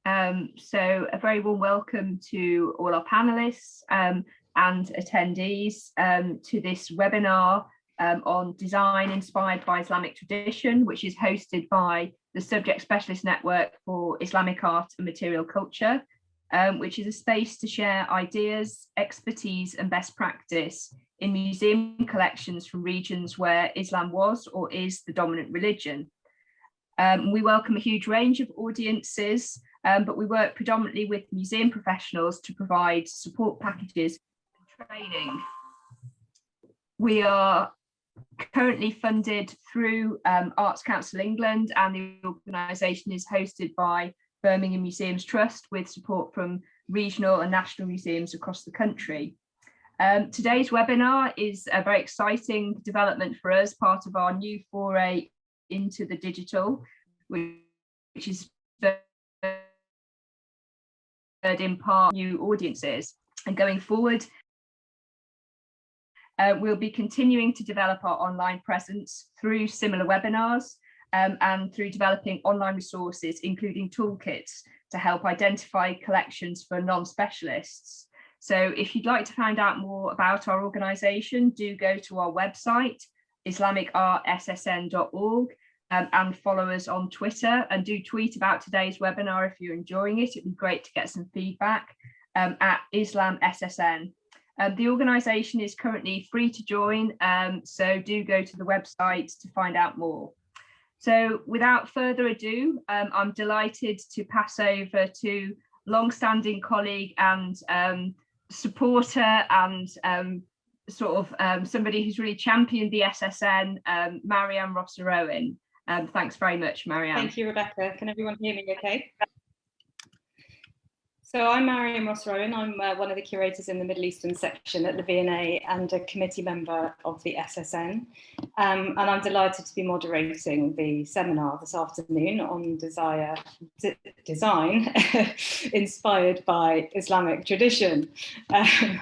So a very warm welcome to all our panelists and attendees to this webinar on design inspired by Islamic tradition, which is hosted by the Subject Specialist Network for Islamic Art and Material Culture, which is a space to share ideas, expertise and best practice in museum collections from regions where Islam was or is the dominant religion. We welcome a huge range of audiences, but we work predominantly with museum professionals to provide support packages and training. We are currently funded through Arts Council England, and the organisation is hosted by Birmingham Museums Trust with support from regional and national museums across the country. Today's webinar is a very exciting development for us, part of our new foray into the digital, which is in part new audiences. And going forward, we'll be continuing to develop our online presence through similar webinars and through developing online resources, including toolkits to help identify collections for non-specialists. So if you'd like to find out more about our organisation, do go to our website, islamicartssn.org, and follow us on Twitter, and do tweet about today's webinar if you're enjoying it. It'd be great to get some feedback at IslamSSN. The organisation is currently free to join, so do go to the website to find out more. So without further ado, I'm delighted to pass over to long-standing colleague and supporter and somebody who's really championed the SSN, Mariam Rosser-Owen. Thanks very much, Mariam. Thank you, Rebecca. Can everyone hear me okay? So I'm Mariam Rosser-Owen. I'm one of the curators in the Middle Eastern section at the V&A and a committee member of the SSN. And I'm delighted to be moderating the seminar this afternoon on design inspired by Islamic tradition. And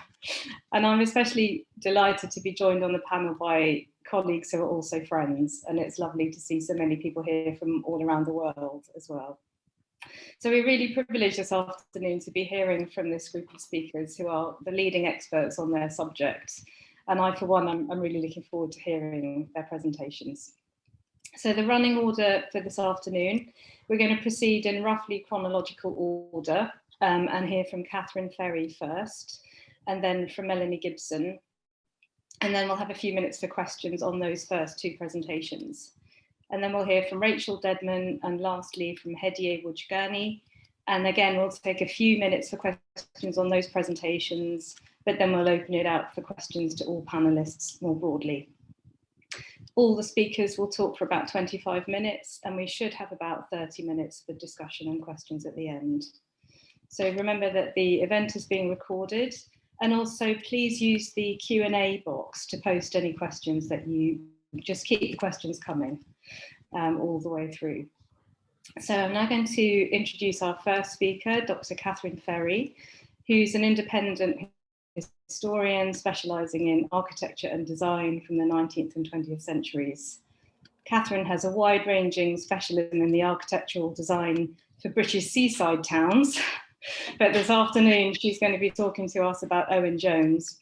I'm especially delighted to be joined on the panel by colleagues who are also friends. And it's lovely to see so many people here from all around the world as well. So we're really privileged this afternoon to be hearing from this group of speakers who are the leading experts on their subjects. And I, for one, I'm really looking forward to hearing their presentations. So the running order for this afternoon, we're going to proceed in roughly chronological order and hear from Kathryn Ferry first, and then from Melanie Gibson. And then we'll have a few minutes for questions on those first two presentations. And then we'll hear from Rachel Dedman, and lastly from Hedieh Wojgani. And again, we'll take a few minutes for questions on those presentations, but then we'll open it out for questions to all panelists more broadly. All the speakers will talk for about 25 minutes, and we should have about 30 minutes for discussion and questions at the end. So remember that the event is being recorded, and also please use the Q&A box to post any questions that you just keep the questions coming all the way through. So I'm now going to introduce our first speaker, Dr. Kathryn Ferry, who's an independent historian specialising in architecture and design from the 19th and 20th centuries. Kathryn has a wide-ranging specialism in the architectural design for British seaside towns, but this afternoon she's going to be talking to us about Owen Jones,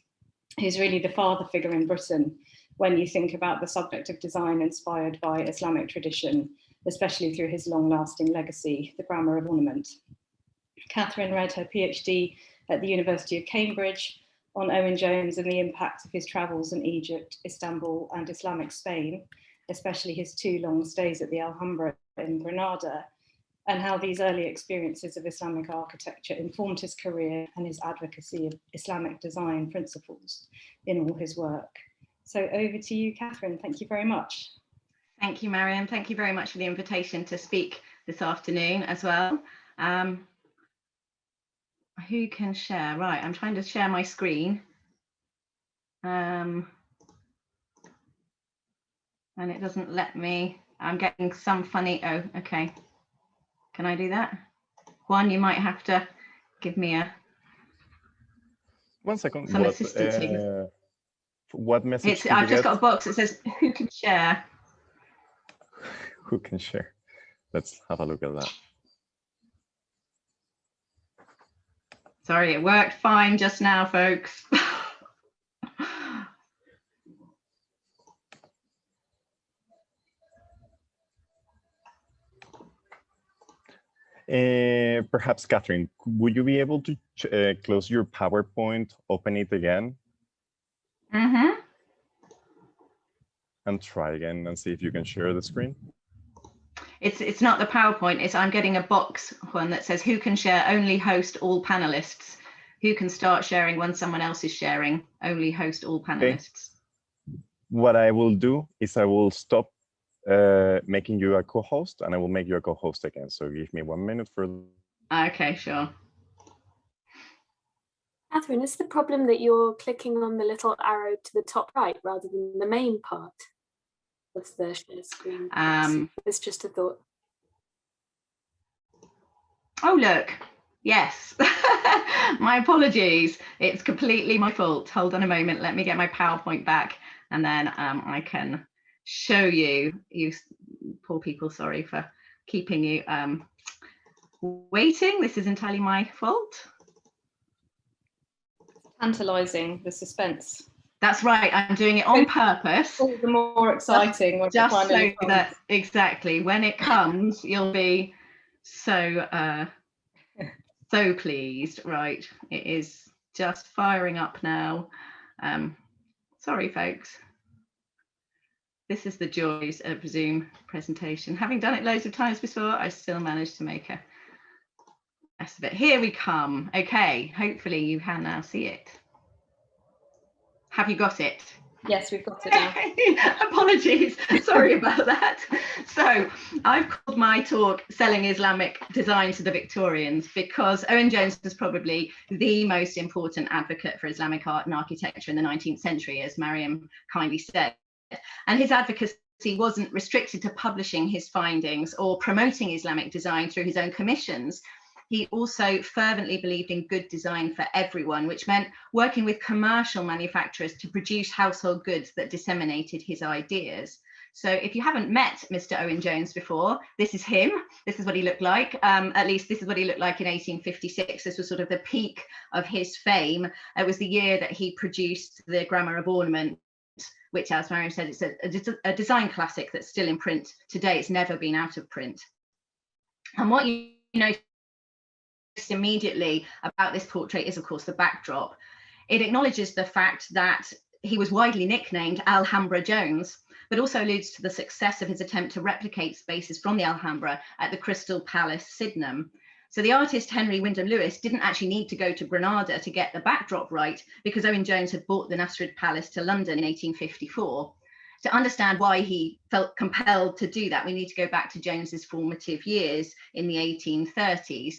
who's really the father figure in Britain when you think about the subject of design inspired by Islamic tradition, especially through his long-lasting legacy, the grammar of ornament. Kathryn read her PhD at the University of Cambridge on Owen Jones and the impact of his travels in Egypt, Istanbul and Islamic Spain, especially his 2 long stays at the Alhambra in Granada, and how these early experiences of Islamic architecture informed his career and his advocacy of Islamic design principles in all his work. So over to you, Kathryn. Thank you very much. Thank you, Mariam. Thank you very much for the invitation to speak this afternoon as well. Who can share? Right, I'm trying to share my screen. And it doesn't let me. I'm getting some funny, oh, okay. Can I do that? Juan, you might have to give me a 1 second. Some assistance. What message? I've just got a box that says, who can share? Who can share? Let's have a look at that. Sorry, it worked fine just now, folks. Perhaps, Kathryn, would you be able to close your PowerPoint, open it again, and try again and see if you can share the screen? It's not the PowerPoint, it's I'm getting a box one that says who can share, only host all panelists. Who can start sharing when someone else is sharing, only host all panelists. Okay. What I will do is I will stop making you a co-host and I will make you a co-host again. So give me 1 minute for. Okay, sure. Kathryn, is the problem that you're clicking on the little arrow to the top right rather than the main part of the share screen? It's just a thought. Oh, look. Yes. My apologies. It's completely my fault. Hold on a moment. Let me get my PowerPoint back and then I can show you. You poor people, sorry for keeping you waiting. This is entirely my fault. Tantalizing, the suspense. That's right. I'm doing it on purpose. All the more exciting when just finally so that exactly when it comes, you'll be so so pleased. Right, it is just firing up now. Sorry, folks. This is the joys of Zoom presentation. Having done it loads of times before, I still managed to make a mess of it. Here we come. Okay, hopefully you can now see it. Have you got it? Yes, we've got it now. Apologies, sorry about that. So I've called my talk Selling Islamic Design to the Victorians because Owen Jones was probably the most important advocate for Islamic art and architecture in the 19th century, as Mariam kindly said. And his advocacy wasn't restricted to publishing his findings or promoting Islamic design through his own commissions. He also fervently believed in good design for everyone, which meant working with commercial manufacturers to produce household goods that disseminated his ideas. So if you haven't met Mr. Owen Jones before, this is him. This is what he looked like. At least this is what he looked like in 1856. This was sort of the peak of his fame. It was the year that he produced the Grammar of Ornament, which, as Mariam said, it's a design classic that's still in print today. It's never been out of print. And what you know immediately about this portrait is, of course, the backdrop. It acknowledges the fact that he was widely nicknamed Alhambra Jones, but also alludes to the success of his attempt to replicate spaces from the Alhambra at the Crystal Palace, Sydenham. So the artist Henry Wyndham Lewis didn't actually need to go to Granada to get the backdrop right, because Owen Jones had bought the Naseer Palace to London in 1854. To understand why he felt compelled to do that, we need to go back to Jones's formative years in the 1830s.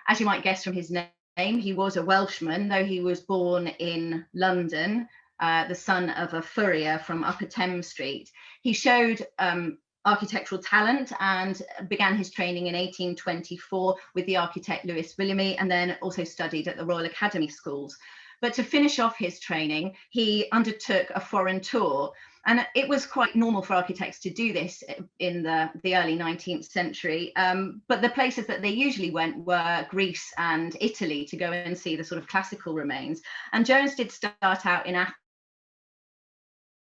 As you might guess from his name, he was a Welshman, though he was born in London, the son of a furrier from Upper Thames Street. He showed architectural talent and began his training in 1824 with the architect Lewis Williamy, and then also studied at the Royal Academy schools. But to finish off his training, he undertook a foreign tour. And it was quite normal for architects to do this in the early 19th century. But the places that they usually went were Greece and Italy to go and see the sort of classical remains. And Jones did start out in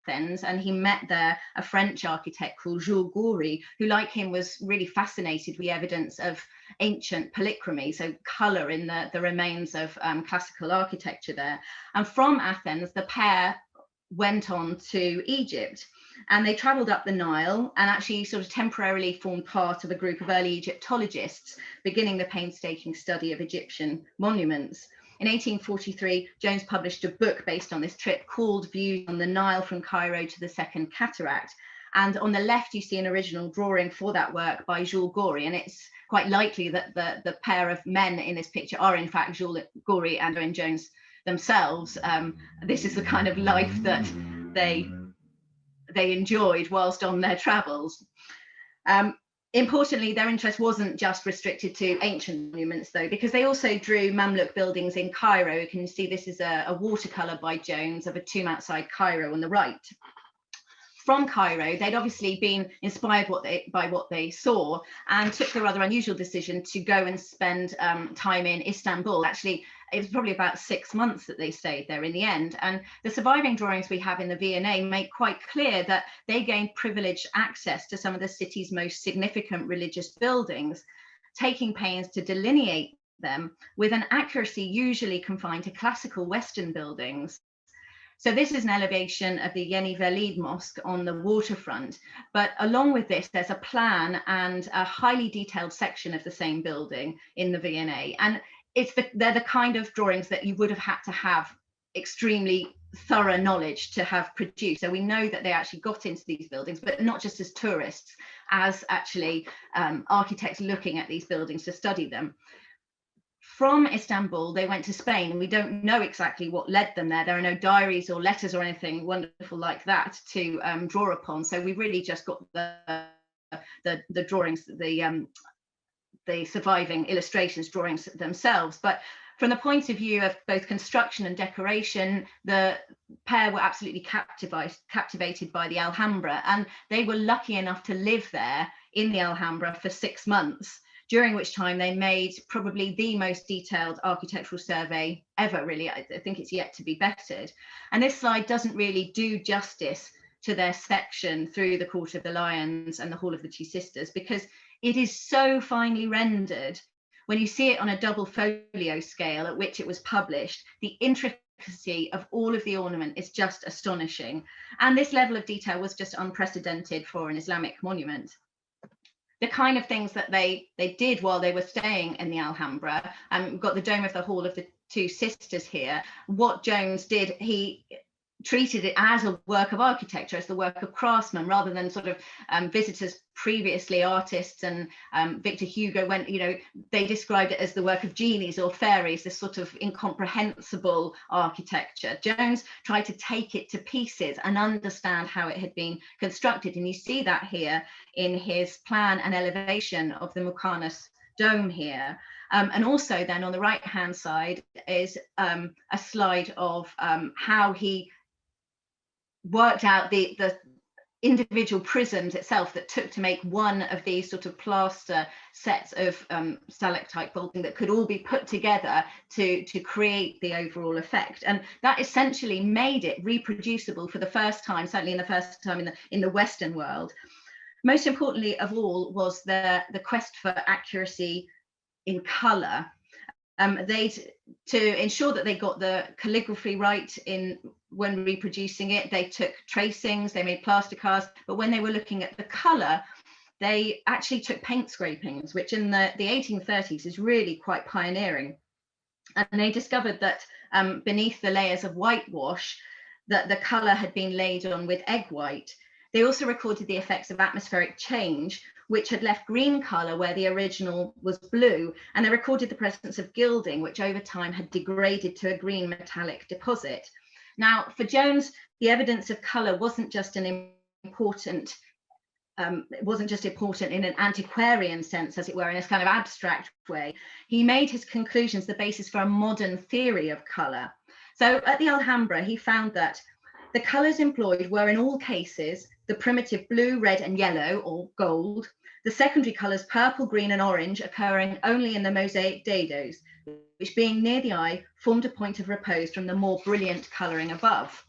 Athens, and he met there a French architect called Jules Goury, who, like him, was really fascinated with the evidence of ancient polychromy, so colour in the remains of classical architecture there. And from Athens, the pair went on to Egypt, and they travelled up the Nile and actually sort of temporarily formed part of a group of early Egyptologists beginning the painstaking study of Egyptian monuments. In 1843, Jones published a book based on this trip called Views on the Nile from Cairo to the Second Cataract. And on the left, you see an original drawing for that work by Jules Goury, and it's quite likely that the pair of men in this picture are in fact Jules Goury and Owen Jones themselves. This is the kind of life that they enjoyed whilst on their travels. Importantly, their interest wasn't just restricted to ancient monuments, though, because they also drew Mamluk buildings in Cairo. You can see this is a watercolour by Jones of a tomb outside Cairo on the right. From Cairo, they'd obviously been inspired by what they saw, and took the rather unusual decision to go and spend time in Istanbul. Actually, it was probably about 6 months that they stayed there in the end. And the surviving drawings we have in the V&A make quite clear that they gained privileged access to some of the city's most significant religious buildings, taking pains to delineate them with an accuracy usually confined to classical Western buildings. So this is an elevation of the Yeni Velid Mosque on the waterfront, but along with this, there's a plan and a highly detailed section of the same building in the V&A. And they're the kind of drawings that you would have had to have extremely thorough knowledge to have produced. So we know that they actually got into these buildings, but not just as tourists, as actually architects looking at these buildings to study them. From Istanbul, they went to Spain, and we don't know exactly what led them there. There are no diaries or letters or anything wonderful like that to draw upon. So we really just got the drawings, the surviving illustrations, drawings themselves. But from the point of view of both construction and decoration, the pair were absolutely captivated by the Alhambra, and they were lucky enough to live there in the Alhambra for 6 months, during which time they made probably the most detailed architectural survey ever, really. I think it's yet to be bettered. And this slide doesn't really do justice to their section through the Court of the Lions and the Hall of the Two Sisters, because it is so finely rendered. When you see it on a double folio scale at which it was published, the intricacy of all of the ornament is just astonishing. And this level of detail was just unprecedented for an Islamic monument. The kind of things that they did while they were staying in the Alhambra, we've got the dome of the Hall of the Two Sisters here. What Jones did, he treated it as a work of architecture, as the work of craftsmen, rather than sort of visitors previously, artists, and Victor Hugo went, they described it as the work of genies or fairies, this sort of incomprehensible architecture. Jones tried to take it to pieces and understand how it had been constructed, and you see that here in his plan and elevation of the Muqarnas dome here. And also then on the right hand side is a slide of how he worked out the individual prisms itself that took to make one of these sort of plaster sets of stalactite bolting that could all be put together to create the overall effect. And that essentially made it reproducible for the first time, certainly in the first time in the Western world. Most importantly of all was the quest for accuracy in colour. To ensure that they got the calligraphy right when reproducing it, they took tracings, they made plaster casts, but when they were looking at the colour, they actually took paint scrapings, which in the 1830s is really quite pioneering. And they discovered that beneath the layers of whitewash, that the colour had been laid on with egg white. They also recorded the effects of atmospheric change, which had left green colour where the original was blue, and they recorded the presence of gilding, which over time had degraded to a green metallic deposit. Now, for Jones, the evidence of colour wasn't just important in an antiquarian sense, as it were, in this kind of abstract way. He made his conclusions the basis for a modern theory of colour. So at the Alhambra, he found that the colours employed were in all cases the primitive blue, red and yellow or gold, the secondary colours purple, green and orange occurring only in the mosaic dados, which being near the eye formed a point of repose from the more brilliant colouring above.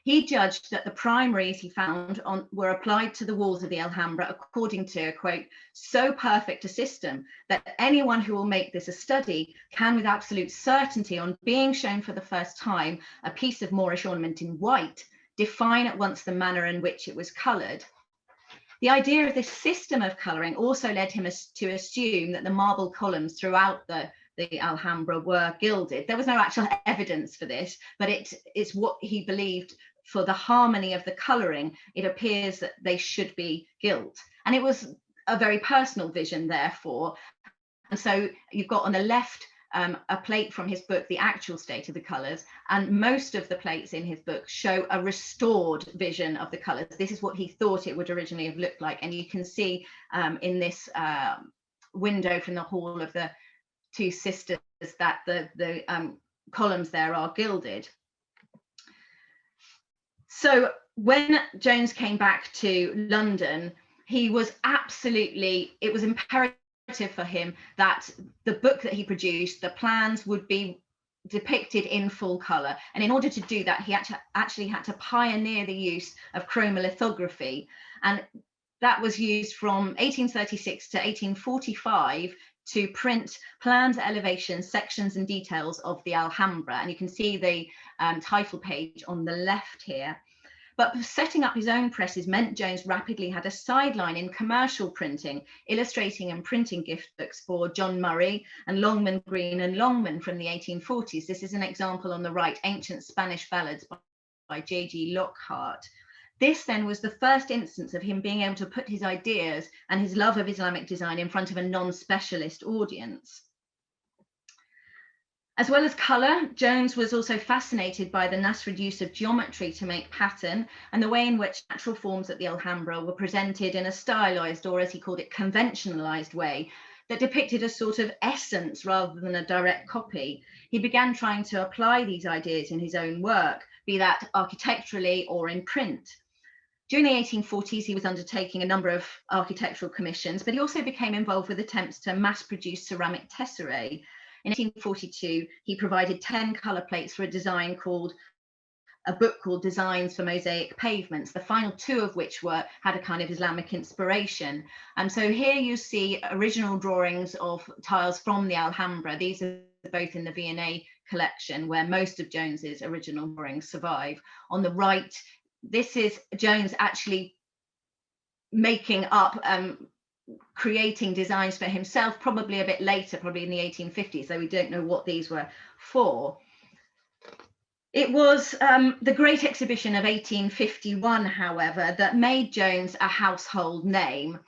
He judged that the primaries he found were applied to the walls of the Alhambra according to, quote, so perfect a system that anyone who will make this a study can with absolute certainty, on being shown for the first time a piece of Moorish ornament in white, define at once the manner in which it was coloured. The idea of this system of colouring also led him to assume that the marble columns throughout the Alhambra were gilded. There was no actual evidence for this, but it's what he believed. For the harmony of the colouring, it appears that they should be gilt. And it was a very personal vision, therefore. And so you've got on the left a plate from his book, The Actual State of the Colours, and most of the plates in his book show a restored vision of the colours. This is what he thought it would originally have looked like. And you can see in this window from the Hall of the Two Sisters that the columns there are gilded. So when Jones came back to London, he was it was imperative for him that the book that he produced, the plans, would be depicted in full colour. And in order to do that, he actually had to pioneer the use of chromolithography. And that was used from 1836 to 1845 to print plans, elevations, sections and details of the Alhambra. And you can see the title page on the left here. But setting up his own presses meant Jones rapidly had a sideline in commercial printing, illustrating and printing gift books for John Murray and Longman, Green and Longman from the 1840s. This is an example on the right, Ancient Spanish Ballads by J.G. Lockhart. This then was the first instance of him being able to put his ideas and his love of Islamic design in front of a non-specialist audience. As well as colour, Jones was also fascinated by the Nasrid use of geometry to make pattern and the way in which natural forms at the Alhambra were presented in a stylised, or as he called it, conventionalised way that depicted a sort of essence rather than a direct copy. He began trying to apply these ideas in his own work, be that architecturally or in print. During the 1840s, he was undertaking a number of architectural commissions, but he also became involved with attempts to mass produce ceramic tesserae. In 1842, he provided 10 colour plates for a book called Designs for Mosaic Pavements, the final 2 of which had a kind of Islamic inspiration. And so here you see original drawings of tiles from the Alhambra. These are both in the V&A collection, where most of Jones's original drawings survive. On the right, this is Jones actually making up creating designs for himself, probably a bit later, probably in the 1850s, though we don't know what these were for. It was the Great Exhibition of 1851, however, that made Jones a household name.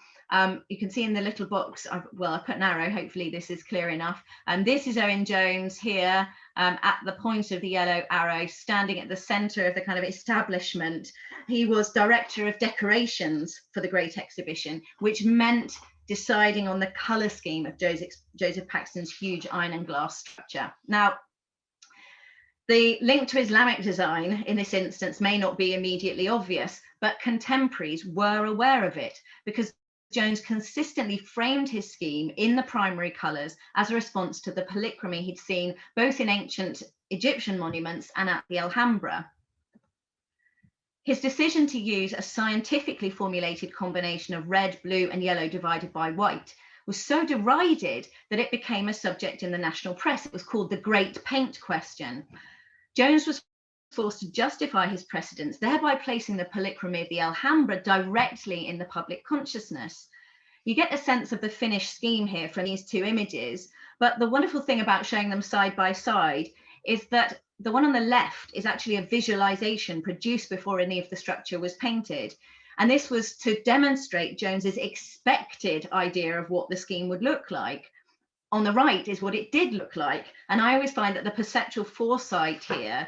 You can see in the little box, I put an arrow, hopefully this is clear enough. And this is Owen Jones here at the point of the yellow arrow, standing at the centre of the kind of establishment. He was director of decorations for the Great Exhibition, which meant deciding on the colour scheme of Joseph Paxton's huge iron and glass structure. Now, the link to Islamic design in this instance may not be immediately obvious, but contemporaries were aware of it because Jones consistently framed his scheme in the primary colours as a response to the polychromy he'd seen both in ancient Egyptian monuments and at the Alhambra. His decision to use a scientifically formulated combination of red, blue and yellow divided by white was so derided that it became a subject in the national press. It was called the Great Paint Question. Jones was forced to justify his precedents, thereby placing the polychromy of the Alhambra directly in the public consciousness. You get a sense of the finished scheme here from these 2 images, but the wonderful thing about showing them side by side is that the one on the left is actually a visualization produced before any of the structure was painted. And this was to demonstrate Jones's expected idea of what the scheme would look like. On the right is what it did look like. And I always find that the perceptual foresight here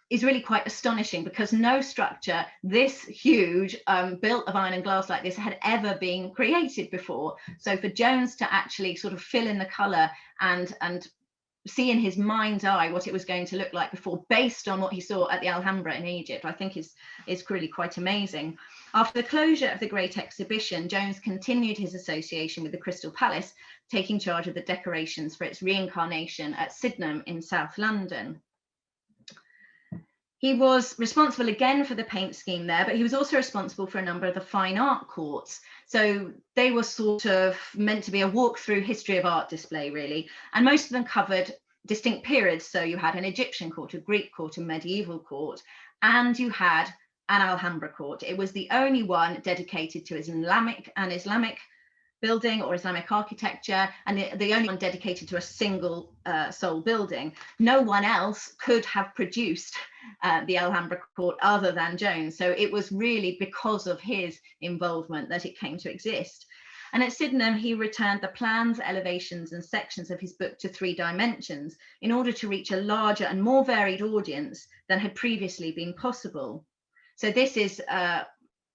is really quite astonishing, because no structure this huge, built of iron and glass like this, had ever been created before. So for Jones to actually sort of fill in the colour and see in his mind's eye what it was going to look like before, based on what he saw at the Alhambra in Egypt, I think is really quite amazing. After the closure of the Great Exhibition, Jones continued his association with the Crystal Palace, taking charge of the decorations for its reincarnation at Sydenham in South London. He was responsible again for the paint scheme there, but he was also responsible for a number of the fine art courts. So they were sort of meant to be a walk-through history of art display, really. And most of them covered distinct periods. So you had an Egyptian court, a Greek court, a medieval court, and you had an Alhambra court. It was the only one dedicated to Islamic building or Islamic architecture, and the only one dedicated to a single sole building. No one else could have produced the Alhambra court other than Jones. So it was really because of his involvement that it came to exist. And at Sydenham, he returned the plans, elevations and sections of his book to 3 dimensions in order to reach a larger and more varied audience than had previously been possible. So this is,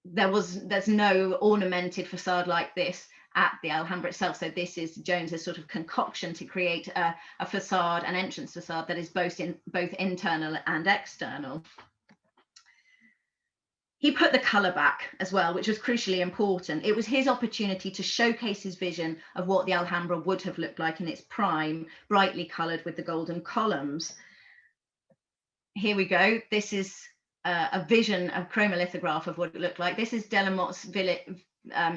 there's no ornamented facade like this at the Alhambra itself. So this is Jones's sort of concoction to create a facade, an entrance facade that is both internal and external. He put the colour back as well, which was crucially important. It was his opportunity to showcase his vision of what the Alhambra would have looked like in its prime, brightly coloured with the golden columns. Here we go. This is a vision, a chromolithograph of what it looked like. This is Delamotte's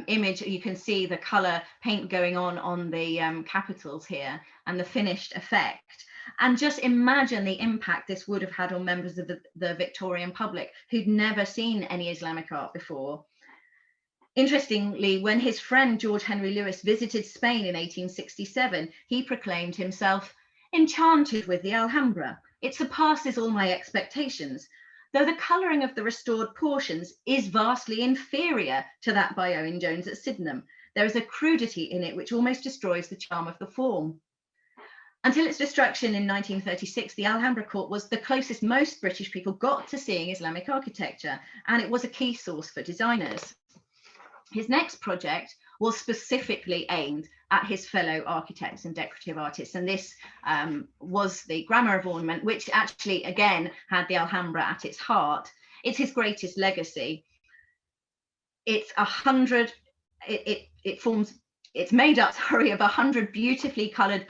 image. You can see the colour paint going on the capitals here and the finished effect. And just imagine the impact this would have had on members of the Victorian public who'd never seen any Islamic art before. Interestingly, when his friend George Henry Lewis visited Spain in 1867, he proclaimed himself enchanted with the Alhambra. It surpasses all my expectations, though the colouring of the restored portions is vastly inferior to that by Owen Jones at Sydenham. There is a crudity in it which almost destroys the charm of the form. Until its destruction in 1936, the Alhambra Court was the closest most British people got to seeing Islamic architecture, and it was a key source for designers. His next project was specifically aimed at his fellow architects and decorative artists, and this was the Grammar of Ornament, which actually, again, had the Alhambra at its heart. It's his greatest legacy. It's it's made up, of 100 beautifully coloured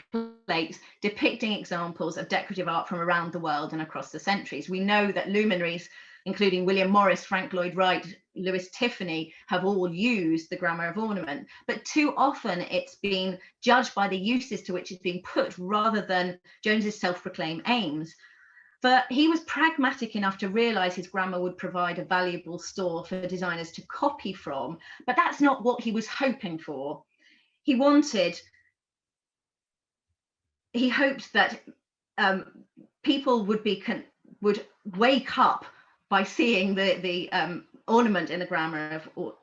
plates depicting examples of decorative art from around the world and across the centuries. We know that luminaries, including William Morris, Frank Lloyd Wright, Louis Tiffany, have all used the Grammar of Ornament, but too often it's been judged by the uses to which it's been put rather than Jones's self-proclaimed aims. But he was pragmatic enough to realise his grammar would provide a valuable store for designers to copy from, but that's not what he was hoping for. He hoped that people would wake up by seeing the ornament in the grammar of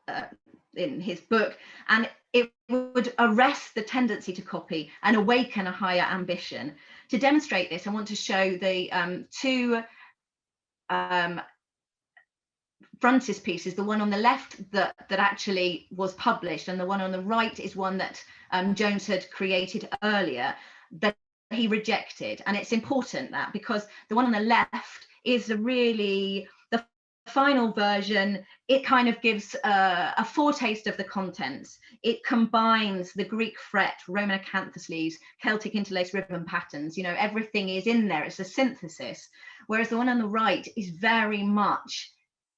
in his book, and it would arrest the tendency to copy and awaken a higher ambition. To demonstrate this, I want to show the two frontispieces, the one on the left that actually was published, and the one on the right is one that Jones had created earlier that he rejected. And it's important that, because the one on the left is the final version. It kind of gives a foretaste of the contents. It combines the Greek fret, Roman acanthus leaves, Celtic interlaced ribbon patterns, you know, everything is in there. It's a synthesis. Whereas the one on the right is very much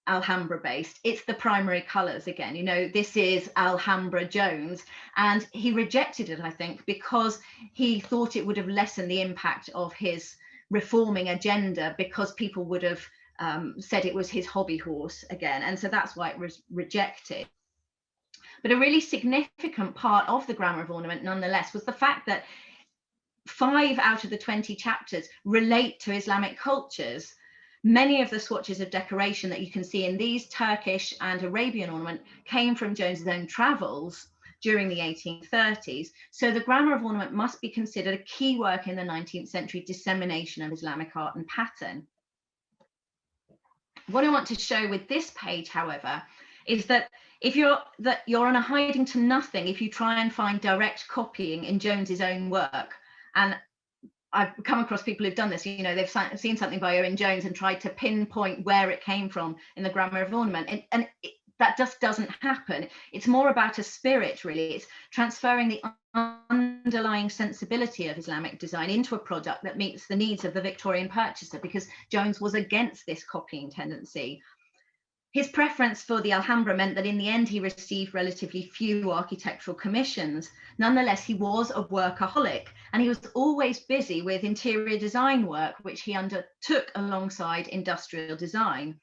Alhambra based. It's the primary colors again, you know, this is Alhambra Jones, and he rejected it, I think, because he thought it would have lessened the impact of his reforming agenda, because people would have said it was his hobby horse again, and so that's why it was rejected. But a really significant part of the Grammar of Ornament nonetheless was the fact that 5 out of the 20 chapters relate to Islamic cultures. Many of the swatches of decoration that you can see in these Turkish and Arabian ornament came from Jones's own travels during the 1830s. So the Grammar of Ornament must be considered a key work in the 19th century dissemination of Islamic art and pattern. What I want to show with this page, however, is that if you're on a hiding to nothing if you try and find direct copying in Jones's own work. And I've come across people who've done this, you know, they've seen something by Owen Jones and tried to pinpoint where it came from in the Grammar of Ornament. And that just doesn't happen. It's more about a spirit, really. It's transferring the underlying sensibility of Islamic design into a product that meets the needs of the Victorian purchaser, because Jones was against this copying tendency. His preference for the Alhambra meant that in the end he received relatively few architectural commissions. Nonetheless, he was a workaholic, and he was always busy with interior design work, which he undertook alongside industrial design.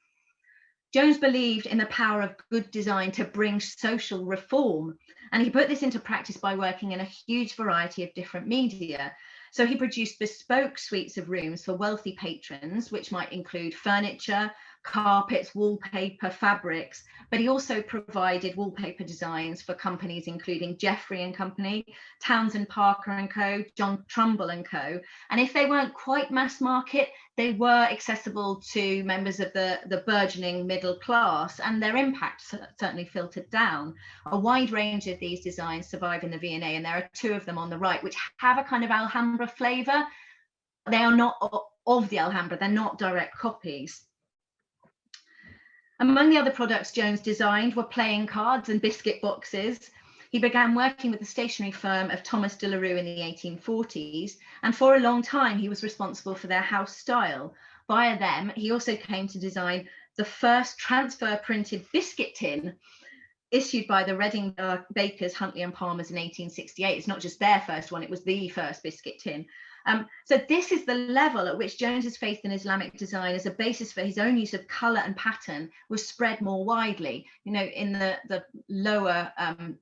Jones believed in the power of good design to bring social reform, and he put this into practice by working in a huge variety of different media. So he produced bespoke suites of rooms for wealthy patrons, which might include furniture, carpets, wallpaper, fabrics, but he also provided wallpaper designs for companies including Jeffrey and Company, Townsend Parker and Co, John Trumbull and Co. And if they weren't quite mass market, they were accessible to members of the burgeoning middle class, and their impact certainly filtered down. A wide range of these designs survive in the V&A, and there are 2 of them on the right which have a kind of Alhambra flavour. They are not of the Alhambra, they're not direct copies. Among the other products Jones designed were playing cards and biscuit boxes. He began working with the stationery firm of Thomas de la Rue in the 1840s, and for a long time he was responsible for their house style. Via them, he also came to design the first transfer printed biscuit tin issued by the Reading bakers Huntley and Palmers in 1868. It's not just their first one, it was the first biscuit tin. So this is the level at which Jones's faith in Islamic design as a basis for his own use of colour and pattern was spread more widely. You know, in the lower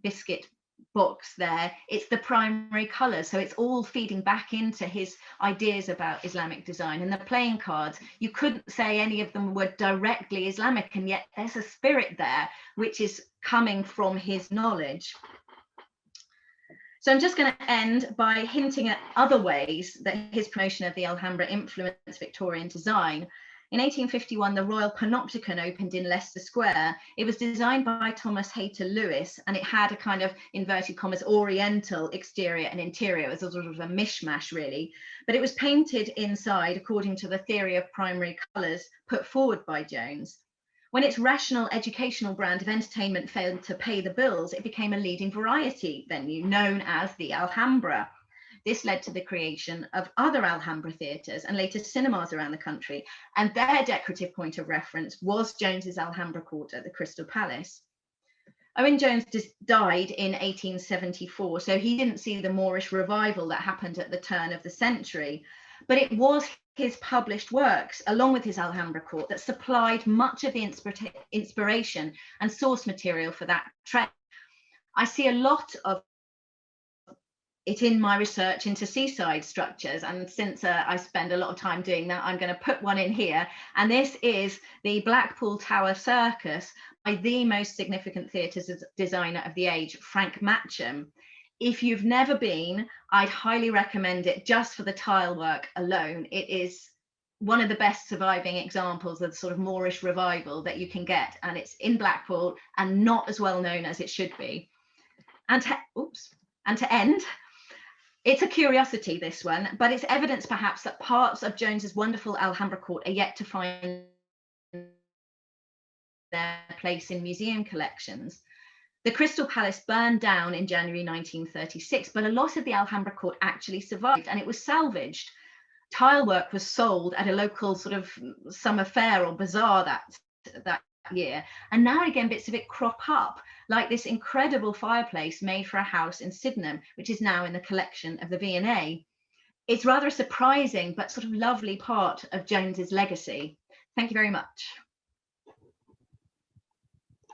biscuit box there, it's the primary colours, so it's all feeding back into his ideas about Islamic design. And the playing cards, you couldn't say any of them were directly Islamic, and yet there's a spirit there which is coming from his knowledge. So I'm just going to end by hinting at other ways that his promotion of the Alhambra influenced Victorian design. In 1851, the Royal Panopticon opened in Leicester Square. It was designed by Thomas Hayter Lewis, and it had a kind of, inverted commas, oriental exterior and interior. It was sort of a mishmash, really. But it was painted inside according to the theory of primary colours put forward by Jones. When its rational educational brand of entertainment failed to pay the bills, it became a leading variety venue known as the Alhambra. This led to the creation of other Alhambra theatres and later cinemas around the country, and their decorative point of reference was Jones's Alhambra Court at the Crystal Palace. Owen Jones died in 1874, so he didn't see the Moorish revival that happened at the turn of the century, but it was his published works, along with his Alhambra Court, that supplied much of the inspiration and source material for that trend. I see a lot of it in my research into seaside structures, and since I spend a lot of time doing that, I'm going to put one in here, and this is the Blackpool Tower Circus by the most significant theatres designer of the age, Frank Matcham. If you've never been, I'd highly recommend it just for the tile work alone. It is one of the best surviving examples of the sort of Moorish revival that you can get, and it's in Blackpool and not as well known as it should be. And to end, it's a curiosity, this one, but it's evidence perhaps that parts of Jones's wonderful Alhambra Court are yet to find their place in museum collections. The Crystal Palace burned down in January 1936, but a lot of the Alhambra Court actually survived, and it was salvaged. Tile work was sold at a local sort of summer fair or bazaar that year, and now and again bits of it crop up, like this incredible fireplace made for a house in Sydenham, which is now in the collection of the V&A. It's rather a surprising but sort of lovely part of Jones's legacy. Thank you very much.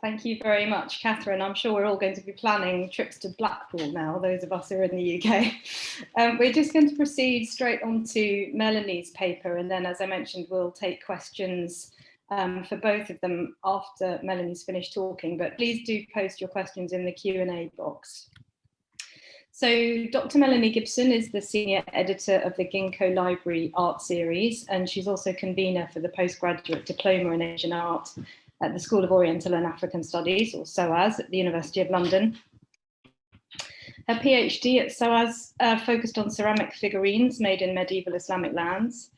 Thank you very much, Kathryn. I'm sure we're all going to be planning trips to Blackpool now, those of us who are in the UK. We're just going to proceed straight on to Melanie's paper, and then, as I mentioned, we'll take questions for both of them after Melanie's finished talking, but please do post your questions in the Q&A box. So Dr. Melanie Gibson is the senior editor of the Gingko Library Art Series, and she's also convener for the postgraduate diploma in Asian art at the School of Oriental and African Studies, or SOAS, at the University of London. Her PhD at SOAS focused on ceramic figurines made in medieval Islamic lands,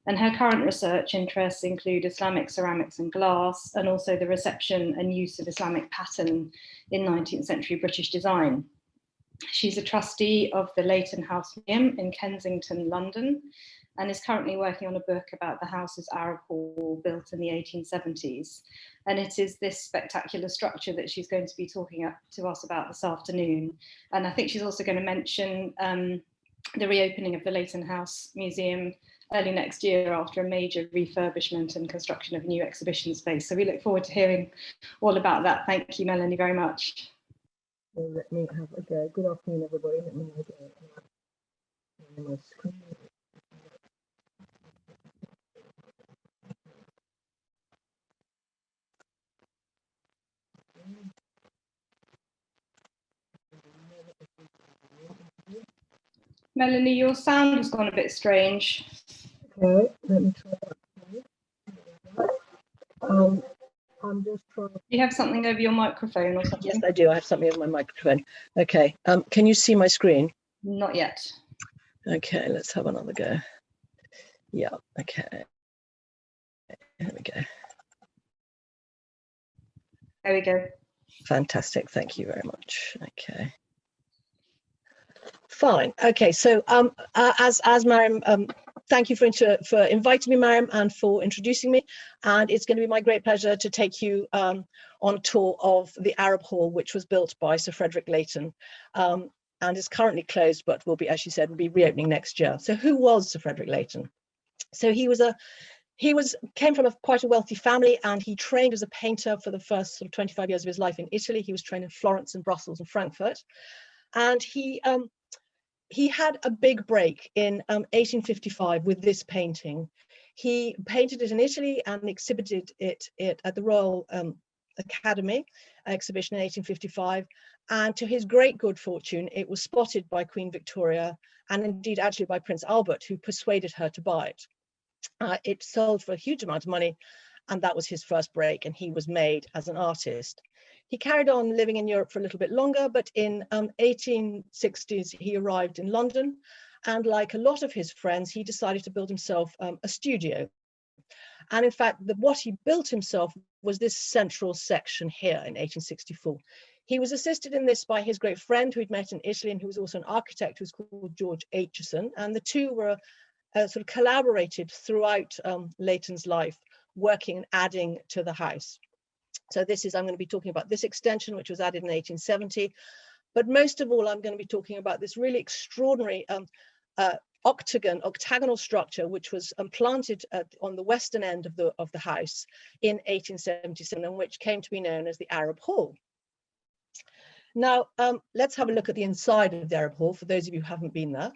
and her current research interests include Islamic ceramics and glass, and also the reception and use of Islamic pattern in 19th century British design. She's a trustee of the Leighton House Museum in Kensington, London, and is currently working on a book about the house's Arab hall built in the 1870s. And it is this spectacular structure that she's going to be talking to us about this afternoon. And I think she's also going to mention the reopening of the Leighton House Museum early next year after a major refurbishment and construction of a new exhibition space. So we look forward to hearing all about that. Thank you, Melanie, very much. Let me have a go. Good afternoon, everybody. Let me have a go. My screen. Melanie, your sound has gone a bit strange. Okay, let me try that. I'm just trying. Do you have something over your microphone or something? Yes, I do. I have something over my microphone. Okay. Can you see my screen? Not yet. Okay, let's have another go. Yeah. Okay. There we go. There we go. Fantastic. Thank you very much. Okay. Fine. Okay. So as Mariam, thank you for inviting me, Mariam, and for introducing me. And it's going to be my great pleasure to take you on a tour of the Arab Hall, which was built by Sir Frederic Leighton, and is currently closed, but will be, as she said, will be reopening next year. So who was Sir Frederic Leighton? So he came from quite a wealthy family, and he trained as a painter for the first sort of 25 years of his life in Italy. He was trained in Florence and Brussels and Frankfurt, and he had a big break in 1855 with this painting. He painted it in Italy and exhibited it at the Royal Academy exhibition in 1855. And to his great good fortune, it was spotted by Queen Victoria, and indeed actually by Prince Albert, who persuaded her to buy it. It sold for a huge amount of money, and that was his first break, and he was made as an artist. He carried on living in Europe for a little bit longer, but in 1860s, he arrived in London, and like a lot of his friends, he decided to build himself a studio. And in fact, what he built himself was this central section here in 1864. He was assisted in this by his great friend who he'd met in Italy, and who was also an architect, who was called George Aitchison, and the two were sort of collaborated throughout Leighton's life, working and adding to the house. So I'm going to be talking about this extension, which was added in 1870. But most of all, I'm going to be talking about this really extraordinary octagonal structure, which was planted on the western end of the house in 1877, and which came to be known as the Arab Hall. Now, let's have a look at the inside of the Arab Hall, for those of you who haven't been there.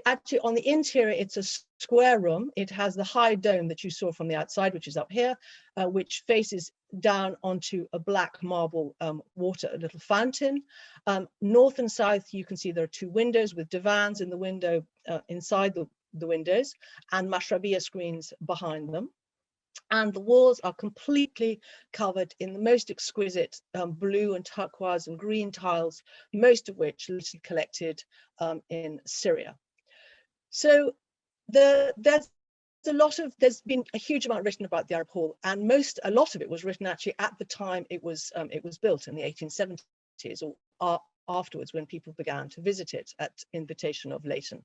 Actually, on the interior, it's a square room. It has the high dome that you saw from the outside, which is up here, which faces down onto a black marble water, a little fountain. North and south, you can see there are two windows with divans in the window inside the windows, and mashrabiyah screens behind them. And the walls are completely covered in the most exquisite blue and turquoise and green tiles, most of which Leighton collected in Syria. So there's been a huge amount written about the Arab Hall, and a lot of it was written actually at the time it was built in the 1870s, or afterwards, when people began to visit it at invitation of Leighton.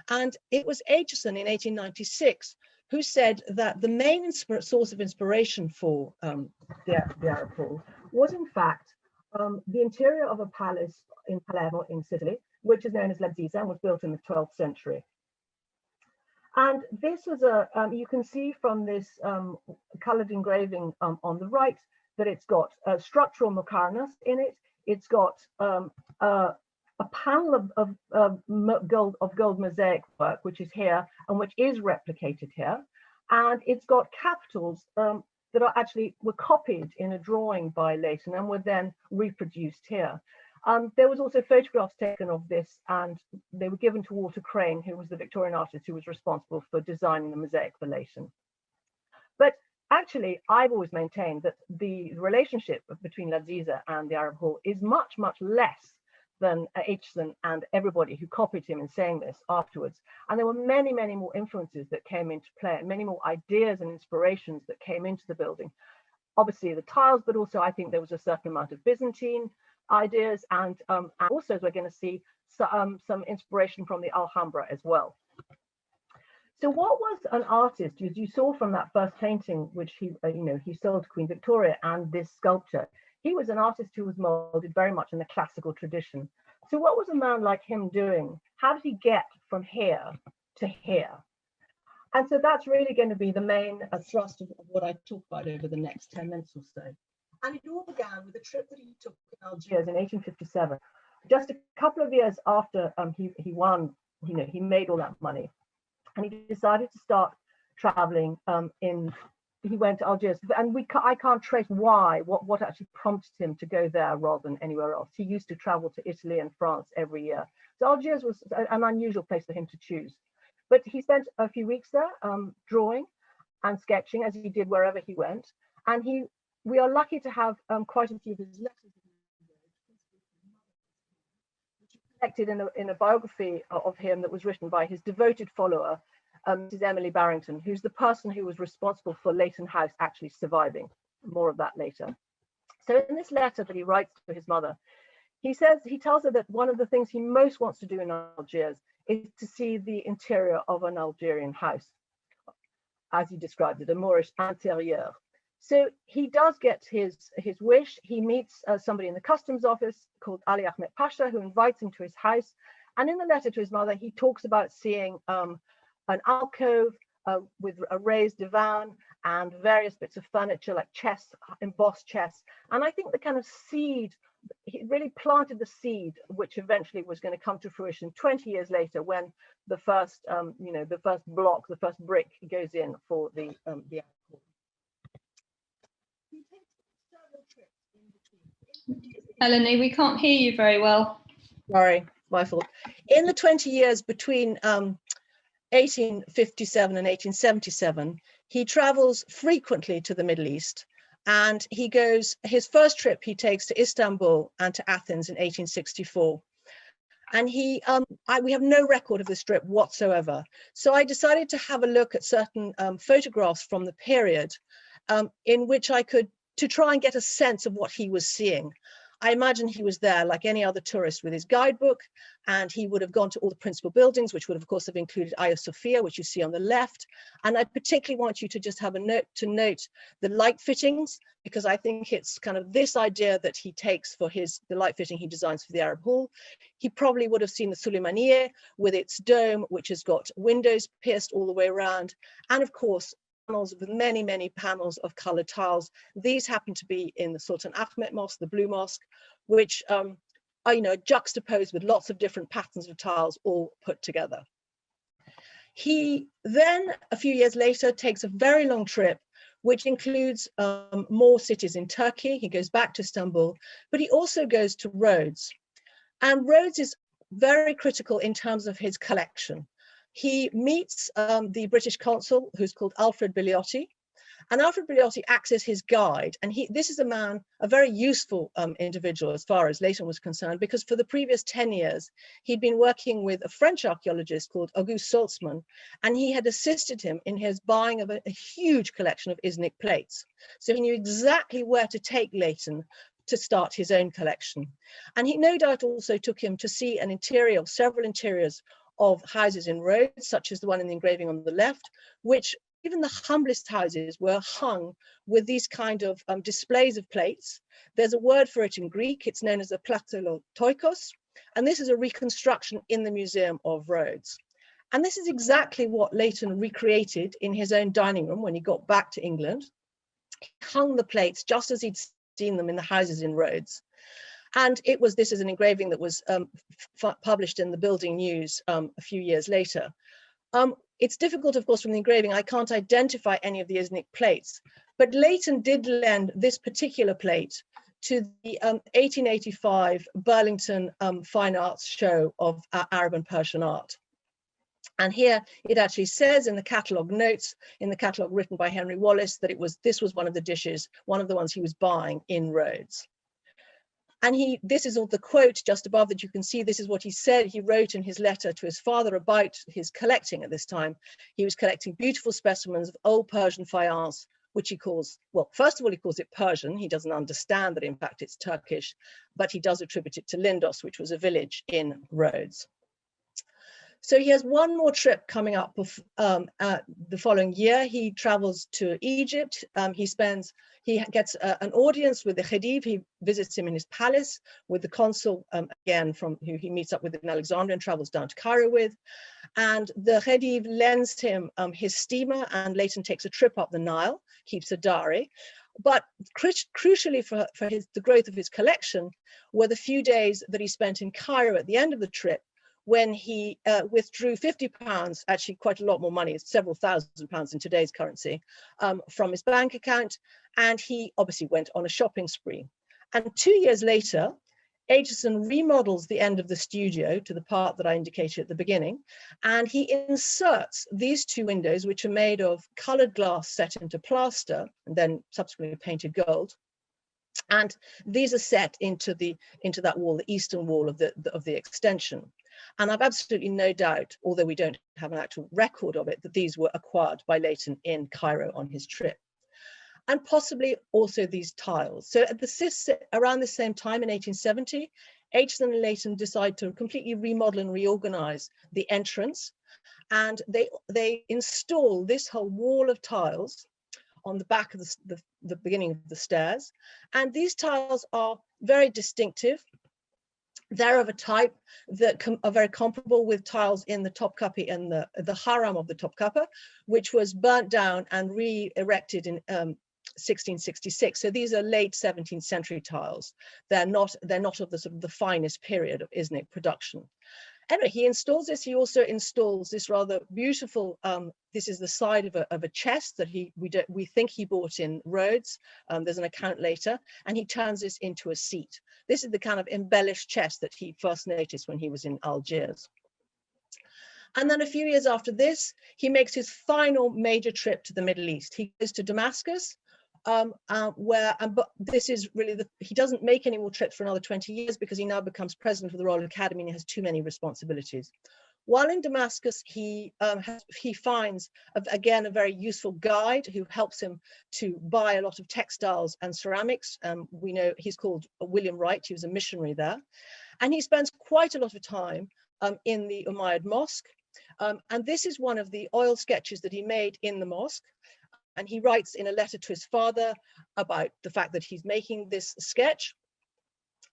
And it was Aitchison in 1896 who said that the main source of inspiration for the Arab Hall was, in fact, the interior of a palace in Palermo in Sicily, which is known as Lazisa, and was built in the 12th century. And this was you can see from this colored engraving on the right that it's got structural muqarnas in it. It's got a panel of gold mosaic work, which is here and which is replicated here. And it's got capitals that were copied in a drawing by Leighton and were then reproduced here. There was also photographs taken of this, and they were given to Walter Crane, who was the Victorian artist who was responsible for designing the mosaic for Leighton. But actually, I've always maintained that the relationship between Lazisa and the Arab Hall is much, much less than Aitchison and everybody who copied him in saying this afterwards. And there were many, many more influences that came into play, many more ideas and inspirations that came into the building. Obviously the tiles, but also I think there was a certain amount of Byzantine ideas, and also, as we're going to see, some inspiration from the Alhambra as well. So what was an artist, as you saw from that first painting, which he sold to Queen Victoria, and this sculpture, he was an artist who was molded very much in the classical tradition. So what was a man like him doing? How did he get from here to here? And so that's really going to be the main thrust of what I talk about over the next 10 minutes or so. And it all began with a trip that he took in Algiers in 1857, just a couple of years after he won, he made all that money. And he decided to start traveling he went to Algiers, and I can't trace what actually prompted him to go there rather than anywhere else. He used to travel to Italy and France every year. So Algiers was an unusual place for him to choose. But he spent a few weeks there drawing and sketching, as he did wherever he went. And we are lucky to have quite a few of his letters collected in a biography of him that was written by his devoted follower, Mrs. Emily Barrington, who's the person who was responsible for Leighton House actually surviving. More of that later. So in this letter that he writes to his mother, he tells her that one of the things he most wants to do in Algiers is to see the interior of an Algerian house, as he described it, a Moorish intérieur. So he does get his wish. He meets somebody in the customs office called Ali Ahmed Pasha, who invites him to his house. And in the letter to his mother, he talks about seeing an alcove with a raised divan and various bits of furniture like chests, embossed chests. And I think the kind of seed, he really planted the seed, which eventually was going to come to fruition 20 years later when the first, the first block, the first brick goes in for the Melanie, we can't hear you very well. Sorry, my fault. In the 20 years between 1857 and 1877, he travels frequently to the Middle East, and he goes, his first trip he takes to Istanbul and to Athens in 1864. And we have no record of this trip whatsoever. So I decided to have a look at certain photographs from the period in which I could, to try and get a sense of what he was seeing. I imagine he was there like any other tourist with his guidebook, and he would have gone to all the principal buildings, which would of course have included Hagia Sophia, which you see on the left. And I particularly want you to just have a note the light fittings, because I think it's kind of this idea that he takes for the light fitting he designs for the Arab Hall. He probably would have seen the Suleymaniye with its dome, which has got windows pierced all the way around. And of course, panels with many, many panels of colored tiles. These happen to be in the Sultan Ahmed Mosque, the Blue Mosque, which are, juxtaposed with lots of different patterns of tiles all put together. He then, a few years later, takes a very long trip, which includes more cities in Turkey. He goes back to Istanbul, but he also goes to Rhodes. And Rhodes is very critical in terms of his collection. He meets the British consul, who's called Alfred Biliotti, and Alfred Biliotti acts as his guide. And this is a very useful individual as far as Leighton was concerned, because for the previous 10 years, he'd been working with a French archaeologist called Auguste Saltzman, and he had assisted him in his buying of a huge collection of Islamic plates. So he knew exactly where to take Leighton to start his own collection. And he no doubt also took him to see an interior, several interiors of houses in Rhodes, such as the one in the engraving on the left, which even the humblest houses were hung with these kind of displays of plates. There's a word for it in Greek. It's known as a platelotoikos, and this is a reconstruction in the Museum of Rhodes. And this is exactly what Leighton recreated in his own dining room when he got back to England. He hung the plates just as he'd seen them in the houses in Rhodes. And this is an engraving that was published in the Building News a few years later. It's difficult, of course, from the engraving. I can't identify any of the Islamic plates, but Leighton did lend this particular plate to the 1885 Burlington Fine Arts Show of Arab and Persian art. And here it actually says in the catalogue notes, in the catalogue written by Henry Wallace, that this was one of the dishes, one of the ones he was buying in Rhodes. And this is all the quote just above that you can see. This is what he said. He wrote in his letter to his father about his collecting at this time. He was collecting beautiful specimens of old Persian faience, which he calls, well, first of all, he calls it Persian. He doesn't understand that, in fact, it's Turkish, but he does attribute it to Lindos, which was a village in Rhodes. So he has one more trip coming up the following year. He travels to Egypt. He gets an audience with the Hedieh. He visits him in his palace with the consul, again, from who he meets up with in Alexandria and travels down to Cairo with. And the Hedieh lends him his steamer, and Leighton takes a trip up the Nile, keeps a diary. But crucially for the growth of his collection were the few days that he spent in Cairo at the end of the trip, when he withdrew £50, actually quite a lot more money, several £1,000s in today's currency, from his bank account. And he obviously went on a shopping spree. And 2 years later, Aitchison remodels the end of the studio to the part that I indicated at the beginning. And he inserts these two windows, which are made of colored glass set into plaster and then subsequently painted gold. And these are set into that wall, the eastern wall of the extension. And I've absolutely no doubt, although we don't have an actual record of it, that these were acquired by Leighton in Cairo on his trip. and possibly also these tiles. So at around the same time in 1870, Aitchison and Leighton decide to completely remodel and reorganize the entrance, and they install this whole wall of tiles on the back of the beginning of the stairs. And these tiles are very distinctive. They're of a type that are very comparable with tiles in the Topkapi and the haram of the Topkapi, which was burnt down and re-erected in 1666. So these are late 17th century tiles. They're not of the sort of the finest period of Islamic production. Anyway, he installs this. He also installs this rather beautiful, this is the side of a chest that we think he bought in Rhodes. There's an account later, and he turns this into a seat. This is the kind of embellished chest that he first noticed when he was in Algiers. And then a few years after this, he makes his final major trip to the Middle East. He goes to Damascus, but this is really he doesn't make any more trips for another 20 years because he now becomes president of the Royal Academy and has too many responsibilities. While in Damascus, he finds, again, a very useful guide who helps him to buy a lot of textiles and ceramics. We know he's called William Wright. He was a missionary there. And he spends quite a lot of time in the Umayyad Mosque. And this is one of the oil sketches that he made in the mosque. And he writes in a letter to his father about the fact that he's making this sketch,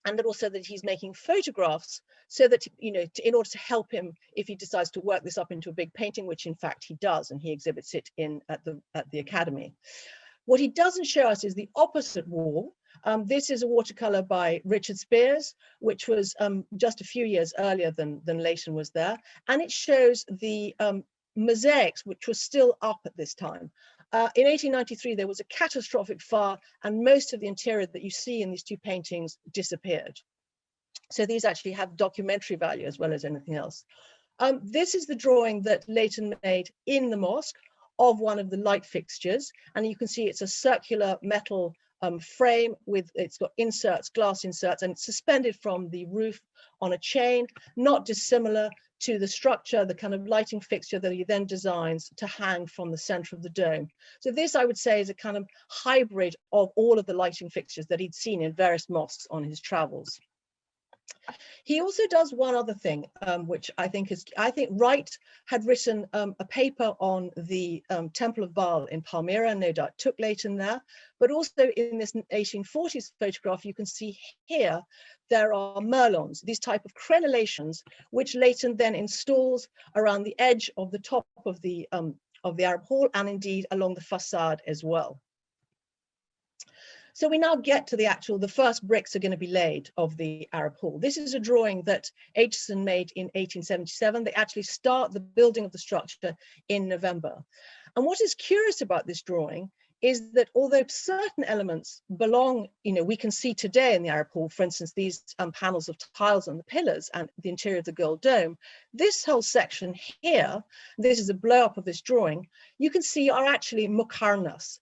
and that also that he's making photographs so that, you know, in order to help him if he decides to work this up into a big painting, which in fact he does, and he exhibits it at the Academy. What he doesn't show us is the opposite wall. This is a watercolor by Richard Spears, which was just a few years earlier than Leighton was there. And it shows the mosaics, which were still up at this time. In 1893, there was a catastrophic fire, and most of the interior that you see in these two paintings disappeared. So these actually have documentary value as well as anything else. This is the drawing that Leighton made in the mosque of one of the light fixtures. And you can see it's a circular metal frame it's got inserts, glass inserts, and it's suspended from the roof on a chain, not dissimilar to the structure, the kind of lighting fixture that he then designs to hang from the center of the dome. So this, I would say, is a kind of hybrid of all of the lighting fixtures that he'd seen in various mosques on his travels. He also does one other thing, which I think Wright had written a paper on the Temple of Baal in Palmyra, no doubt took Leighton there, but also in this 1840s photograph, you can see here, there are merlons, these type of crenellations, which Leighton then installs around the edge of the top of the Arab Hall, and indeed along the facade as well. So we now get to the first bricks are going to be laid of the Arab Hall. This is a drawing that Aitchison made in 1877. They actually start the building of the structure in November. And what is curious about this drawing is that although certain elements belong, you know, we can see today in the Arab Hall, for instance, these panels of tiles on the pillars and the interior of the gold dome, this whole section here, this is a blow up of this drawing, you can see are actually mukarnas.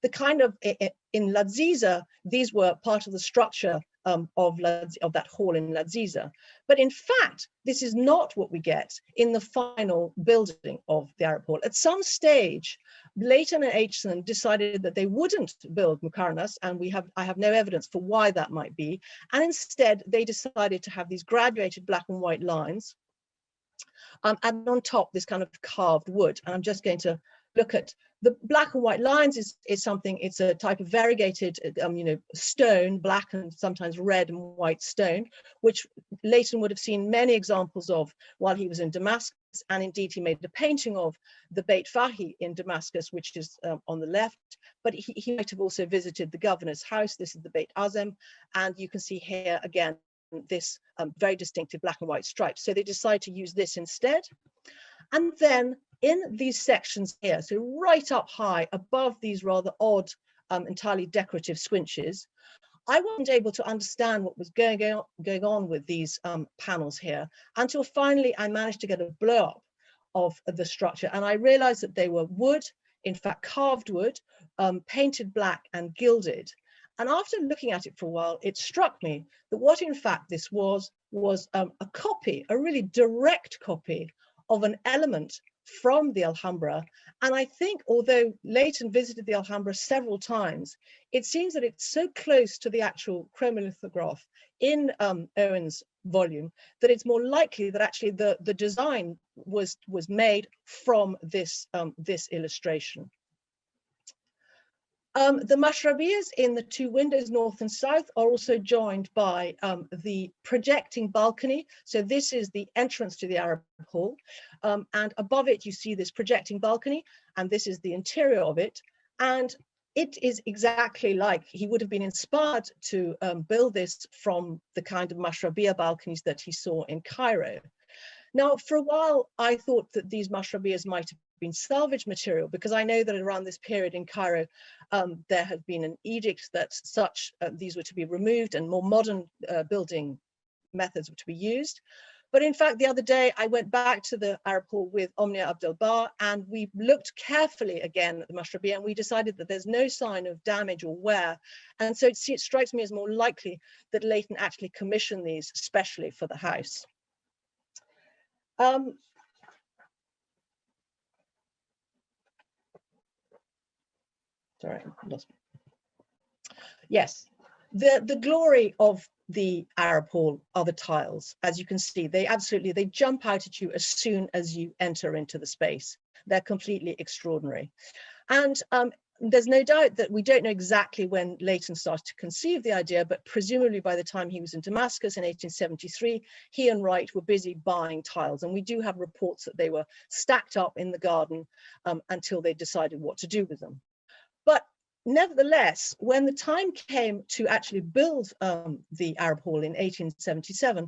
The kind of, in Laziza, these were part of the structure of that hall in Laziza. But in fact, this is not what we get in the final building of the Arab Hall. At some stage, Leighton and Aitchison decided that they wouldn't build mukarnas, and I have no evidence for why that might be. And instead, they decided to have these graduated black and white lines, and on top, this kind of carved wood. And I'm just going to look at the black and white lines is something, it's a type of variegated, stone, black and sometimes red and white stone, which Leighton would have seen many examples of while he was in Damascus. And indeed, he made a painting of the Beit Fahi in Damascus, which is on the left, but he might have also visited the governor's house. This is the Beit Azem. And you can see here again, this very distinctive black and white stripes. So they decide to use this instead. And then in these sections here, so right up high above these rather odd, entirely decorative squinches, I wasn't able to understand what was going on with these panels here until finally I managed to get a blow up of the structure. And I realized that they were wood, in fact, carved wood, painted black and gilded. And after looking at it for a while, it struck me that what in fact this was a copy, a really direct copy of an element from the Alhambra. And I think although Leighton visited the Alhambra several times, it seems that it's so close to the actual chromolithograph in Owen's volume that it's more likely that actually the design was made from this, this illustration. The mashrabiyas in the two windows, north and south, are also joined by the projecting balcony. So this is the entrance to the Arab Hall. And above it, you see this projecting balcony, and this is the interior of it. And it is exactly like he would have been inspired to build this from the kind of mashrabiya balconies that he saw in Cairo. Now, for a while, I thought that these mashrabiyas might have been salvage material, because I know that around this period in Cairo, there had been an edict that these were to be removed and more modern building methods were to be used. But in fact, the other day, I went back to the Arab Hall with Omnia Abdelbar, and we looked carefully again at the mashrabiyah, and we decided that there's no sign of damage or wear. And so it strikes me as more likely that Leighton actually commissioned these specially for the house. Sorry, I lost. Yes, the glory of the Arab Hall are the tiles. As you can see, they jump out at you as soon as you enter into the space. They're completely extraordinary. And there's no doubt that we don't know exactly when Leighton started to conceive the idea, but presumably by the time he was in Damascus in 1873, he and Wright were busy buying tiles. And we do have reports that they were stacked up in the garden until they decided what to do with them. But nevertheless, when the time came to actually build the Arab Hall in 1877,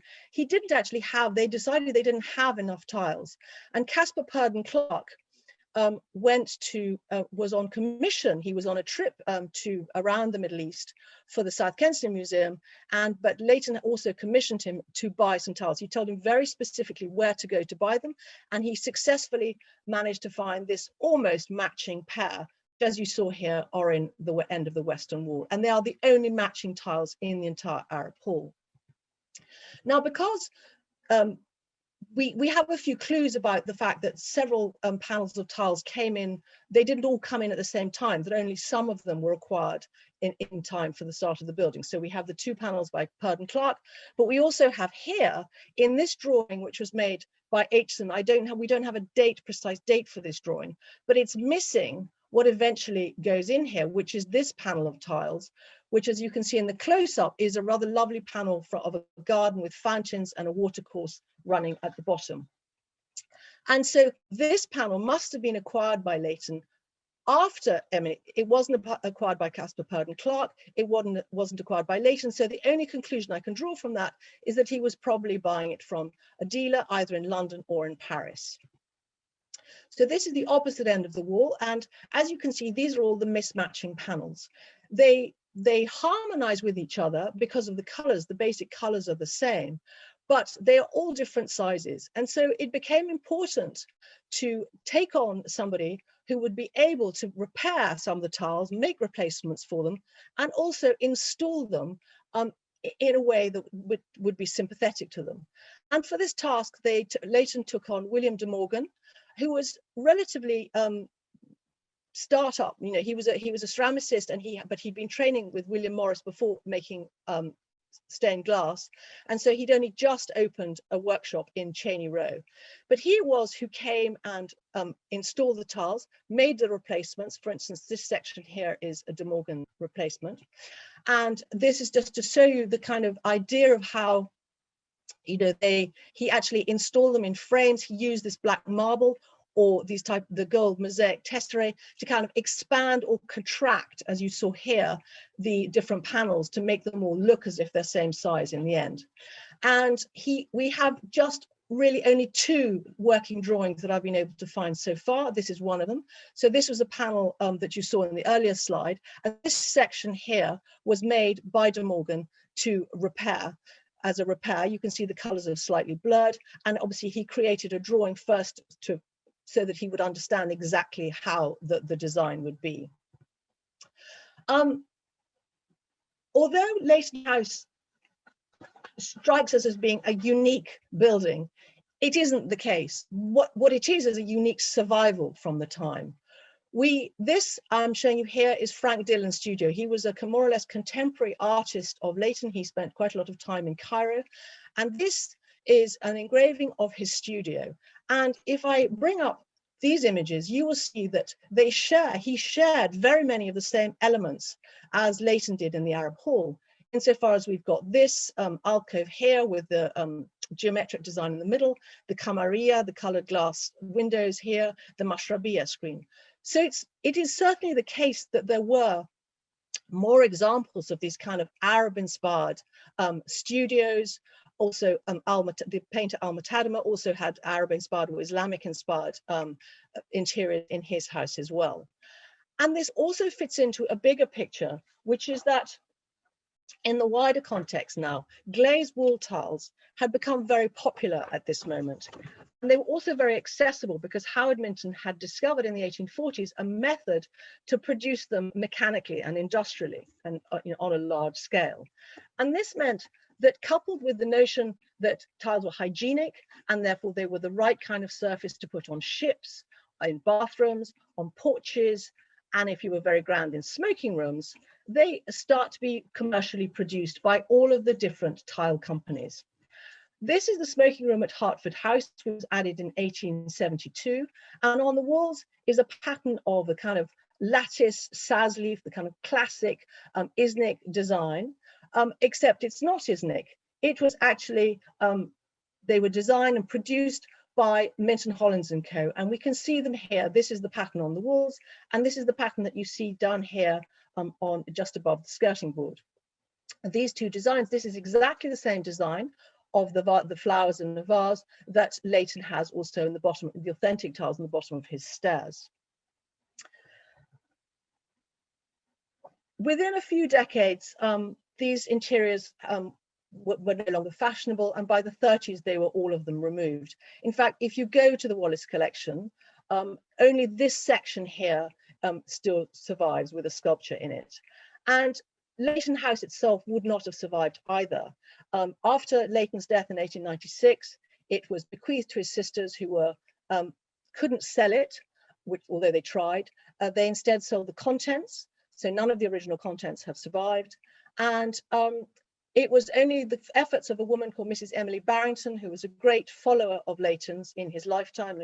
they decided they didn't have enough tiles. And Caspar Purdon Clark was on commission. He was on a trip around the Middle East for the South Kensington Museum, but Leighton also commissioned him to buy some tiles. He told him very specifically where to go to buy them, and he successfully managed to find this almost matching pair, as you saw here, are in the end of the Western Wall, and they are the only matching tiles in the entire Arab Hall. Now, because we have a few clues about the fact that several panels of tiles came in, they didn't all come in at the same time, that only some of them were acquired in time for the start of the building. So we have the two panels by Purdon Clark, but we also have here in this drawing, which was made by Aitchison, we don't have a precise date for this drawing, but it's missing what eventually goes in here, which is this panel of tiles, which, as you can see in the close-up, is a rather lovely panel of a garden with fountains and a watercourse running at the bottom. And so this panel must have been acquired by Leighton after, it wasn't acquired by Caspar Purdon Clark, it wasn't acquired by Leighton. So the only conclusion I can draw from that is that he was probably buying it from a dealer either in London or in Paris. So this is the opposite end of the wall. And as you can see, these are all the mismatching panels. They harmonize with each other because of the colors. The basic colors are the same, but they are all different sizes. And so it became important to take on somebody who would be able to repair some of the tiles, make replacements for them, and also install them in a way that would be sympathetic to them. And for this task, Leighton took on William de Morgan, who was relatively startup. He was a ceramicist, but he'd been training with William Morris before making stained glass, and so he'd only just opened a workshop in Cheney Row. But he it was who came and installed the tiles, made the replacements. For instance, this section here is a De Morgan replacement, and this is just to show you the kind of idea of how he actually installed them in frames. He used this black marble or the gold mosaic tesserae to kind of expand or contract, as you saw here, the different panels to make them all look as if they're same size in the end. And we have just really only two working drawings that I've been able to find so far. This is one of them. So this was a panel that you saw in the earlier slide. And this section here was made by De Morgan to repair. As a repair, you can see the colors are slightly blurred. And obviously he created a drawing first so that he would understand exactly how the design would be. Although Leighton House strikes us as being a unique building, it isn't the case. What it is a unique survival from the time. This I'm showing you here is Frank Dillon's studio. He was a more or less contemporary artist of Leighton. He spent quite a lot of time in Cairo. And this is an engraving of his studio. And if I bring up these images, you will see that he shared very many of the same elements as Leighton did in the Arab Hall, insofar as we've got this alcove here with the geometric design in the middle, the Kamaria, the colored glass windows here, the Mashrabiyya screen. So it is certainly the case that there were more examples of these kind of Arab-inspired studios. Also, the painter Al-Mutadima also had Arab-inspired or Islamic-inspired interior in his house as well. And this also fits into a bigger picture, which is that in the wider context now, glazed wall tiles had become very popular at this moment. And they were also very accessible because Howard Minton had discovered in the 1840s a method to produce them mechanically and industrially and on a large scale. And this meant that, coupled with the notion that tiles were hygienic and therefore they were the right kind of surface to put on ships, in bathrooms, on porches, and if you were very grand in smoking rooms, they start to be commercially produced by all of the different tile companies. This is the smoking room at Hertford House, which was added in 1872. And on the walls is a pattern of a kind of lattice saz leaf, the kind of classic Islamic design, except it's not Islamic. It was actually, they were designed and produced by Minton Hollins & Co. And we can see them here. This is the pattern on the walls, and this is the pattern that you see down here on just above the skirting board. These two designs, this is exactly the same design of the flowers in the vase that Leighton has also in the bottom, the authentic tiles in the bottom of his stairs. Within a few decades, these interiors were no longer fashionable, and by the 30s, they were all of them removed. In fact, if you go to the Wallace collection, only this section here still survives with a sculpture in it. And Leighton House itself would not have survived either. After Leighton's death in 1896, it was bequeathed to his sisters who were couldn't sell it, although they tried. They instead sold the contents, so none of the original contents have survived. And it was only the efforts of a woman called Mrs. Emily Barrington, who was a great follower of Leighton's in his lifetime,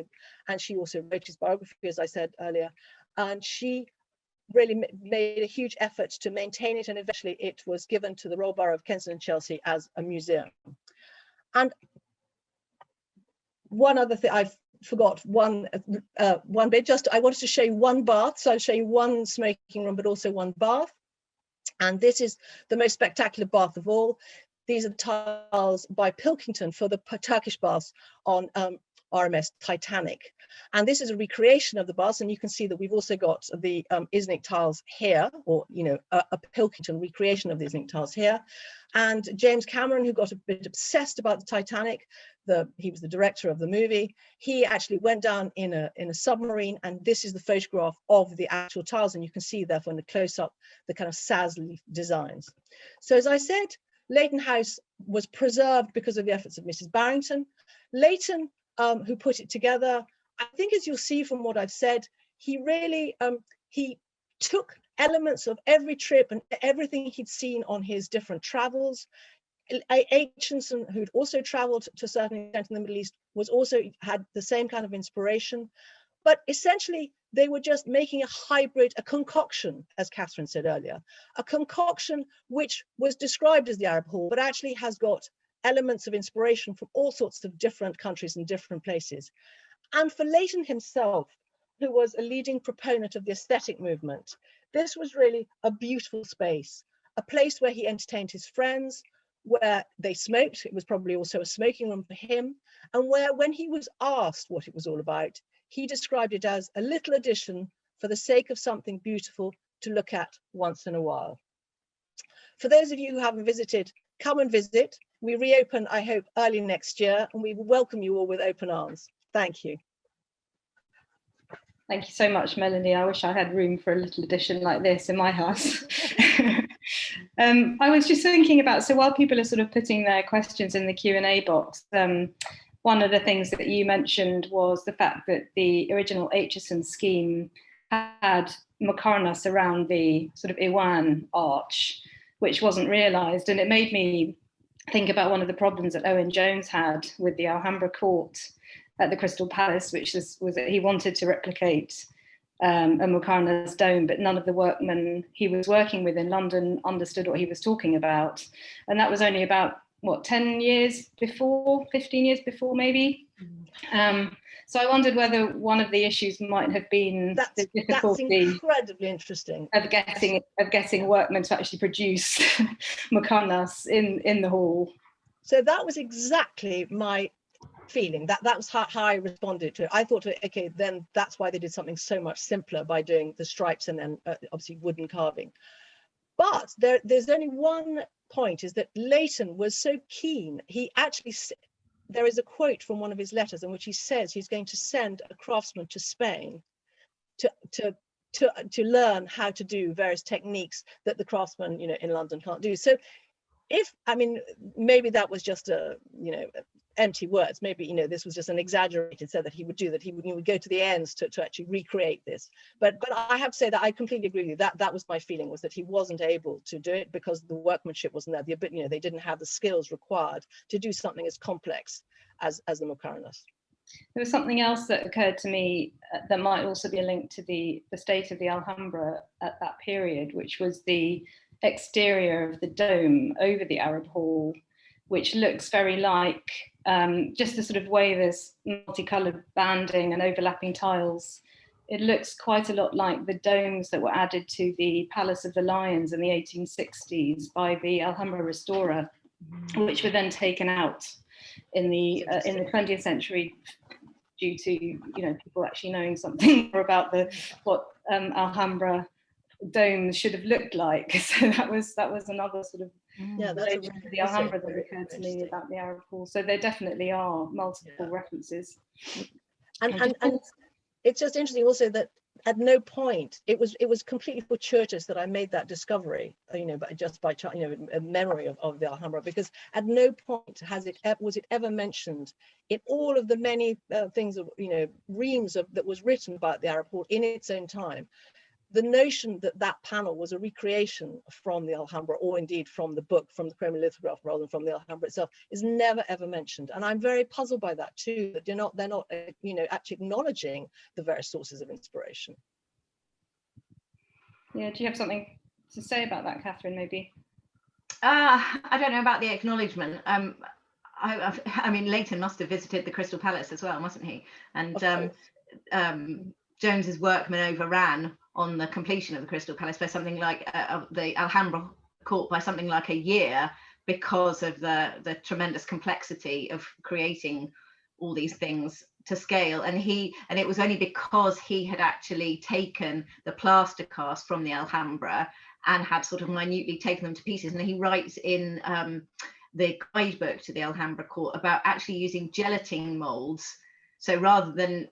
and she also wrote his biography, as I said earlier, and she really made a huge effort to maintain it, and eventually it was given to the Royal Borough of Kensington and Chelsea as a museum. And one other thing, I forgot one bit, just I wanted to show you one bath, so I'll show you one smoking room, but also one bath. And this is the most spectacular bath of all. These are the tiles by Pilkington for the Turkish baths on RMS Titanic. And this is a recreation of the baths, and you can see that we've also got the Islamic tiles here, or a Pilkington recreation of the Islamic tiles here. And James Cameron, who got a bit obsessed about the Titanic, he was the director of the movie, he actually went down in a submarine, and this is the photograph of the actual tiles, and you can see therefore in the close-up the kind of saz leaf designs. So as I said, Leighton House was preserved because of the efforts of Mrs. Barrington. Leighton, who put it together, I think as you'll see from what I've said, he really, he took elements of every trip and everything he'd seen on his different travels. Aitchinson, who'd also traveled to a certain extent in the Middle East, had the same kind of inspiration. But essentially, they were just making a hybrid, a concoction, as Kathryn said earlier, a concoction which was described as the Arab Hall, but actually has got elements of inspiration from all sorts of different countries and different places. And for Leighton himself, who was a leading proponent of the aesthetic movement, this was really a beautiful space, a place where he entertained his friends, where they smoked. It was probably also a smoking room for him, and where, when he was asked what it was all about, he described it as a little addition for the sake of something beautiful to look at once in a while. For those of you who haven't visited, come and visit. We reopen, I hope, early next year, and we welcome you all with open arms. Thank you. Thank you so much, Melanie. I wish I had room for a little addition like this in my house. I was just thinking about, so while people are sort of putting their questions in the Q&A box, one of the things that you mentioned was the fact that the original Aitchison scheme had Muqarnas around the sort of Iwan arch, which wasn't realised. And it made me think about one of the problems that Owen Jones had with the Alhambra court at the Crystal Palace, which was that he wanted to replicate a Muqarnas dome, but none of the workmen he was working with in London understood what he was talking about. And that was only about, what, 10 years before, 15 years before maybe? So I wondered whether one of the issues might have been the difficulty. That's incredibly interesting. Of getting workmen to actually produce Muqarnas in the hall. So that was exactly my feeling. That was how I responded to it. I thought, okay, then that's why they did something so much simpler by doing the stripes and then obviously wooden carving. But there's only one point, is that Leighton was so keen. He actually, there is a quote from one of his letters in which he says he's going to send a craftsman to Spain to learn how to do various techniques that the craftsmen, in London can't do. So maybe that was just empty words. Maybe, this was just an exaggerated, said that he would do that. He would go to the ends to actually recreate this. But I have to say that I completely agree with you. That was my feeling, was that he wasn't able to do it because the workmanship wasn't there. They didn't have the skills required to do something as complex as the Muqarnas. There was something else that occurred to me that might also be a link to the state of the Alhambra at that period, which was the exterior of the dome over the Arab Hall, which looks very like just the sort of way there's multicolored banding and overlapping tiles. It looks quite a lot like the domes that were added to the Palace of the Lions in the 1860s by the Alhambra restorer, which were then taken out in the 20th century due to people actually knowing something more about what Alhambra domes should have looked like. So that was another sort of relation to the Alhambra that occurred to me about the Arab Hall. So there definitely are multiple references. And it's just interesting also that at no point, it was completely fortuitous that I made that discovery, but just by a memory of the Alhambra, because at no point was it ever mentioned in all of the many things of reams that was written about the Arab Hall in its own time. The notion that panel was a recreation from the Alhambra, or indeed from the book, from the Chroma lithograph, rather than from the Alhambra itself, is never ever mentioned. And I'm very puzzled by that too, that they're not actually acknowledging the various sources of inspiration. Yeah, do you have something to say about that, Kathryn, maybe? I don't know about the acknowledgement. I mean, Leighton must have visited the Crystal Palace as well, mustn't he? And Jones's workmen overran on the completion of the Crystal Palace by something like the Alhambra court by something like a year, because of the tremendous complexity of creating all these things to scale. And it was only because he had actually taken the plaster cast from the Alhambra and had sort of minutely taken them to pieces. And he writes in the guidebook to the Alhambra court about actually using gelatine molds. So rather than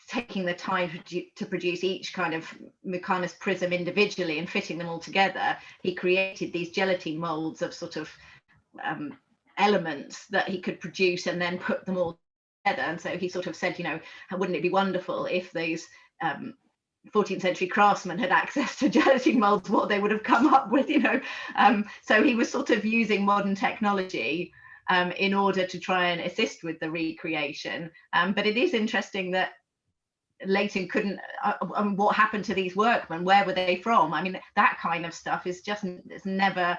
taking the time to produce each kind of Muqarnas prism individually and fitting them all together, he created these gelatine molds of sort of elements that he could produce and then put them all together. And so he sort of said, wouldn't it be wonderful if these 14th century craftsmen had access to gelatine molds, what they would have come up with, So he was sort of using modern technology in order to try and assist with the recreation. But it is interesting that Leighton couldn't, what happened to these workmen? Where were they from? I mean, that kind of stuff is just, it's never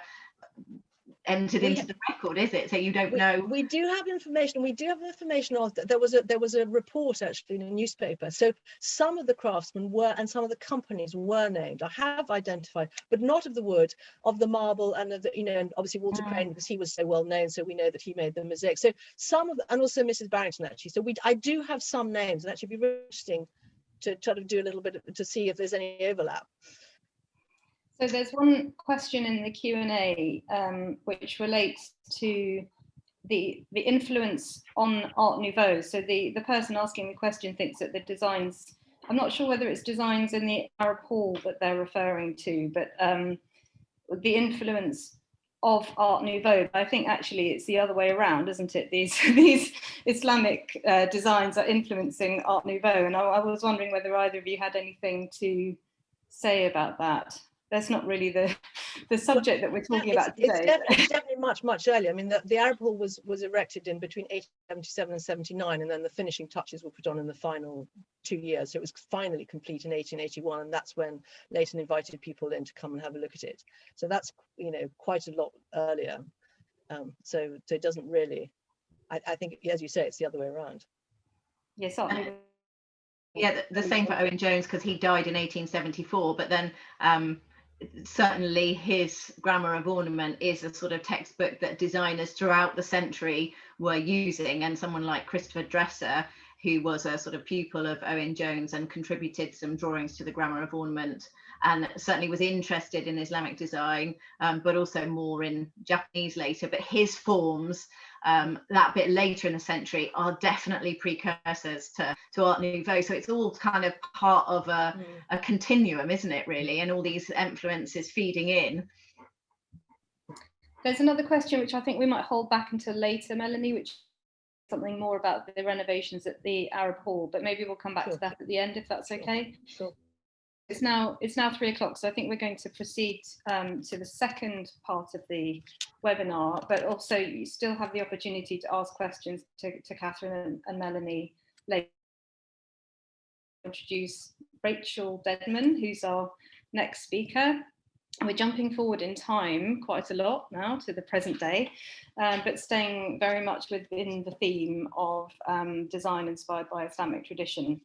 entered into the record, is it? So you don't know. We do have information. We do have information of that. There was a report actually in a newspaper. So some of the craftsmen were, and some of the companies were named. I have identified, but not of the wood, of the marble, and of the, and obviously Walter Crane, because he was so well known. So we know that he made the mosaic. So some of, and also Mrs. Barrington actually. So I do have some names, and actually it'd be very interesting to try to do a little bit to see if there's any overlap. So there's one question in the Q&A which relates to the influence on Art Nouveau. So the person asking the question thinks that the designs, I'm not sure whether it's designs in the Arab Hall that they're referring to, but the influence of Art Nouveau. I think actually it's the other way around, isn't it? These Islamic designs are influencing Art Nouveau, and I was wondering whether either of you had anything to say about that. That's not really the subject that we're talking about today. It's definitely much earlier. I mean, the Arab Hall was erected in between 1877 and 79, and then the finishing touches were put on in the final 2 years. So it was finally complete in 1881, and that's when Leighton invited people in to come and have a look at it. So that's, you know, quite a lot earlier. So it doesn't really. I think, as you say, it's the other way around. Yes. Yeah, the same for Owen Jones, because he died in 1874, but then certainly his Grammar of Ornament is a sort of textbook that designers throughout the century were using, and someone like Christopher Dresser, who was a sort of pupil of Owen Jones and contributed some drawings to the Grammar of Ornament, and certainly was interested in Islamic design, but also more in Japanese later. But his forms, that bit later in the century, are definitely precursors to Art Nouveau. So it's all kind of part of a continuum, isn't it, really? And all these influences feeding in. There's another question which I think we might hold back until later, Melanie, which is something more about the renovations at the Arab Hall, but maybe we'll come back to that at the end, if that's okay. Sure. It's now 3 o'clock, so I think we're going to proceed to the second part of the webinar, but also you still have the opportunity to ask questions to Kathryn and Melanie later. Introduce Rachel Dedman, who's our next speaker. We're jumping forward in time quite a lot now to the present day, but staying very much within the theme of design inspired by Islamic tradition.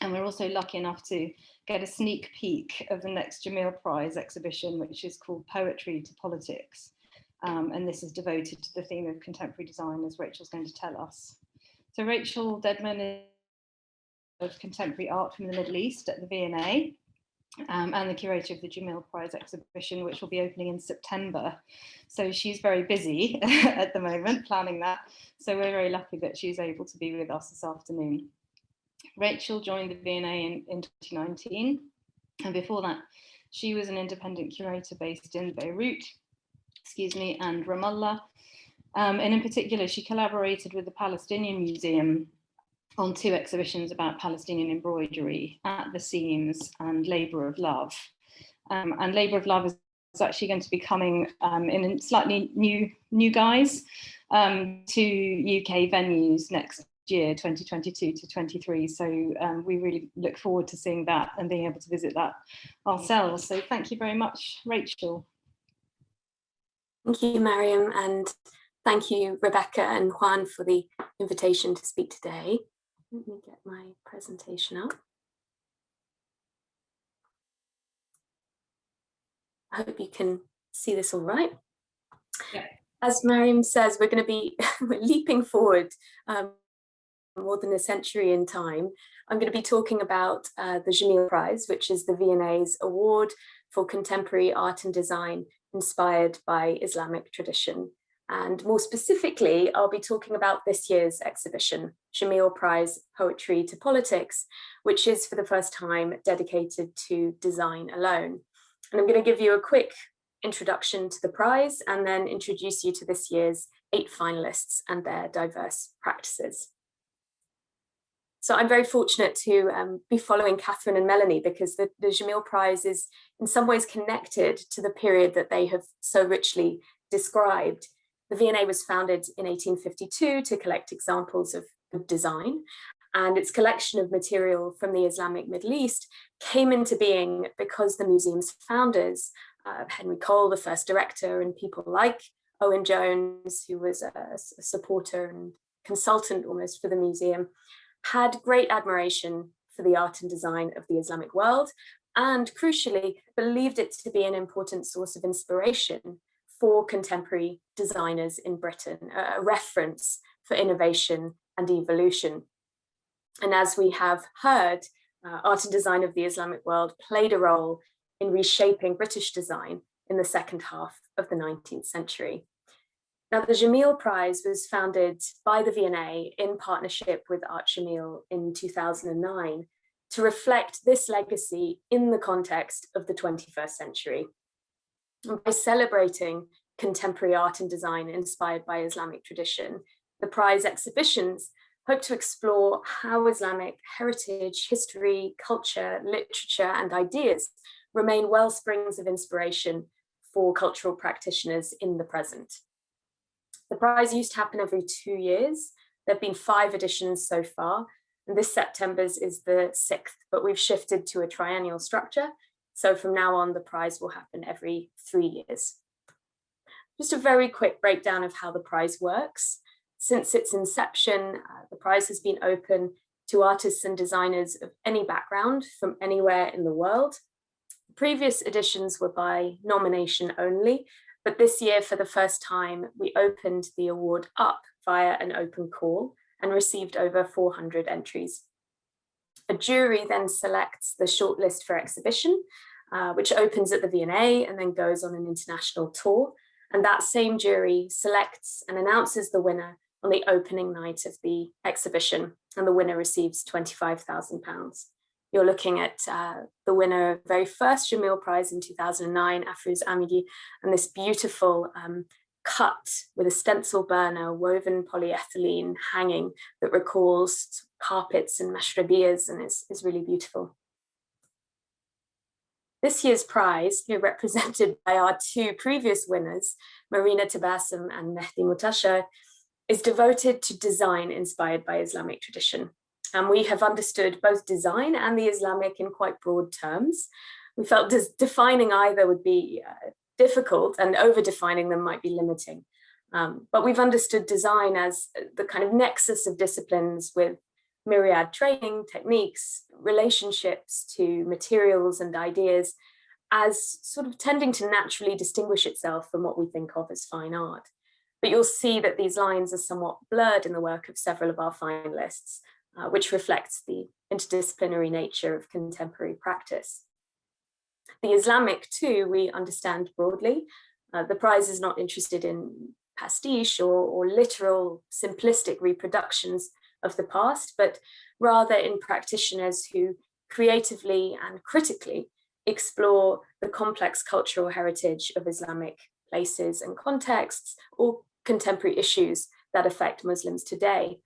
And we're also lucky enough to get a sneak peek of the next Jameel Prize exhibition, which is called Poetry to Politics. And this is devoted to the theme of contemporary design, as Rachel's going to tell us. So Rachel Dedman is of contemporary art from the Middle East at the V&A, and the curator of the Jameel Prize exhibition, which will be opening in September. So she's very busy at the moment planning that. So we're very lucky that she's able to be with us this afternoon. Rachel joined the V&A in 2019, and before that she was an independent curator based in Beirut, and Ramallah, and in particular she collaborated with the Palestinian Museum on 2 exhibitions about Palestinian embroidery, At the Seams and Labour of Love. And Labour of Love is actually going to be coming in slightly new guise to UK venues next year, 2022 to 23. So we really look forward to seeing that and being able to visit that ourselves. So thank you very much, Rachel. Thank you, Mariam, and thank you, Rebecca and Juan, for the invitation to speak today. Let me get my presentation up. I hope you can see this all right. Yeah. As Mariam says, we're going to be leaping forward more than a century in time. I'm going to be talking about the Jameel Prize, which is the V&A's award for contemporary art and design inspired by Islamic tradition. And more specifically, I'll be talking about this year's exhibition, Jameel Prize Poetry to Politics, which is for the first time dedicated to design alone. And I'm going to give you a quick introduction to the prize and then introduce you to this year's 8 finalists and their diverse practices. So I'm very fortunate to be following Kathryn and Melanie, because the Jameel Prize is in some ways connected to the period that they have so richly described. The V&A was founded in 1852 to collect examples of good design, and its collection of material from the Islamic Middle East came into being because the museum's founders, Henry Cole, the first director, and people like Owen Jones, who was a supporter and consultant almost for the museum, had great admiration for the art and design of the Islamic world, and crucially believed it to be an important source of inspiration for contemporary designers in Britain, a reference for innovation and evolution. And as we have heard, art and design of the Islamic world played a role in reshaping British design in the second half of the 19th century. Now, the Jameel Prize was founded by the V&A in partnership with Art Jameel in 2009 to reflect this legacy in the context of the 21st century. And by celebrating contemporary art and design inspired by Islamic tradition. The prize exhibitions hope to explore how Islamic heritage, history, culture, literature, and ideas remain wellsprings of inspiration for cultural practitioners in the present. The prize used to happen every 2 years. There have been 5 editions so far, and this September's is the 6th, but we've shifted to a triennial structure. So from now on, the prize will happen every 3 years. Just a very quick breakdown of how the prize works. Since its inception, the prize has been open to artists and designers of any background from anywhere in the world. Previous editions were by nomination only, but this year, for the first time, we opened the award up via an open call and received over 400 entries. A jury then selects the shortlist for exhibition, which opens at the V&A and then goes on an international tour. And that same jury selects and announces the winner on the opening night of the exhibition, and the winner receives £25,000. You're looking at the winner of the very first Jameel Prize in 2009, Afrouz Amigi, and this beautiful cut with a stencil burner, woven polyethylene hanging that recalls carpets and mashrabiyas, and is really beautiful. This year's prize, here represented by our 2 previous winners, Marina Tabassum and Mehdi Mutashar, is devoted to design inspired by Islamic tradition. And we have understood both design and the Islamic in quite broad terms. We felt defining either would be difficult, and over-defining them might be limiting. But we've understood design as the kind of nexus of disciplines with myriad training, techniques, relationships to materials and ideas, as sort of tending to naturally distinguish itself from what we think of as fine art. But you'll see that these lines are somewhat blurred in the work of several of our finalists, which reflects the interdisciplinary nature of contemporary practice. The Islamic, too, we understand broadly. The prize is not interested in pastiche or literal, simplistic reproductions of the past, but rather in practitioners who creatively and critically explore the complex cultural heritage of Islamic places and contexts, or contemporary issues that affect Muslims today.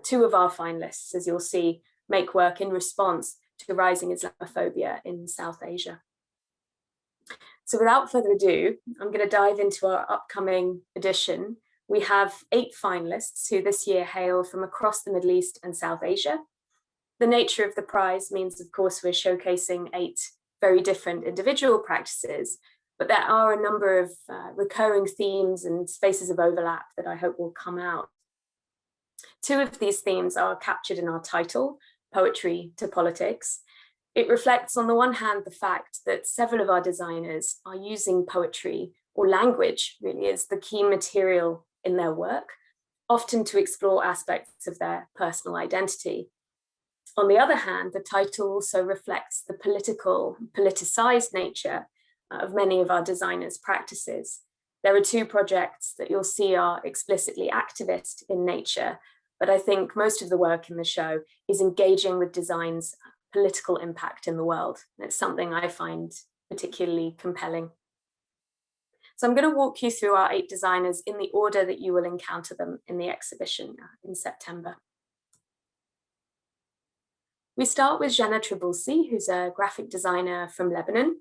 2 of our finalists, as you'll see, make work in response to rising Islamophobia in South Asia. So without further ado, I'm going to dive into our upcoming edition. We have 8 finalists who this year hail from across the Middle East and South Asia. The nature of the prize means, of course, we're showcasing 8 very different individual practices, but there are a number of recurring themes and spaces of overlap that I hope will come out. 2 of these themes are captured in our title, Poetry to Politics. It reflects, on the one hand, the fact that several of our designers are using poetry, or language really, as the key material in their work, often to explore aspects of their personal identity. On the other hand, the title also reflects the politicized nature of many of our designers' practices. There are 2 projects that you'll see are explicitly activist in nature, but I think most of the work in the show is engaging with design's political impact in the world. It's something I find particularly compelling. So I'm going to walk you through our 8 designers in the order that you will encounter them in the exhibition in September. We start with Jana Trabulsi, who's a graphic designer from Lebanon.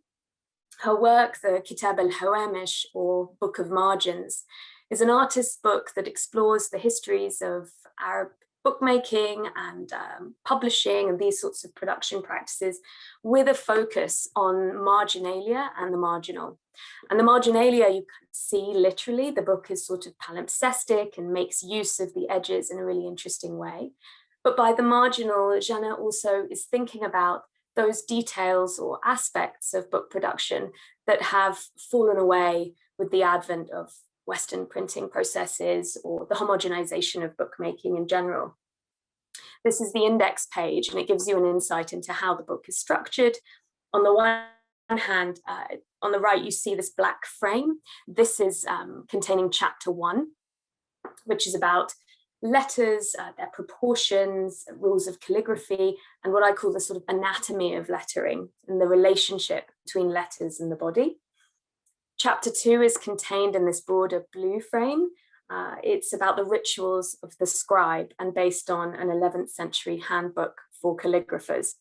Her work, the Kitab al-Hawamish, or Book of Margins, is an artist's book that explores the histories of Arab bookmaking and publishing and these sorts of production practices, with a focus on marginalia and the marginal. And the marginalia, you can see literally, the book is sort of palimpsestic and makes use of the edges in a really interesting way. But by the marginal, Jana also is thinking about those details or aspects of book production that have fallen away with the advent of Western printing processes or the homogenization of bookmaking in general. This is the index page, and it gives you an insight into how the book is structured. On the one hand, on the right, you see this black frame. This is containing chapter 1, which is about letters, their proportions, rules of calligraphy, and what I call the sort of anatomy of lettering and the relationship between letters and the body. Chapter 2 is contained in this broader blue frame. It's about the rituals of the scribe and based on an 11th century handbook for calligraphers.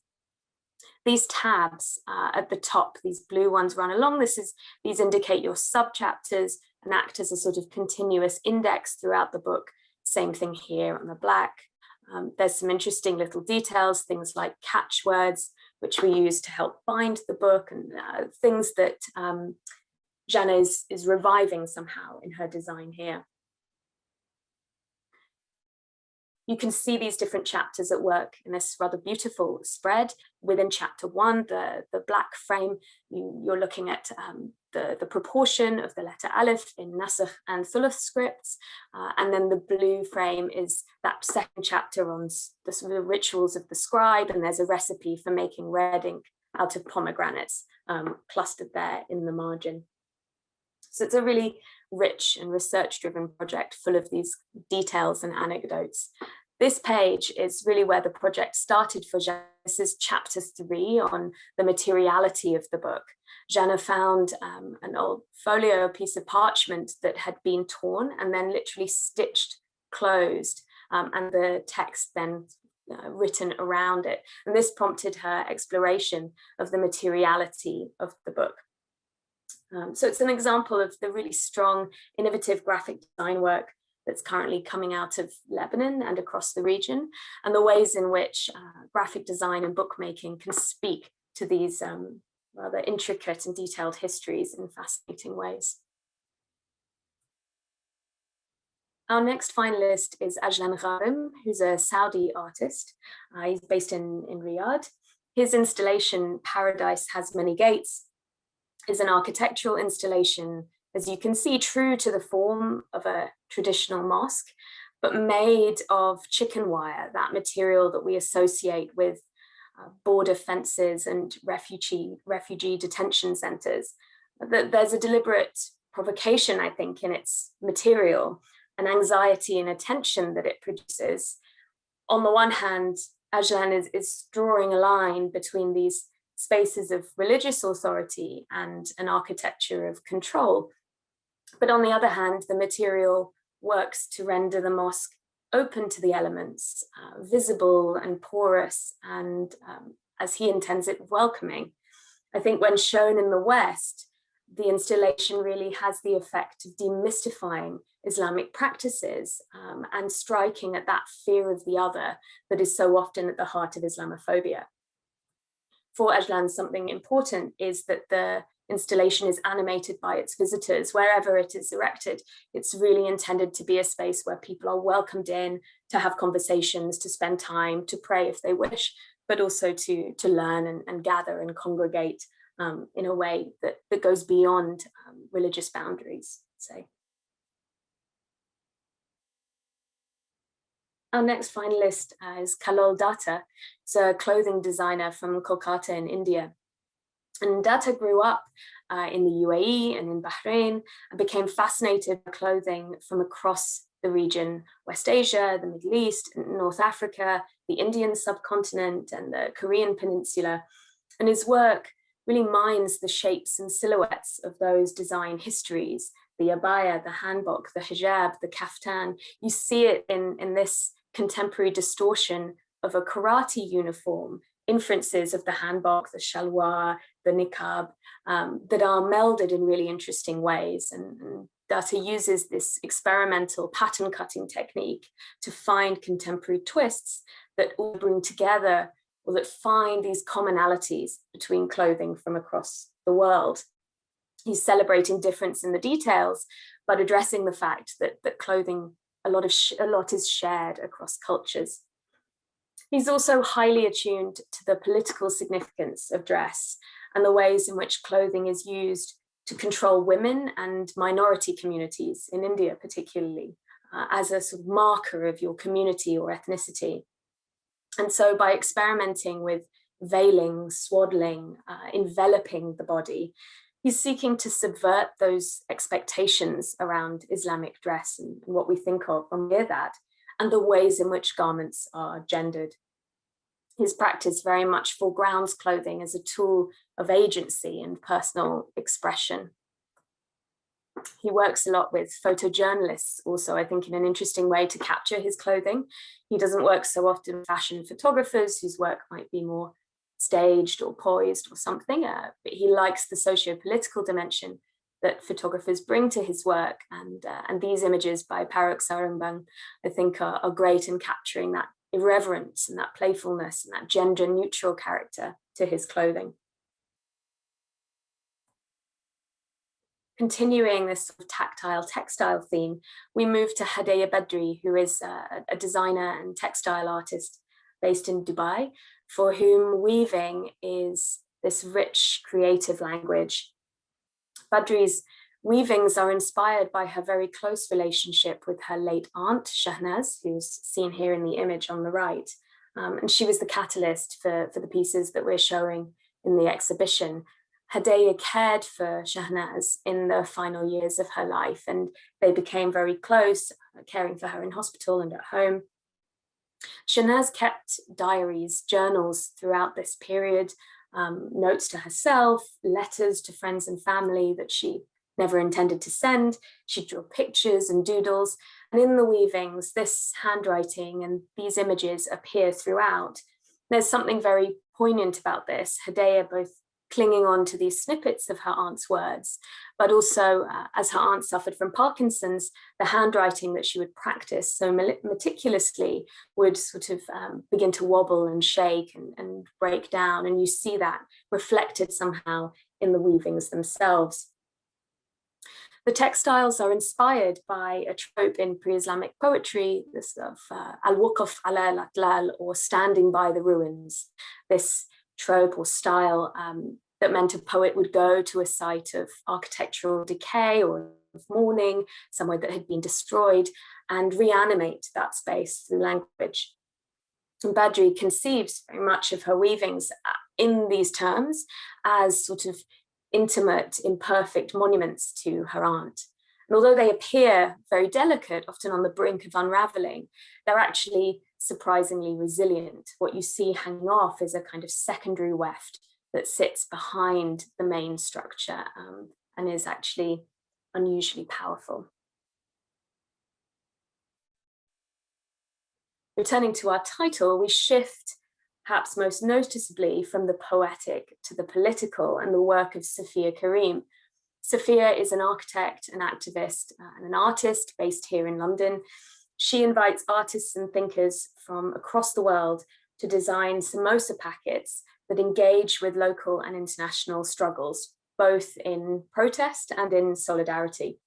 These tabs at the top, these blue ones run along. These indicate your subchapters and act as a sort of continuous index throughout the book. Same thing here on the black. There's some interesting little details, things like catchwords, which we use to help bind the book, and things that Yasna is reviving somehow in her design here. You can see these different chapters at work in this rather beautiful spread. Within chapter 1, the black frame, you're looking at the proportion of the letter Aleph in Naseer and Thuluth scripts. And then the blue frame is that second chapter on the rituals of the scribe, and there's a recipe for making red ink out of pomegranates clustered there in the margin. So it's a really rich and research-driven project full of these details and anecdotes. This page is really where the project started for Yasna. This is chapter 3 on the materiality of the book. Yasna found an old folio, a piece of parchment that had been torn and then literally stitched closed, and the text then written around it. And this prompted her exploration of the materiality of the book. So it's an example of the really strong, innovative graphic design work that's currently coming out of Lebanon and across the region, and the ways in which graphic design and bookmaking can speak to these rather intricate and detailed histories in fascinating ways. Our next finalist is Ajlan Gharim, who's a Saudi artist. He's based in Riyadh. His installation, Paradise Has Many Gates, is an architectural installation, as you can see, true to the form of a traditional mosque, but made of chicken wire, that material that we associate with border fences and refugee detention centers. There's a deliberate provocation, I think, in its material, an anxiety and a tension that it produces. On the one hand, Ajlan is drawing a line between these spaces of religious authority and an architecture of control. But on the other hand, the material works to render the mosque open to the elements, visible and porous, and as he intends it, welcoming. I think when shown in the West, the installation really has the effect of demystifying Islamic practices and striking at that fear of the other that is so often at the heart of Islamophobia. For Ajlan, something important is that the installation is animated by its visitors. Wherever it is erected, it's really intended to be a space where people are welcomed in, to have conversations, to spend time, to pray if they wish, but also to learn and gather and congregate in a way that goes beyond religious boundaries, say. Our next finalist is Kallol Datta. He's a clothing designer from Kolkata in India. And Datta grew up in the UAE and in Bahrain and became fascinated by clothing from across the region, West Asia, the Middle East, North Africa, the Indian subcontinent, and the Korean peninsula. And his work really mines the shapes and silhouettes of those design histories, the abaya, the hanbok, the hijab, the kaftan. You see it in this contemporary distortion of a karate uniform, inferences of the hanbok, the shalwar, the niqab, that are melded in really interesting ways. And Datta uses this experimental pattern cutting technique to find contemporary twists that all bring together, or that find these commonalities between clothing from across the world. He's celebrating difference in the details, but addressing the fact that clothing, a lot is shared across cultures. He's also highly attuned to the political significance of dress and the ways in which clothing is used to control women and minority communities in India, particularly, as a sort of marker of your community or ethnicity. And so by experimenting with veiling, swaddling, enveloping the body, he's seeking to subvert those expectations around Islamic dress and what we think of when we hear that, and the ways in which garments are gendered. His practice very much foregrounds clothing as a tool of agency and personal expression. He works a lot with photojournalists also, I think, in an interesting way to capture his clothing. He doesn't work so often with fashion photographers whose work might be more staged or poised or something, but he likes the socio-political dimension that photographers bring to his work, and these images by Parok Sarangbang, I think, are great in capturing that irreverence and that playfulness and that gender-neutral character to his clothing. Continuing this sort of tactile textile theme, we move to Hedieh Badri, who is a designer and textile artist based in Dubai, for whom weaving is this rich creative language. Badri's weavings are inspired by her very close relationship with her late aunt, Shahnaz, who's seen here in the image on the right. And she was the catalyst for the pieces that we're showing in the exhibition. Hedieh cared for Shahnaz in the final years of her life, and they became very close, caring for her in hospital and at home. Shahnaz kept diaries, journals throughout this period, notes to herself, letters to friends and family that she never intended to send. She'd draw pictures and doodles, and in the weavings, this handwriting and these images appear throughout. There's something very poignant about this. Hedieh both clinging on to these snippets of her aunt's words, but also as her aunt suffered from Parkinson's, the handwriting that she would practice so meticulously would sort of begin to wobble and shake and break down. And you see that reflected somehow in the weavings themselves. The textiles are inspired by a trope in pre-Islamic poetry, this of al-wuqf ala al-atlal, or standing by the ruins. This trope or style that meant a poet would go to a site of architectural decay or of mourning, somewhere that had been destroyed, and reanimate that space through language. And Badri conceives very much of her weavings in these terms as sort of intimate, imperfect monuments to her aunt. And although they appear very delicate, often on the brink of unraveling, they're actually surprisingly resilient. What you see hanging off is a kind of secondary weft that sits behind the main structure and is actually unusually powerful. Returning to our title, we shift perhaps most noticeably from the poetic to the political and the work of Sophia Karim. Sophia is an architect, an activist, and an artist based here in London. She invites artists and thinkers from across the world to design samosa packets that engage with local and international struggles, both in protest and in solidarity.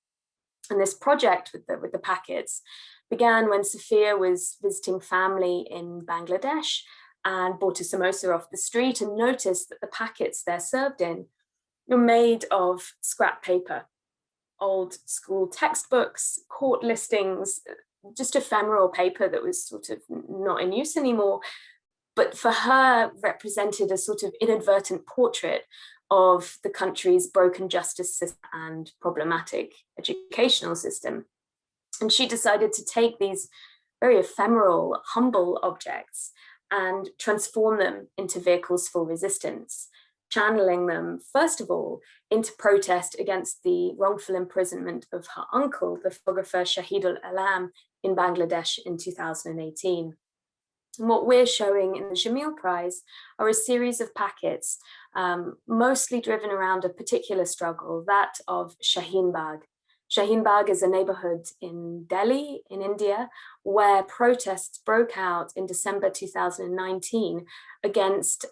And this project with the packets began when Sophia was visiting family in Bangladesh and bought a samosa off the street and noticed that the packets they're served in were made of scrap paper, old school textbooks, court listings, just ephemeral paper that was sort of not in use anymore, but for her represented a sort of inadvertent portrait of the country's broken justice system and problematic educational system. And she decided to take these very ephemeral, humble objects and transform them into vehicles for resistance, channeling them, first of all, into protest against the wrongful imprisonment of her uncle, the photographer Shahidul Alam, in Bangladesh in 2018. And what we're showing in the Jameel Prize are a series of packets, mostly driven around a particular struggle, that of Shaheen Bagh. Shaheen Bagh is a neighborhood in Delhi, in India, where protests broke out in December 2019 against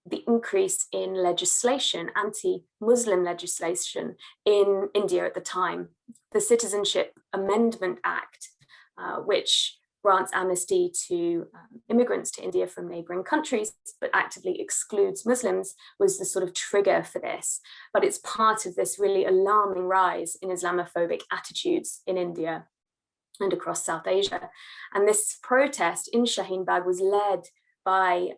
the increase in legislation, anti-Muslim legislation in India at the time. The Citizenship Amendment Act, which grants amnesty to immigrants to India from neighboring countries, but actively excludes Muslims, was the sort of trigger for this. But it's part of this really alarming rise in Islamophobic attitudes in India and across South Asia. And this protest in Shaheen Bagh was led by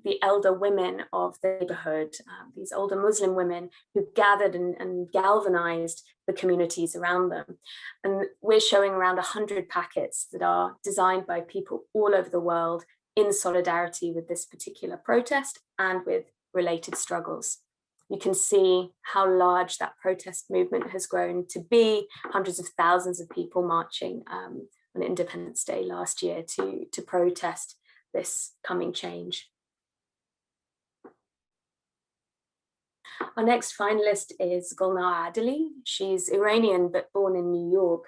the elder women of the neighborhood, these older Muslim women who gathered and galvanized the communities around them. And we're showing around 100 packets that are designed by people all over the world in solidarity with this particular protest and with related struggles. You can see how large that protest movement has grown to be, hundreds of thousands of people marching on Independence Day last year to protest this coming change. Our next finalist is Gulnaz Adili. She's Iranian but born in New York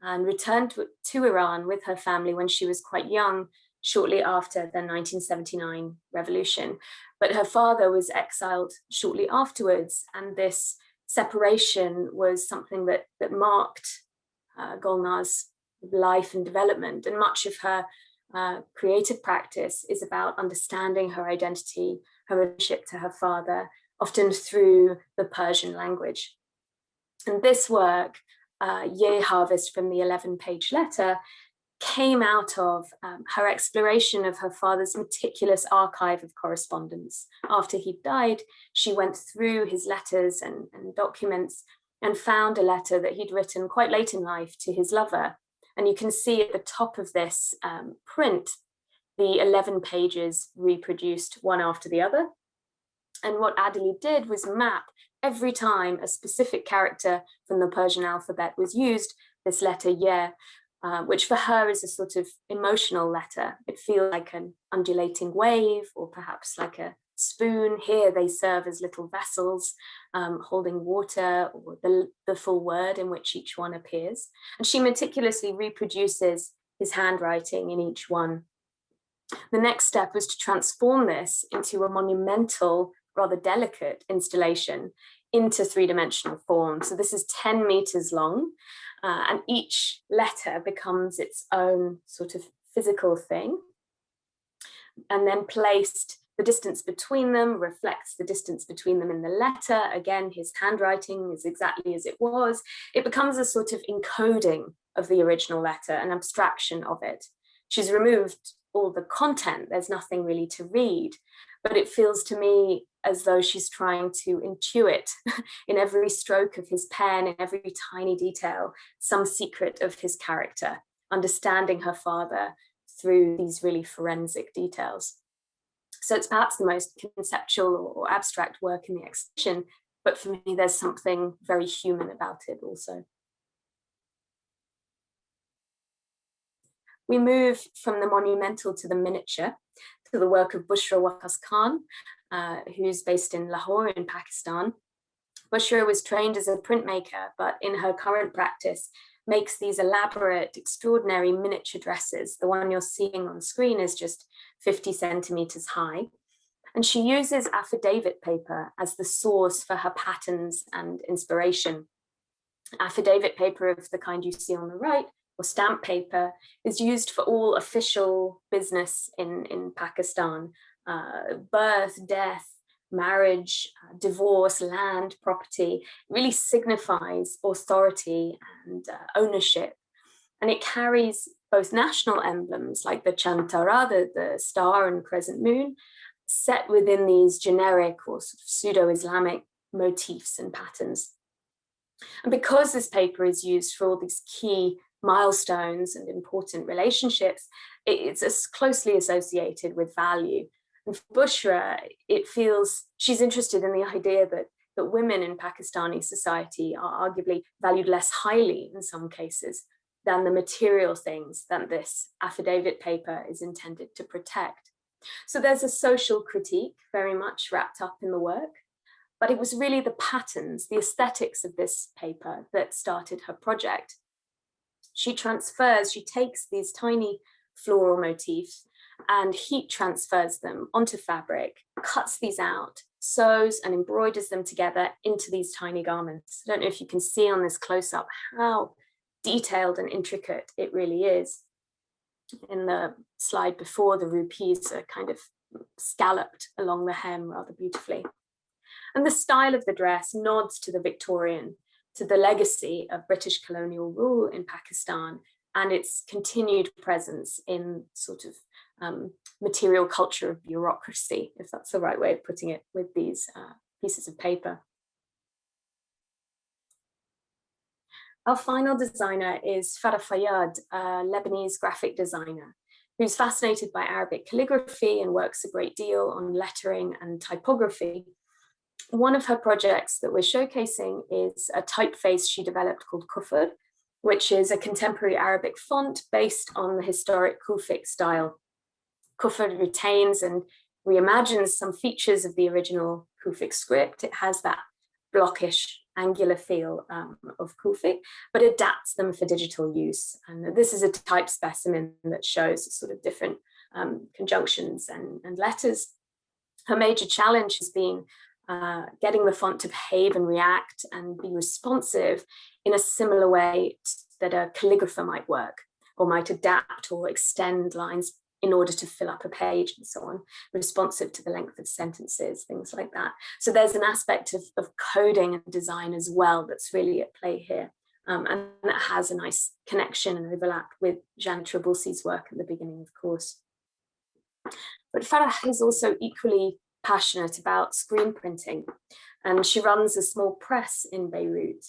and returned to Iran with her family when she was quite young, shortly after the 1979 revolution. But her father was exiled shortly afterwards, and this separation was something that marked Gulnaz's life and development, and much of her creative practice is about understanding her identity, her relationship to her father, often through the Persian language. And this work, Ye Harvest from the 11-page letter, came out of her exploration of her father's meticulous archive of correspondence. After he died, she went through his letters and documents and found a letter that he'd written quite late in life to his lover. And you can see at the top of this print, the 11 pages reproduced one after the other. And what Adili did was map every time a specific character from the Persian alphabet was used, this letter Ye, which for her is a sort of emotional letter. It feels like an undulating wave, or perhaps like a spoon. Here they serve as little vessels holding water, or the full word in which each one appears. And she meticulously reproduces his handwriting in each one. The next step was to transform this into a monumental, rather delicate installation into three-dimensional form. So this is 10 meters long, and each letter becomes its own sort of physical thing. And then placed, the distance between them reflects the distance between them in the letter. Again, his handwriting is exactly as it was. It becomes a sort of encoding of the original letter, an abstraction of it. She's removed all the content, there's nothing really to read, but it feels to me as though she's trying to intuit in every stroke of his pen, in every tiny detail, some secret of his character, understanding her father through these really forensic details. So it's perhaps the most conceptual or abstract work in the exhibition, but for me, there's something very human about it also. We move from the monumental to the miniature, to the work of Bushra Waqas Khan, who's based in Lahore in Pakistan. Bushra was trained as a printmaker, but in her current practice, makes these elaborate, extraordinary miniature dresses. The one you're seeing on screen is just 50 centimeters high. And she uses affidavit paper as the source for her patterns and inspiration. Affidavit paper of the kind you see on the right, or stamp paper, is used for all official business in Pakistan. Birth, death, marriage, divorce, land, property, really signifies authority and ownership. And it carries both national emblems like the Chantara, the star and crescent moon, set within these generic or sort of pseudo-Islamic motifs and patterns. And because this paper is used for all these key milestones and important relationships, it's as closely associated with value. And for Bushra, it feels she's interested in the idea that women in Pakistani society are arguably valued less highly in some cases than the material things that this affidavit paper is intended to protect. So there's a social critique very much wrapped up in the work, but it was really the patterns, the aesthetics of this paper that started her project. She takes these tiny floral motifs and heat transfers them onto fabric, cuts these out, sews and embroiders them together into these tiny garments. I don't know if you can see on this close-up how detailed and intricate it really is. In the slide before, the rupees are kind of scalloped along the hem rather beautifully. And the style of the dress nods to the Victorian, to the legacy of British colonial rule in Pakistan and its continued presence in sort of material culture of bureaucracy, if that's the right way of putting it, with these pieces of paper. Our final designer is Farah Fayyad, a Lebanese graphic designer, who's fascinated by Arabic calligraphy and works a great deal on lettering and typography. One of her projects that we're showcasing is a typeface she developed called Kufr, which is a contemporary Arabic font based on the historic Kufic style. Kufr retains and reimagines some features of the original Kufic script. It has that blockish, angular feel of Kufic, but adapts them for digital use. And this is a type specimen that shows sort of different conjunctions and letters. Her major challenge has been getting the font to behave and react and be responsive in a similar way that a calligrapher might work, or might adapt or extend lines in order to fill up a page and so on, responsive to the length of sentences, things like that. So there's an aspect of coding and design as well that's really at play here. And that has a nice connection and overlap with Jeanne Trabulsi's work at the beginning, of course. But Farah is also equally passionate about screen printing, and she runs a small press in Beirut.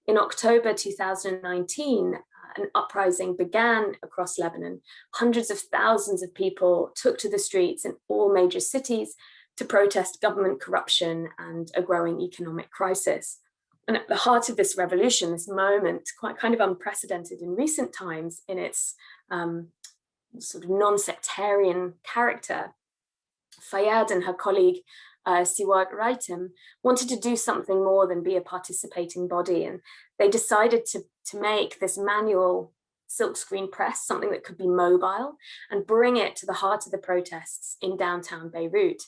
In October 2019, an uprising began across Lebanon. Hundreds of thousands of people took to the streets in all major cities to protest government corruption and a growing economic crisis. And at the heart of this revolution, this moment, quite kind of unprecedented in recent times in its sort of non-sectarian character, Fayyad and her colleague Siwad Raitem wanted to do something more than be a participating body, and they decided to make this manual silkscreen press something that could be mobile and bring it to the heart of the protests in downtown Beirut.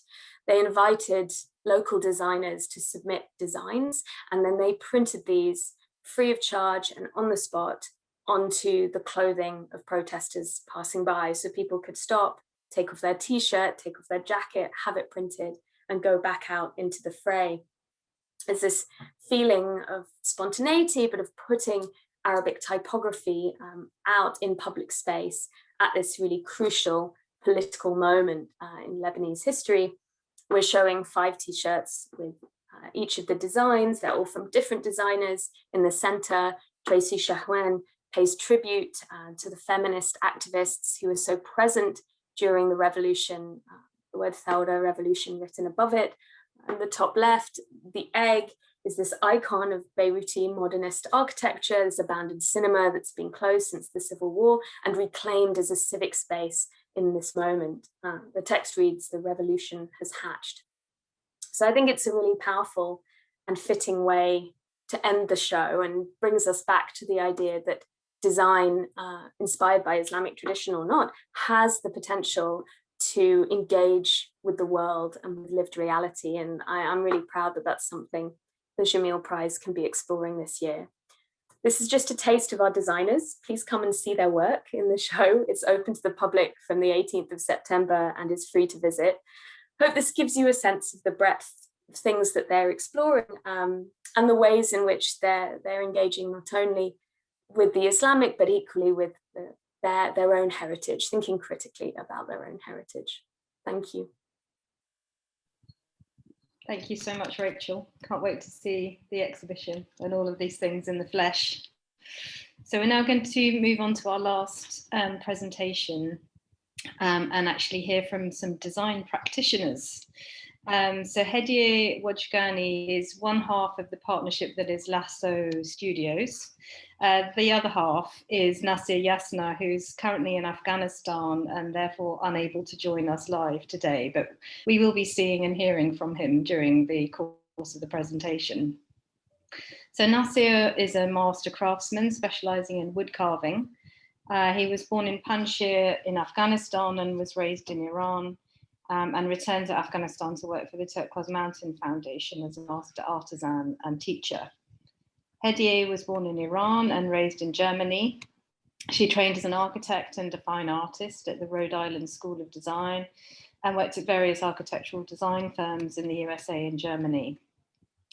They invited local designers to submit designs, and then they printed these free of charge and on the spot onto the clothing of protesters passing by, so people could stop, take off their t-shirt, take off their jacket, have it printed, and go back out into the fray. There's this feeling of spontaneity, but of putting Arabic typography out in public space at this really crucial political moment in Lebanese history. We're showing 5 t-shirts with each of the designs. They're all from different designers. In the center, Tracy Shahwen pays tribute to the feminist activists who were so present during the revolution, the word Thawra, revolution written above it. On the top left, the egg is this icon of Beiruti modernist architecture, this abandoned cinema that's been closed since the Civil War and reclaimed as a civic space in this moment. The text reads, "The revolution has hatched." So I think it's a really powerful and fitting way to end the show, and brings us back to the idea that design, inspired by Islamic tradition or not, has the potential to engage with the world and with lived reality. And I'm really proud that that's something the Jameel Prize can be exploring this year. This is just a taste of our designers. Please come and see their work in the show. It's open to the public from the 18th of September and is free to visit. Hope this gives you a sense of the breadth of things that they're exploring and the ways in which they're engaging not only with the Islamic, but equally with their own heritage, thinking critically about their own heritage. Thank you. Thank you so much, Rachel. Can't wait to see the exhibition and all of these things in the flesh. So we're now going to move on to our last presentation and actually hear from some design practitioners. So Hedieh Wojgani is one half of the partnership that is Lazo Studios. The other half is Naseer Yasna, who's currently in Afghanistan and therefore unable to join us live today, but we will be seeing and hearing from him during the course of the presentation. So Naseer is a master craftsman specializing in wood carving. He was born in Panjshir in Afghanistan and was raised in Iran. And returned to Afghanistan to work for the Turquoise Mountain Foundation as a master artisan and teacher. Hedieh was born in Iran and raised in Germany. She trained as an architect and a fine artist at the Rhode Island School of Design and worked at various architectural design firms in the USA and Germany.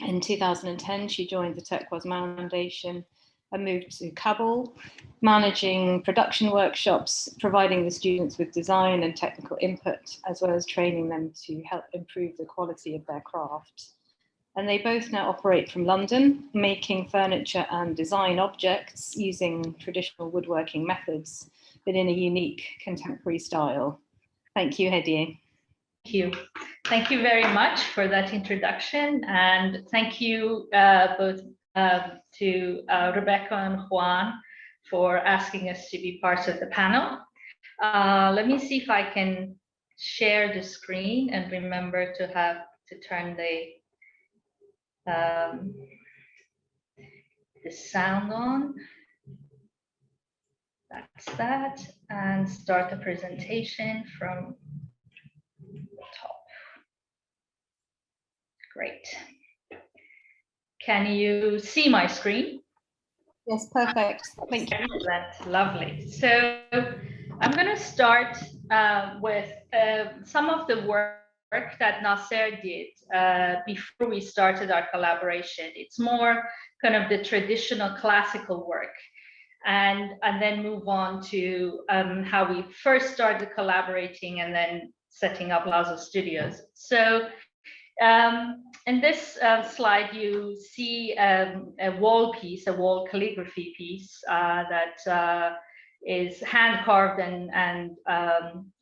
In 2010, she joined the Turquoise Mountain Foundation and moved to Kabul, managing production workshops, providing the students with design and technical input, as well as training them to help improve the quality of their craft. And they both now operate from London, making furniture and design objects using traditional woodworking methods, but in a unique contemporary style. Thank you, Hedieh. you. Thank you very much for that introduction, and thank you both to Rebecca and Juan for asking us to be part of the panel. Let me see if I can share the screen and remember to turn the sound on. That's that, and start the presentation from the top. Great. Can you see my screen? Yes, perfect. Thank you. Excellent, lovely. So I'm going to start with some of the work that Naseer did before we started our collaboration. It's more kind of the traditional classical work, and then move on to how we first started collaborating and then setting up Lazo Studios. So in this slide, you see a wall piece, a wall calligraphy piece that is hand carved and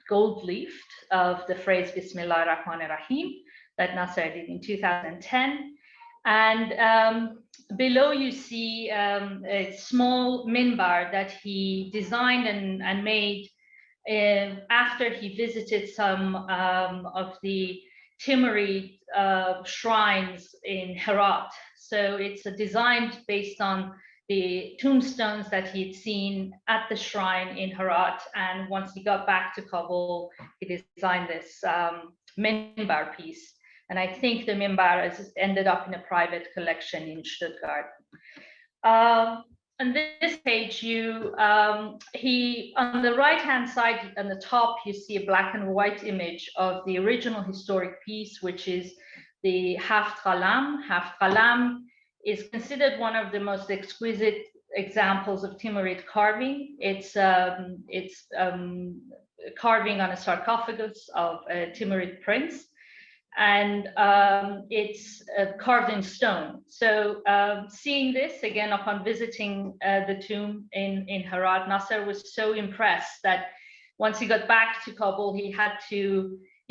gold leafed of the phrase Bismillah ar-Rahman ar-Rahim that Naseer did in 2010. And below you see a small minbar that he designed and made after he visited some of the Timurid shrines in Herat. So it's designed based on the tombstones that he'd seen at the shrine in Herat. And once he got back to Kabul, he designed this minbar piece. And I think the minbar has ended up in a private collection in Stuttgart. On this page, on the right-hand side, on the top, you see a black and white image of the original historic piece, which is the Haft Qalam. Haft Qalam is considered one of the most exquisite examples of Timurid carving. It's carving on a sarcophagus of a Timurid prince, and it's carved in stone. So seeing this again upon visiting the tomb in Herat, Naseer was so impressed that once he got back to Kabul, he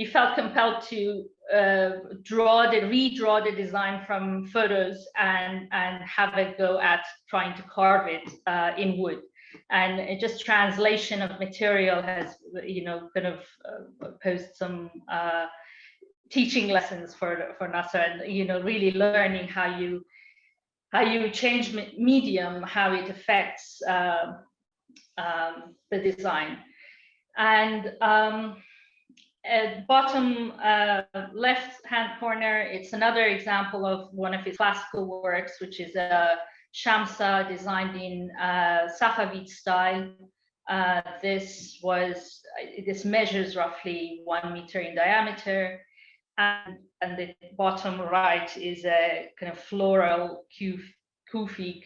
felt compelled to redraw the design from photos and have it go at trying to carve it in wood. And just translation of material has, kind of posed some teaching lessons for Naseer, and really learning how you change medium, how it affects the design. And at bottom left hand corner, it's another example of one of his classical works, which is a Shamsa designed in Safavid style. This measures roughly 1 meter in diameter. And the bottom right is a kind of floral Kufic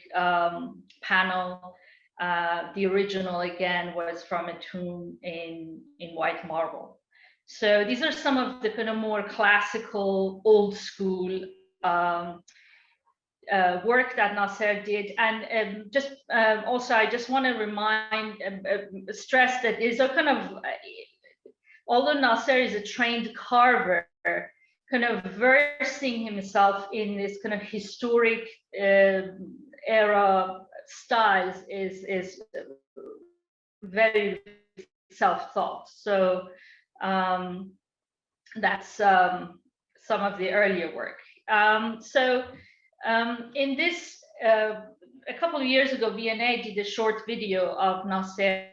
panel. The original, again, was from a tomb in white marble. So these are some of the kind of more classical, old school work that Naseer did. And also, I just want to stress that is a kind of, although Naseer is a trained carver, kind of versing himself in this kind of historic era styles is very self-taught. So that's some of the earlier work. In this, a couple of years ago, V&A did a short video of Naseer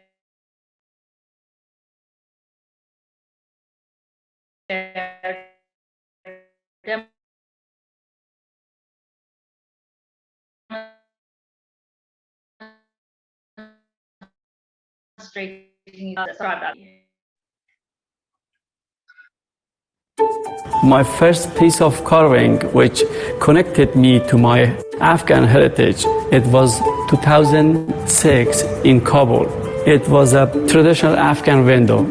demonstrating. My first piece of carving, which connected me to my Afghan heritage, it was 2006 in Kabul. It was a traditional Afghan window.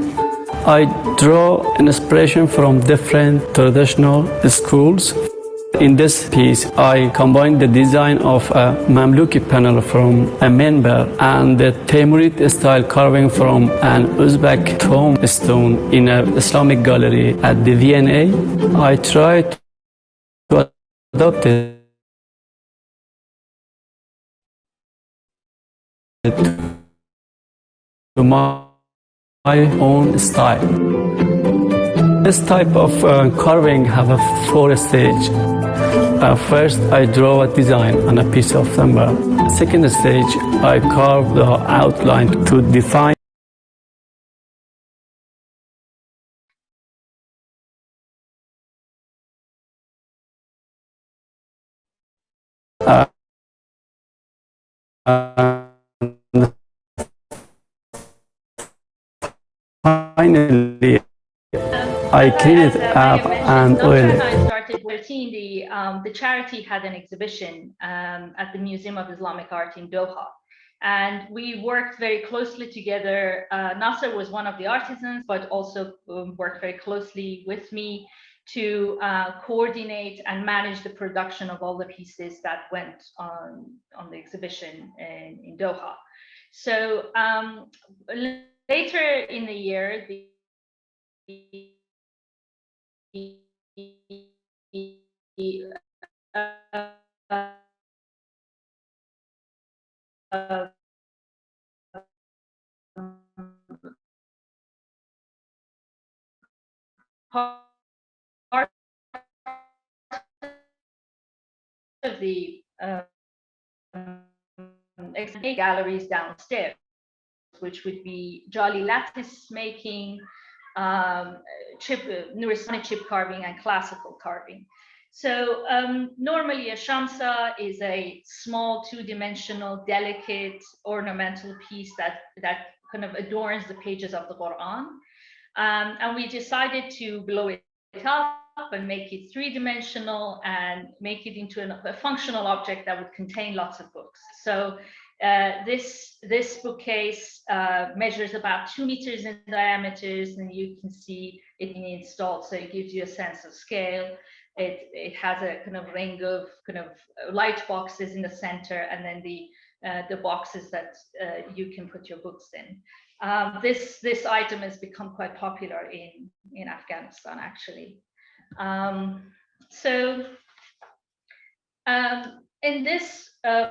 I draw inspiration from different traditional schools. In this piece, I combined the design of a Mamluki panel from a minbar and the Timurid style carving from an Uzbek tombstone in an Islamic gallery at the V&A. I tried to adopt it to my own style. This type of carving have a 4 stage. First, I draw a design on a piece of timber. Second stage, I carve the outline to define finally I clean it up and oil it. I started working. The charity had an exhibition at the Museum of Islamic Art in Doha. And we worked very closely together. Naseer was one of the artisans, but also worked very closely with me to coordinate and manage the production of all the pieces that went on the exhibition in Doha. So later in the year, part of the galleries downstairs, which would be jolly lattice making, Nuristani chip carving, and classical carving. So normally a shamsa is a small 2-dimensional, delicate, ornamental piece that kind of adorns the pages of the Quran. And we decided to blow it up and make it 3-dimensional and make it into a functional object that would contain lots of books. So this bookcase measures about 2 meters in diameter, and you can see it being installed, so it gives you a sense of scale. It has a kind of ring of kind of light boxes in the center, and then the boxes that you can put your books in. This item has become quite popular in Afghanistan, actually. In this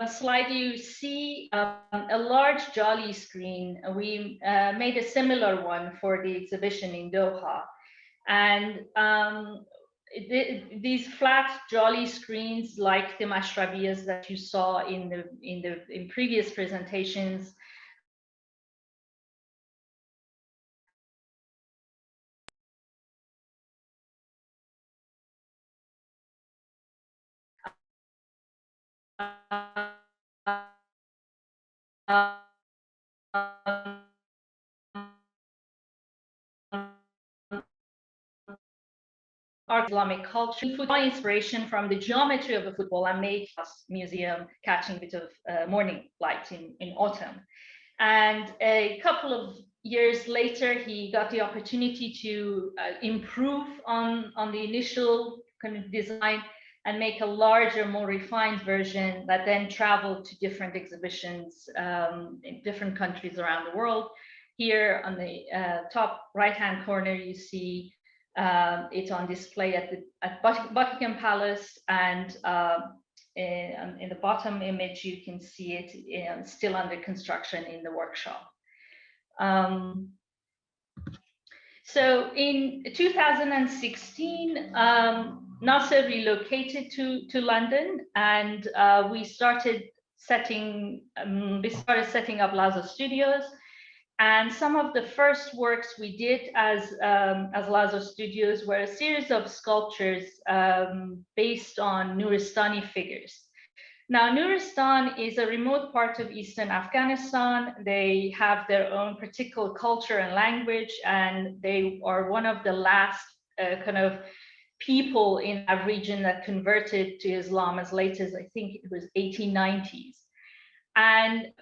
slide, you see a large jolly screen. We made a similar one for the exhibition in Doha. And these flat jolly screens, like the mashrabiyas that you saw in previous presentations, Islamic culture, football inspiration from the geometry of the football, and made House Museum catching a bit of morning light in autumn. And a couple of years later, he got the opportunity to improve on the initial kind of design and make a larger, more refined version that then traveled to different exhibitions in different countries around the world. Here on the top right-hand corner, you see it's on display at Buckingham Palace, and in the bottom image, you can see it still under construction in the workshop. So in 2016, Naseer relocated to London, and we started setting up Lazo Studios. And some of the first works we did as Lazo Studios were a series of sculptures based on Nuristani figures. Now, Nuristan is a remote part of Eastern Afghanistan. They have their own particular culture and language, and they are one of the last kind of people in that region that converted to Islam as late as, I think it was 1890s. And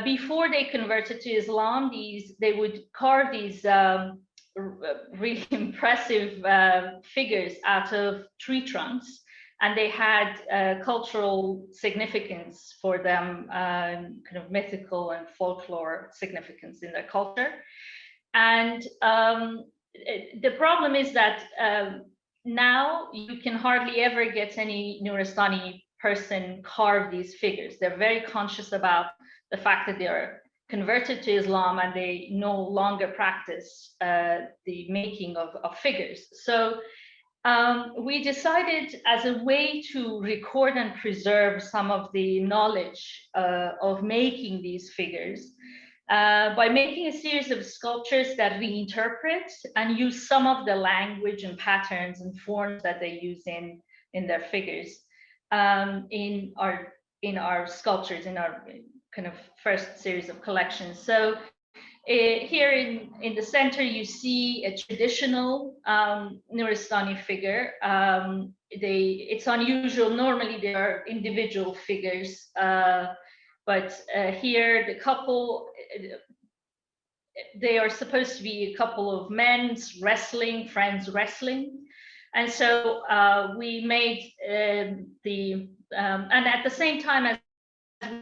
before they converted to Islam, they would carve these really impressive figures out of tree trunks and they had cultural significance for them, kind of mythical and folklore significance in their culture. And the problem is that now you can hardly ever get any Nuristani person carve these figures. They're very conscious about the fact that they are converted to Islam and they no longer practice the making of figures. So we decided, as a way to record and preserve some of the knowledge of making these figures, by making a series of sculptures that reinterpret and use some of the language and patterns and forms that they use in their figures in our sculptures, in our kind of first series of collections. So here in the center, you see a traditional Nuristani figure. It's unusual. Normally, they are individual figures. But here, the couple, they are supposed to be a couple of men wrestling, friends wrestling. And so we made and at the same time as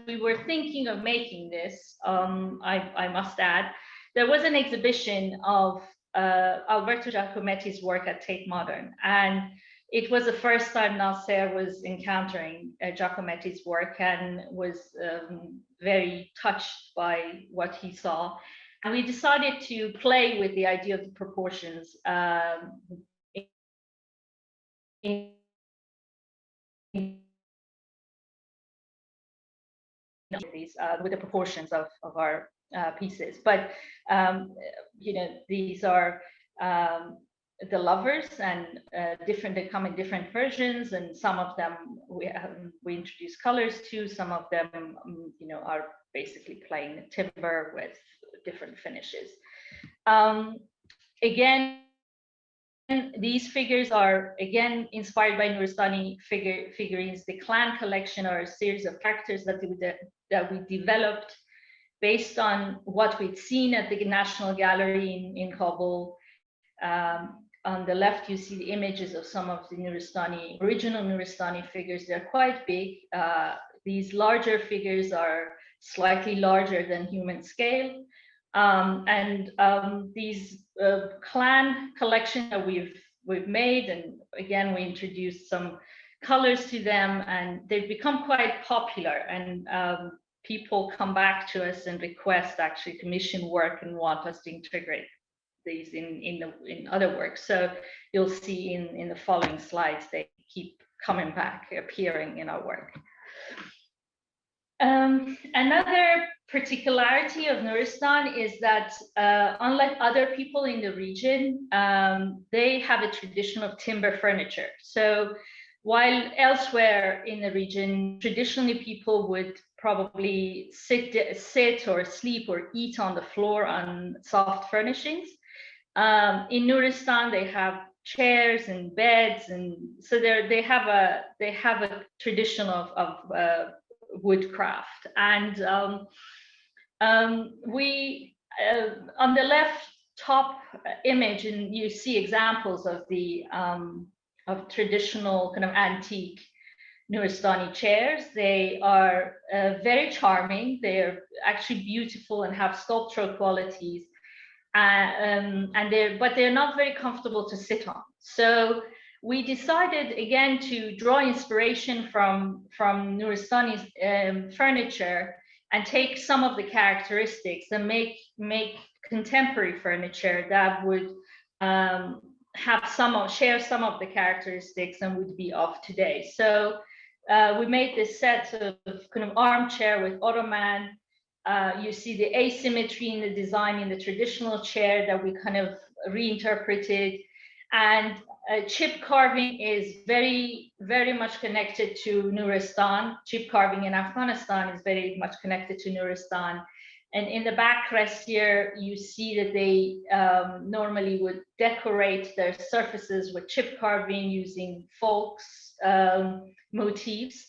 we were thinking of making this, I must add, there was an exhibition of Alberto Giacometti's work at Tate Modern. And it was the first time Naseer was encountering Giacometti's work and was very touched by what he saw. And we decided to play with the idea of the proportions with the proportions of our pieces. But, you know, these are the lovers, and they come in different versions, and some of them we introduce colors to. Some of them, you know, are basically plain timber with different finishes. Again, these figures are again inspired by Nuristani figurines. The clan collection are a series of characters that we developed based on what we'd seen at the National Gallery in Kabul. On the left, you see the images of some of the original Nuristani figures. They're quite big. These larger figures are slightly larger than human scale. These clan collection that we've made, and again, we introduced some colors to them, and they've become quite popular. And people come back to us and request actually commission work and want us to integrate these in other works. So you'll see in the following slides, they keep coming back, appearing in our work. Another particularity of Nuristan is that unlike other people in the region, they have a tradition of timber furniture. So while elsewhere in the region, traditionally people would probably sit or sleep or eat on the floor on soft furnishings. In Nuristan, they have chairs and beds, and so they have a tradition of woodcraft. And we on the left top image, and you see examples of the of traditional kind of antique Nuristani chairs. They are very charming. They're actually beautiful and have sculptural qualities. But they're not very comfortable to sit on. So we decided again to draw inspiration from Nuristani furniture and take some of the characteristics and make contemporary furniture that would share some of the characteristics and would be of today. So we made this set of kind of armchair with ottoman. You see the asymmetry in the design in the traditional chair that we kind of reinterpreted. And chip carving is very, very much connected to Nuristan. Chip carving in Afghanistan is very much connected to Nuristan. And in the backrest here, you see that they normally would decorate their surfaces with chip carving using folks motifs.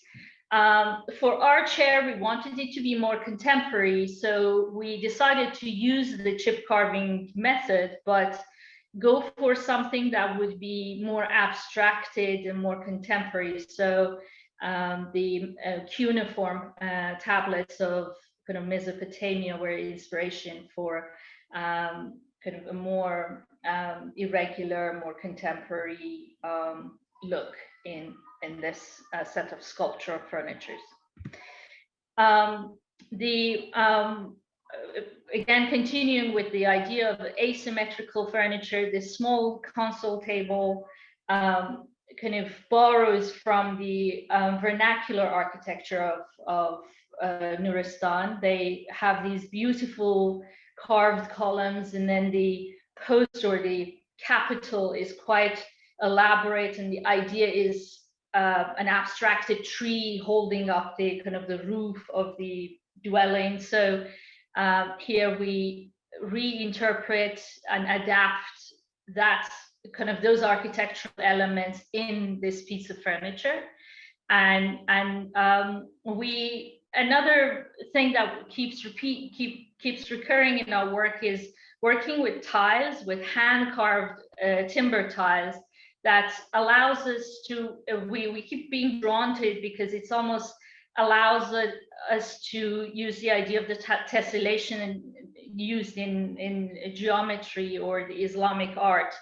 For our chair, we wanted it to be more contemporary, so we decided to use the chip carving method, but go for something that would be more abstracted and more contemporary. So the cuneiform tablets of kind of Mesopotamia were inspiration for kind of a more irregular, more contemporary look in this set of sculptural furnitures. Again, continuing with the idea of asymmetrical furniture, this small console table kind of borrows from the vernacular architecture of Nuristan. They have these beautiful carved columns, and then the post or the capital is quite elaborate, and the idea is an abstracted tree holding up the kind of the roof of the dwelling. So here we reinterpret and adapt that kind of those architectural elements in this piece of furniture. And another thing that keeps recurring in our work is working with tiles, with hand carved timber tiles, that allows us to, we keep being drawn to it because it's almost allows us to use the idea of the tessellation used in geometry or the Islamic art.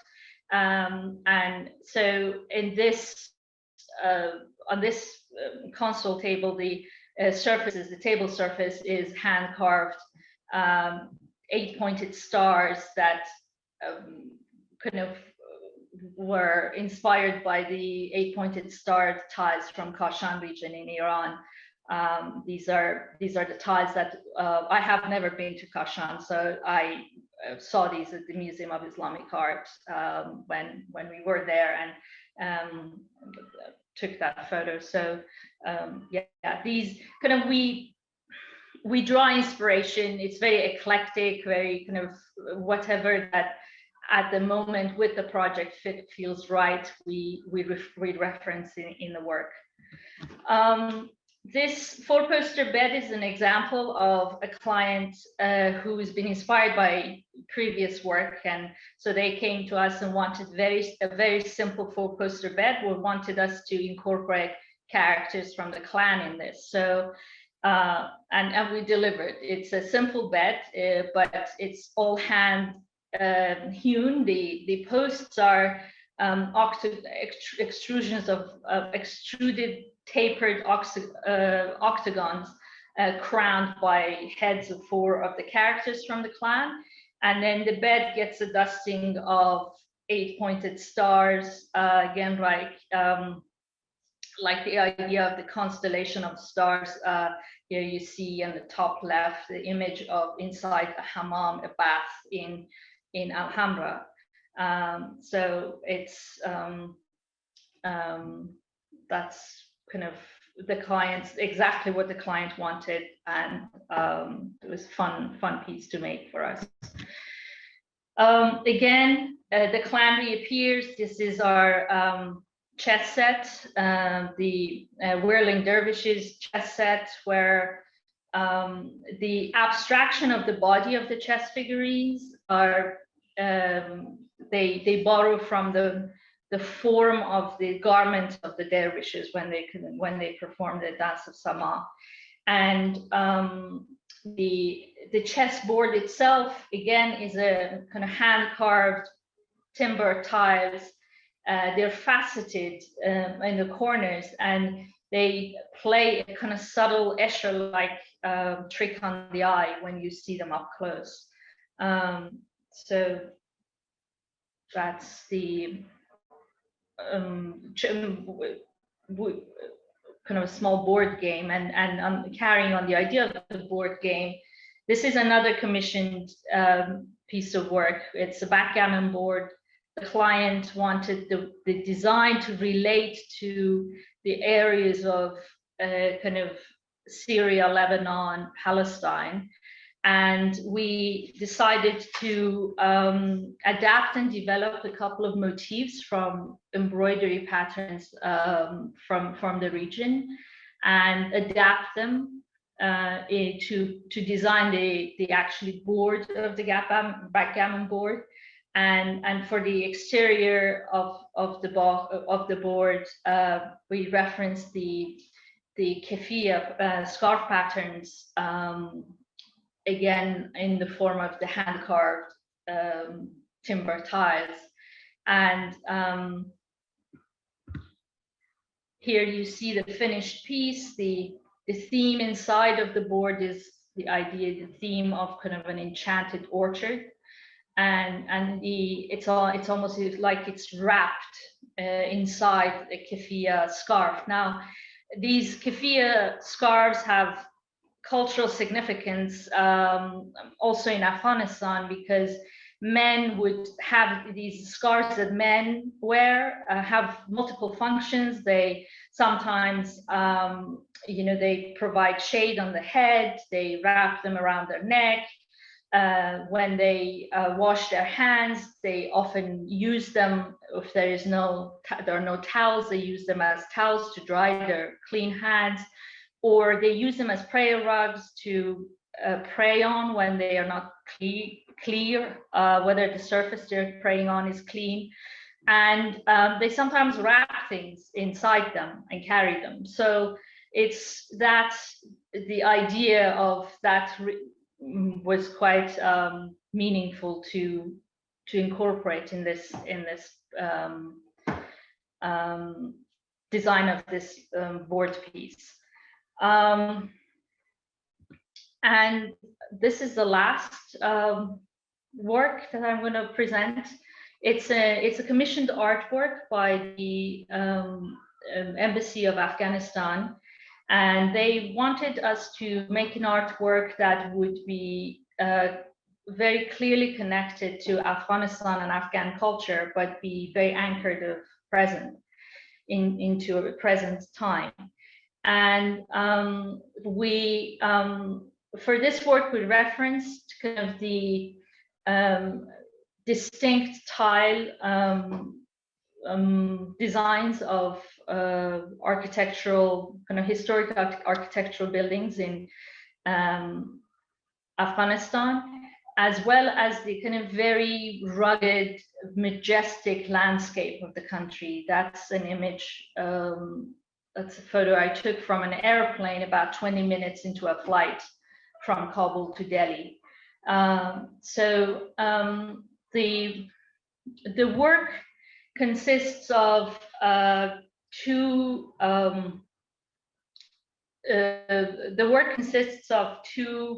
And so in this, on this console table, the table surface is hand carved 8-pointed stars that kind of were inspired by the 8-pointed star tiles from Kashan region in Iran. These are the tiles that I have never been to Kashan, so I saw these at the Museum of Islamic Art when we were there, and took that photo. So yeah, these kind of we draw inspiration. It's very eclectic, very kind of whatever that at the moment with the project feels right, we reference in the work. This 4-poster bed is an example of a client who has been inspired by previous work, and so they came to us and wanted a very simple 4-poster bed, or wanted us to incorporate characters from the clan in this. So and we delivered. It's a simple bed, but it's all hand hewn. The posts are extrusions of extruded tapered octagons crowned by heads of 4 of the characters from the clan, and then the bed gets a dusting of 8-pointed stars, again like the idea of the constellation of stars. Here you see in the top left the image of inside a hammam, a bath in Alhambra. So it's that's kind of the client's exactly what the client wanted, and it was fun piece to make for us. Again, the clan reappears. This is our chess set, the Whirling Dervishes chess set, where the abstraction of the body of the chess figurines are they borrow from the form of the garment of the dervishes when they perform the dance of Sama. And the chessboard itself, again, is a kind of hand-carved timber tiles. They're faceted in the corners, and they play a kind of subtle Escher-like trick on the eye when you see them up close. So that's the kind of a small board game, and carrying on the idea of the board game, this is another commissioned piece of work. It's a backgammon board. The client wanted the design to relate to the areas of kind of Syria, Lebanon, Palestine. And we decided to adapt and develop a couple of motifs from embroidery patterns from the region, and adapt them to design the actual board of the backgammon board. And for the exterior of the board, we reference the keffiyeh scarf patterns, again in the form of the hand carved timber tiles. And here you see the finished piece. The theme inside of the board is the theme of kind of an enchanted orchard. And it's almost like it's wrapped inside a keffiyeh scarf. Now, these keffiyeh scarves have cultural significance also in Afghanistan, because men would have these scarves that men wear, have multiple functions. They sometimes, they provide shade on the head. They wrap them around their neck. When they wash their hands, they often use them. If there are no towels, they use them as towels to dry their clean hands, or they use them as prayer rugs to pray on when they are not clear, whether the surface they're praying on is clean. And they sometimes wrap things inside them and carry them. So it's that the idea of that was quite meaningful to incorporate in this design of this board piece. And this is the last work that I'm going to present. It's a commissioned artwork by the Embassy of Afghanistan. And they wanted us to make an artwork that would be very clearly connected to Afghanistan and Afghan culture, but be very anchored of present into a present time. And we, for this work, we referenced kind of the distinct tile designs of architectural, kind of historic architectural buildings in Afghanistan, as well as the kind of very rugged, majestic landscape of the country. That's an image, that's a photo I took from an airplane about 20 minutes into a flight from Kabul to Delhi. The work consists of two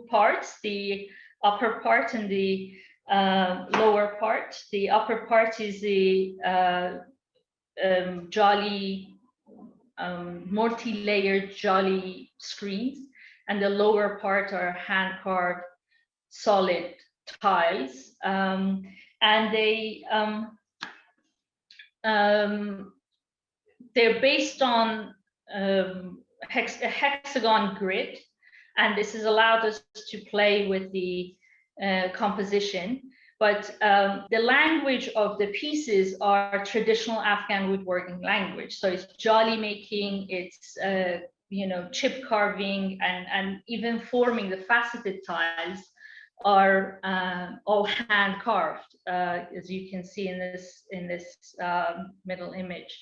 parts, the upper part and the lower part. The upper part is the jolly, multi-layered jolly screens, and the lower part are hand-carved solid tiles. And they're based on a hexagon grid, and this has allowed us to play with the composition. But the language of the pieces are traditional Afghan woodworking language. So it's jolly making, it's chip carving, and even forming the faceted tiles are all hand carved, as you can see in this middle image.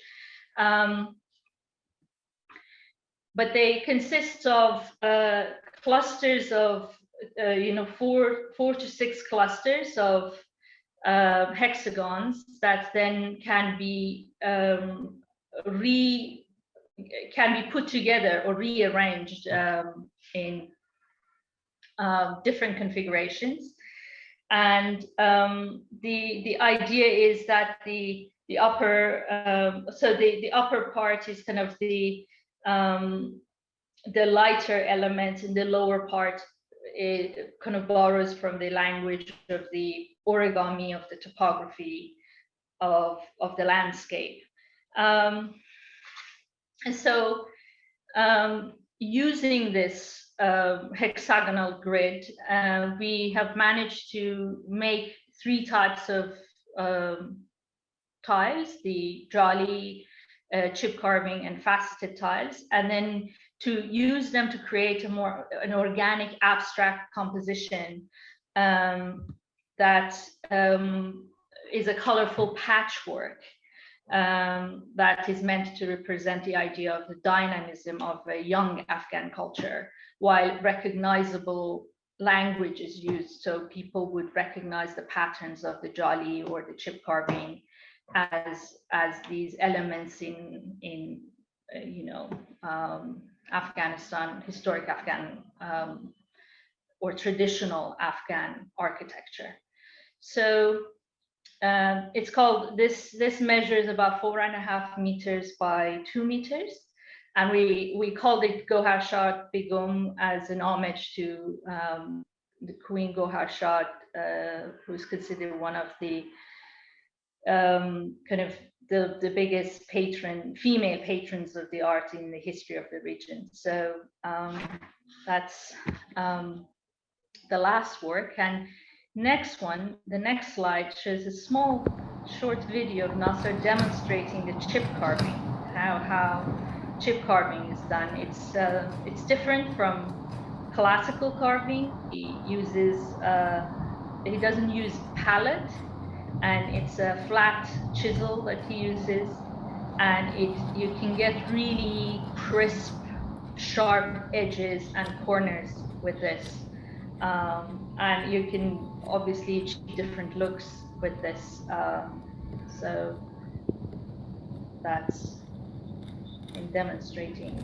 But they consist of clusters of 4 to 6 clusters of hexagons that then can be put together or rearranged in different configurations. And the idea is that the upper the upper part is kind of the lighter element, and the lower part it kind of borrows from the language of the origami of the topography of the landscape. And so using this hexagonal grid, we have managed to make 3 types of tiles, the jolly, chip carving, and faceted tiles, and then to use them to create an organic abstract composition that is a colorful patchwork that is meant to represent the idea of the dynamism of a young Afghan culture, while recognizable language is used, so people would recognize the patterns of the jali or the chip carving as these elements in Afghanistan, historic Afghan or traditional Afghan architecture. So it's called, this measures about 4.5 meters by 2 meters. And we called it Gohar Shah Begum as an homage to the Queen Gohar Shah, who's considered one of the kind of the biggest female patrons of the art in the history of the region. So that's the last work. And the next slide shows a small short video of Naseer demonstrating the chip carving, how chip carving is done. It's different from classical carving. He doesn't use palette, and it's a flat chisel that he uses, and you can get really crisp, sharp edges and corners with this, and you can obviously achieve different looks with this. So that's in demonstrating.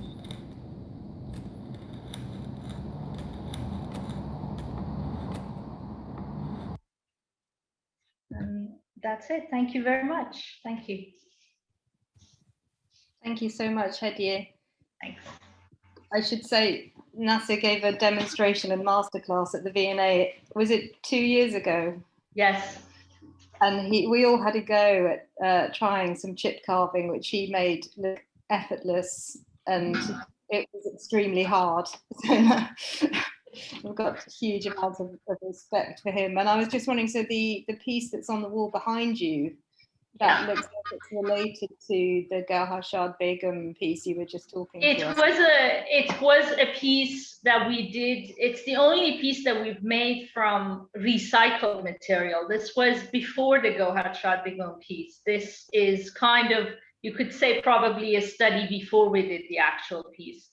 And that's it. Thank you very much. Thank you. Thank you so much, Hedieh. Thanks. I should say Naseer gave a demonstration and masterclass at the V&A. Was it 2 years ago? Yes. And we all had a go at trying some chip carving, which he made look effortless, and it was extremely hard. So we've got a huge amount of respect for him. And I was just wondering, so the piece that's on the wall behind you, that looks like it's related to the Gohar Shah Begum piece you were just talking about. It was a piece that we did. It's the only piece that we've made from recycled material. This was before the Gohar Shah Begum piece. This is kind of, you could say, probably a study before we did the actual piece.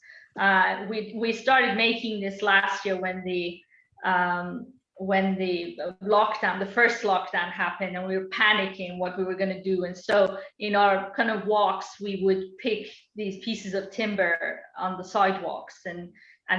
We started making this last year when the lockdown, the first lockdown happened, and we were panicking what we were going to do. And so in our kind of walks, we would pick these pieces of timber on the sidewalks and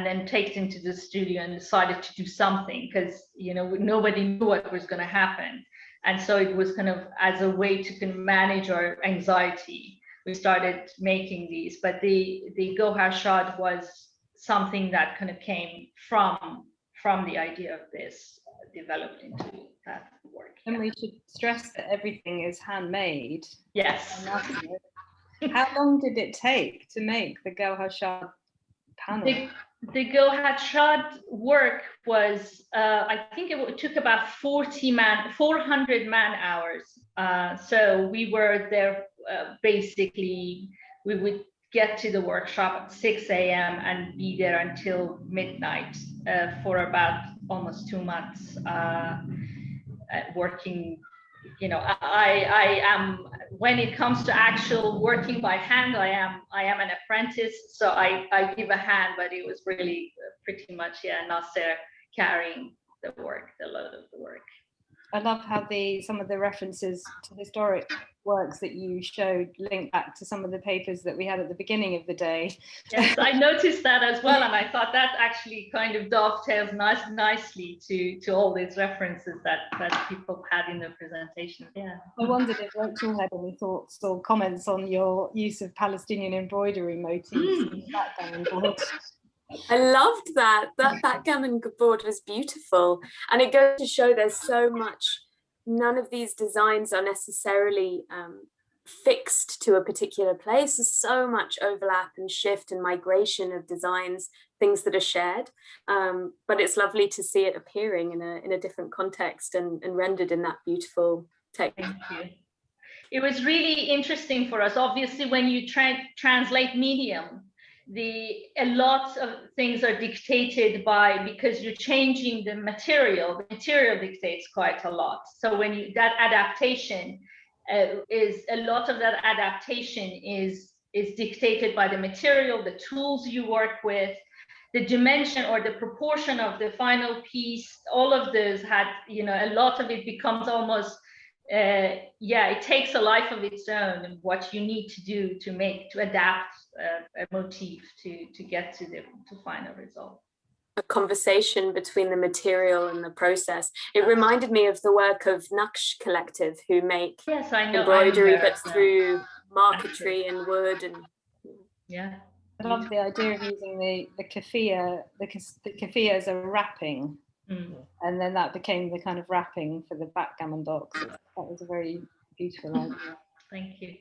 then take them to the studio and decided to do something, because nobody knew what was going to happen. And so it was kind of as a way to kind of manage our anxiety, we started making these. But the Gohar Shah was something that kind of came from the idea of this, developed into that work. And we should stress that everything is handmade. Yes. How long did it take to make the Gohar Shah panel? The Gohar Shah work was, I think it took about 400 man hours. So we were there, basically, we would get to the workshop at 6 a.m. and be there until midnight for about almost 2 months, working. I am, when it comes to actual working by hand, I am an apprentice, so I give a hand, but it was really pretty much, Naseer carrying the work, the load of the work. I love how some of the references to historic works that you showed link back to some of the papers that we had at the beginning of the day. Yes, I noticed that as well, and I thought that actually kind of dovetails nicely to all these references that people had in the presentation. Yeah. I wondered if Rachel had any thoughts or comments on your use of Palestinian embroidery motifs in the background board. I loved that. That backgammon board was beautiful. And it goes to show there's so much, none of these designs are necessarily fixed to a particular place. There's so much overlap and shift and migration of designs, things that are shared. But it's lovely to see it appearing in a different context and rendered in that beautiful technique. Thank you. It was really interesting for us. Obviously, when you translate medium, a lot of things are dictated by, because you're changing the material dictates quite a lot. So when that adaptation is a lot of that adaptation is dictated by the material, the tools you work with, the dimension or the proportion of the final piece. All of those had, a lot of it becomes almost, it takes a life of its own, and what you need to do to adapt a motif to get to the final result. A conversation between the material and the process. It reminded me of the work of Naqsh Collective, who make embroidery, but through marquetry and wood. And I love the idea of using the keffiyeh, the keffiyeh as a wrapping, and then that became the kind of wrapping for the backgammon dogs. That was a very beautiful idea. Thank you.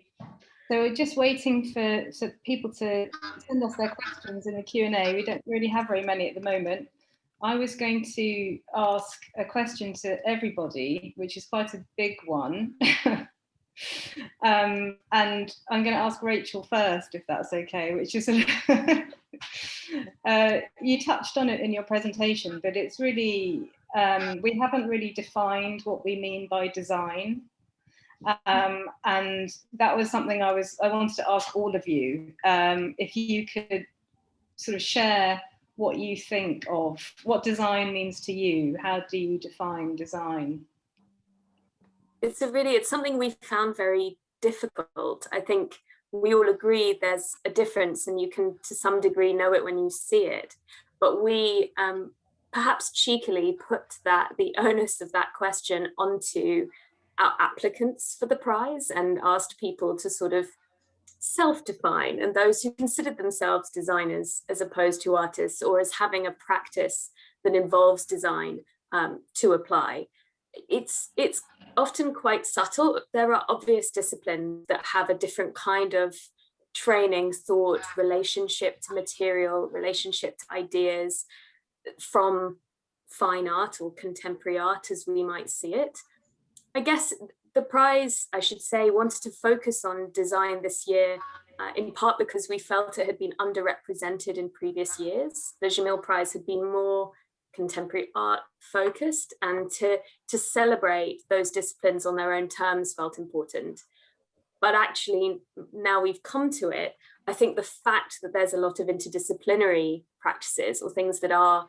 So we're just waiting for people to send us their questions in the Q&A. We don't really have very many at the moment. I was going to ask a question to everybody, which is quite a big one. And I'm going to ask Rachel first, if that's okay, which is, you touched on it in your presentation, but it's really, we haven't really defined what we mean by design. And that was something I wanted to ask all of you, if you could sort of share what you think of what design means to you. How do you define design? It's something we found very difficult. I think we all agree there's a difference, and you can to some degree know it when you see it, but we perhaps cheekily put the onus of that question onto our applicants for the prize and asked people to sort of self-define, and those who considered themselves designers as opposed to artists, or as having a practice that involves design, to apply. It's often quite subtle. There are obvious disciplines that have a different kind of training, thought, relationship to material, relationship to ideas, from fine art or contemporary art as we might see it. I guess the prize, I should say, wanted to focus on design this year, in part because we felt it had been underrepresented in previous years. The Jameel Prize had been more contemporary art focused, and to celebrate those disciplines on their own terms felt important. But actually, now we've come to it, I think the fact that there's a lot of interdisciplinary practices, or things that are,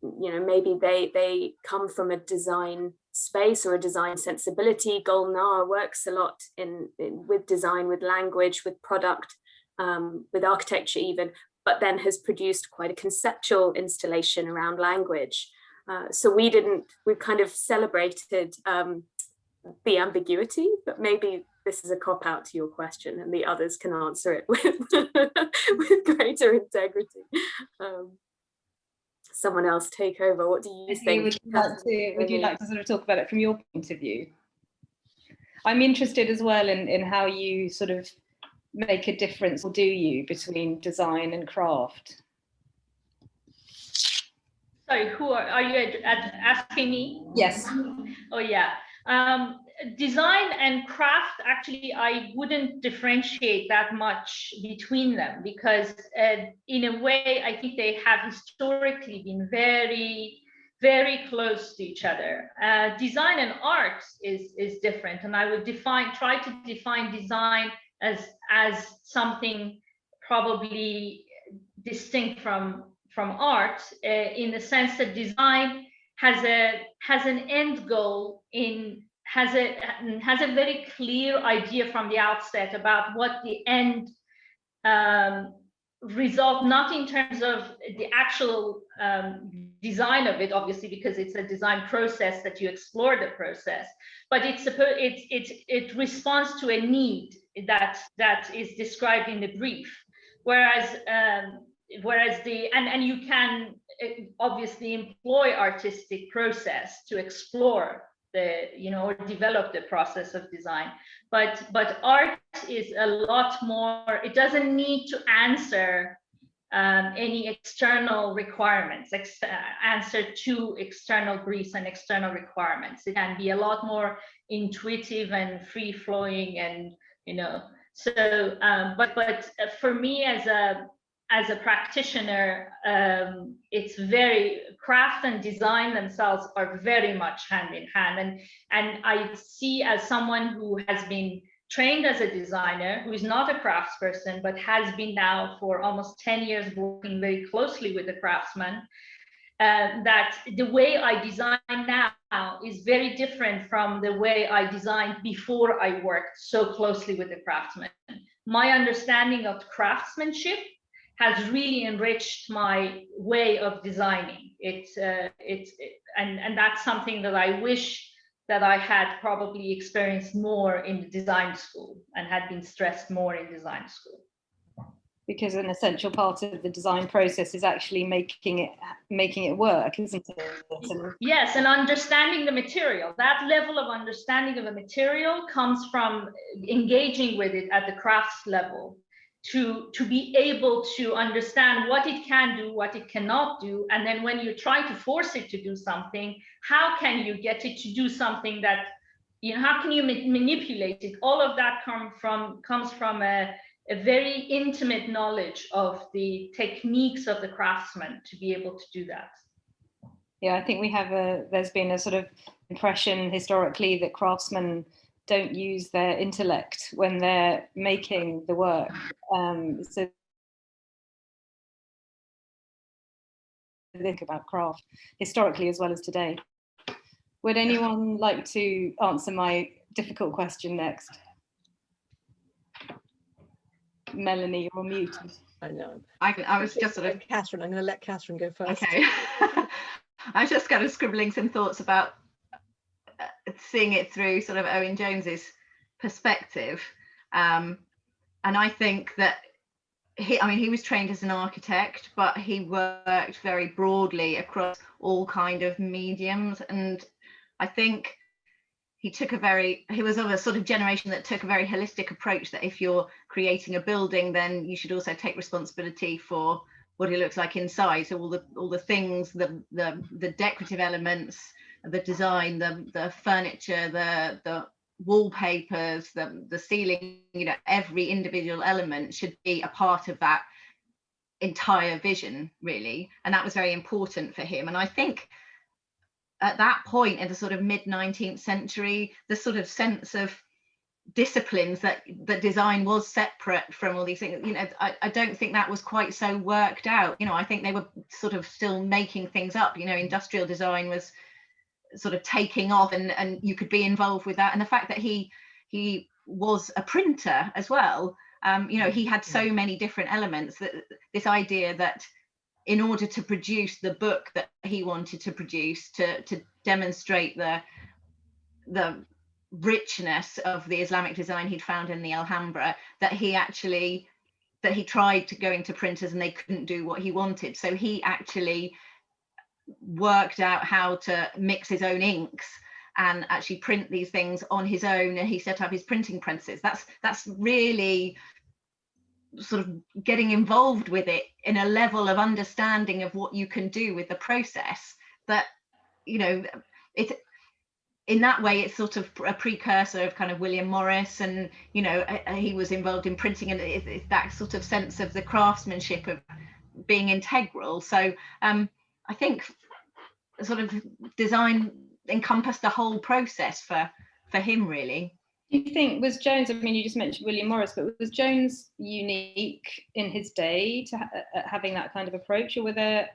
maybe they come from a design space or a design sensibility. Golnar works a lot with design, with language, with product, with architecture even, but then has produced quite a conceptual installation around language. So we kind of celebrated the ambiguity, but maybe this is a cop-out to your question and the others can answer it with greater integrity. Someone else take over. What do you think? Would you like to sort of talk about it from your point of view? I'm interested as well in how you sort of make a difference, or do you, between design and craft? Sorry, who are you asking me? Yes. Oh yeah. Design and craft, actually, I wouldn't differentiate that much between them, because in a way, I think they have historically been very, very close to each other. Design and art is different, and I would try to define design as something probably distinct from art, in the sense that design has an end goal, has a very clear idea from the outset about what the end result, not in terms of the actual design of it, obviously, because it's a design process that you explore the process, but it responds to a need that is described in the brief, whereas you can obviously employ artistic process to explore or develop the process of design, but art is a lot more. It doesn't need to answer any external requirements, answer to external briefs and external requirements. It can be a lot more intuitive and free flowing, and so. But for me, as as a practitioner, it's very, craft and design themselves are very much hand in hand. And I see, as someone who has been trained as a designer, who is not a craftsperson, but has been now for almost 10 years working very closely with the craftsman, that the way I design now is very different from the way I designed before I worked so closely with the craftsman. My understanding of craftsmanship has really enriched my way of designing. And that's something that I wish that I had probably experienced more in the design school and had been stressed more in design school. Because an essential part of the design process is actually making it work, isn't it? Yes, and understanding the material. That level of understanding of a material comes from engaging with it at the crafts level, to be able to understand what it can do, what it cannot do, and then when you try to force it to do something, how can you get it to do something that, you know, how can you manipulate it? All of that comes from a very intimate knowledge of the techniques of the craftsman to be able to do that. Yeah, I think there's been a sort of impression historically that craftsmen don't use their intellect when they're making the work. So think about craft historically as well as today. Would anyone like to answer my difficult question next? Melanie, you're muted. I know. I was just sort of... Kathryn, I'm going to let Kathryn go first. Okay. I was just kind of scribbling some thoughts about seeing it through sort of Owen Jones's perspective. And I think that he was trained as an architect, but he worked very broadly across all kind of mediums. And I think he was of a sort of generation that took a very holistic approach, that if you're creating a building, then you should also take responsibility for what it looks like inside. So all the things, the decorative elements, the design, the furniture, the wallpapers, the ceiling, you know, every individual element should be a part of that entire vision, really. And that was very important for him. And I think at that point, in the sort of mid-19th century, the sort of sense of disciplines that design was separate from all these things, you know, I don't think that was quite so worked out. You know, I think they were sort of still making things up. You know, industrial design was sort of taking off, and you could be involved with that. And the fact that he was a printer as well, you know, he had so many different elements, that this idea that in order to produce the book that he wanted to produce, to demonstrate the richness of the Islamic design he'd found in the Alhambra, that he tried to go into printers and they couldn't do what he wanted. So he actually worked out how to mix his own inks and actually print these things on his own, and he set up his printing presses. That's really sort of getting involved with it in a level of understanding of what you can do with the process, that, you know, it in that way it's sort of a precursor of kind of William Morris, and, you know, he was involved in printing, and it's that sort of sense of the craftsmanship of being integral. So I think sort of design encompassed the whole process for him, really. Do you think, was Jones, I mean, you just mentioned William Morris, but was Jones unique in his day to having that kind of approach, or were there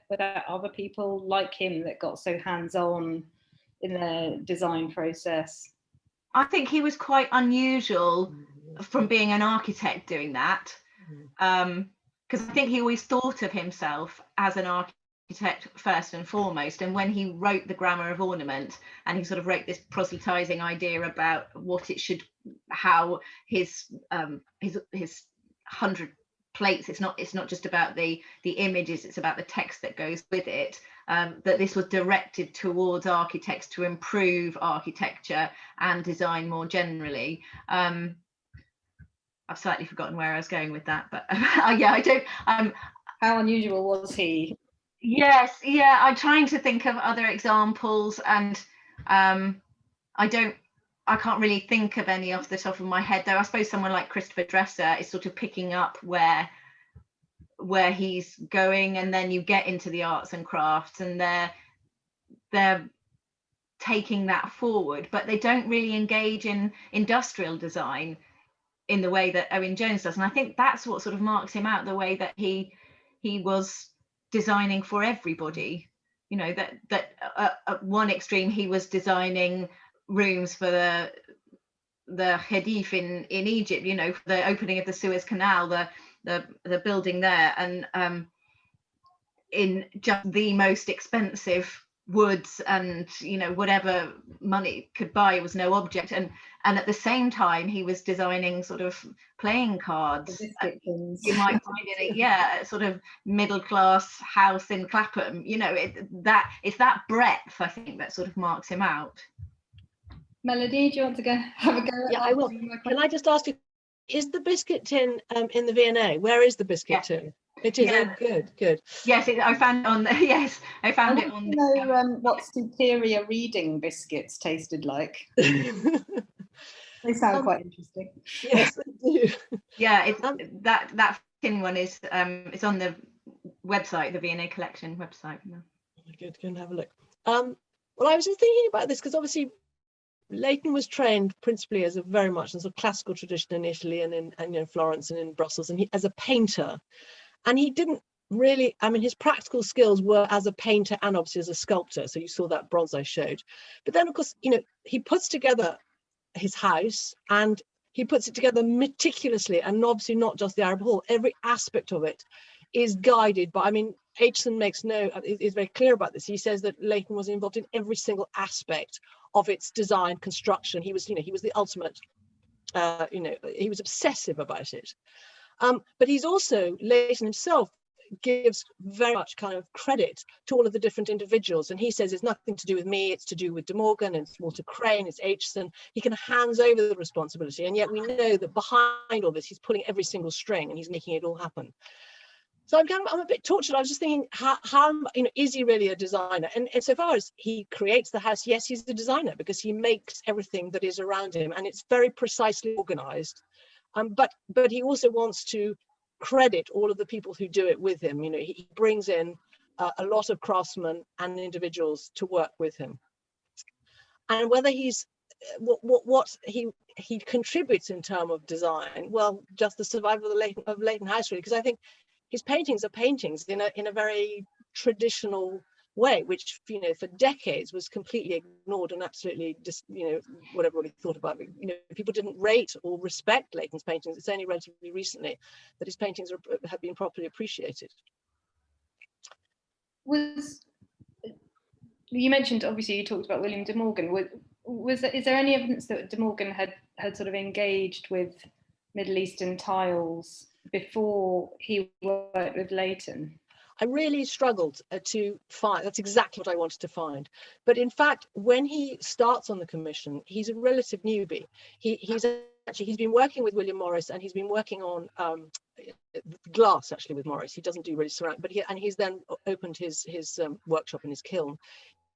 other people like him that got so hands-on in the design process? I think he was quite unusual from being an architect doing that, because I think he always thought of himself as an architect first and foremost. And when he wrote the Grammar of Ornament, and he sort of wrote this proselytizing idea about what it should, how his 100 plates, it's not just about the images, it's about the text that goes with it, that this was directed towards architects to improve architecture and design more generally. I've slightly forgotten where I was going with that, but yeah, I don't. How unusual was he? Yes, yeah, I'm trying to think of other examples, and I can't really think of any off the top of my head, though. I suppose someone like Christopher Dresser is sort of picking up where where he's going, and then you get into the arts and crafts, and they're taking that forward, but they don't really engage in industrial design in the way that Owen Jones does. And I think that's what sort of marks him out, the way that he was designing for everybody. You know, that at one extreme he was designing rooms for the Hedieh in Egypt, you know, for the opening of the Suez Canal, the building there, and in just the most expensive woods, and you know, whatever money could buy was no object. And at the same time he was designing sort of playing cards you might find in a sort of middle class house in Clapham. You know, it's that breadth, I think, that sort of marks him out. Melanie, do you want to have a go at Yeah, that? I will. Can I just ask you, is the biscuit tin in the V&A? Where is the biscuit tin? It is. Yeah. Oh, good. Yes, I found it on the, yes, I found it on the. Know what superior reading biscuits tasted like. They sound quite interesting. Yes, they do. Yeah, that tin one is it's on the website, the V&A collection website. Good, go and have a look. Well, I was just thinking about this because obviously Leighton was trained principally as very much as a classical tradition in Italy and in Florence and in Brussels, and as a painter. And he didn't really, I mean, his practical skills were as a painter and obviously as a sculptor. So you saw that bronze I showed. But then, of course, you know, he puts together his house, and he puts it together meticulously, and obviously not just the Arab Hall. Every aspect of it is guided by, I mean, Aitchison is very clear about this. He says that Leighton was involved in every single aspect of its design, construction. He was the ultimate, he was obsessive about it. But he's also, Leighton himself gives very much kind of credit to all of the different individuals. And he says it's nothing to do with me, it's to do with De Morgan, it's Walter Crane, it's Aitchison. He can hands over the responsibility. And yet we know that behind all this, he's pulling every single string and he's making it all happen. So I'm a bit tortured. I was just thinking, how is he really a designer? And so far as he creates the house, yes, he's the designer because he makes everything that is around him, and it's very precisely organized. But he also wants to credit all of the people who do it with him. You know, he brings in a lot of craftsmen and individuals to work with him. And whether he's what he contributes in terms of design, well, just the survival of Leighton House, really, because I think his paintings are paintings in a very traditional way, which, you know, for decades was completely ignored and absolutely just, you know, what everybody thought about it. You know, people didn't rate or respect Leighton's paintings. It's only relatively recently that his paintings have been properly appreciated. You mentioned, obviously, you talked about William De Morgan. Is there any evidence that De Morgan had sort of engaged with Middle Eastern tiles before he worked with Leighton? I really struggled to find, that's exactly what I wanted to find. But in fact, when he starts on the commission, he's a relative newbie. He's been working with William Morris, and he's been working on glass actually with Morris. He doesn't do really ceramic, but he's then opened his workshop in his kiln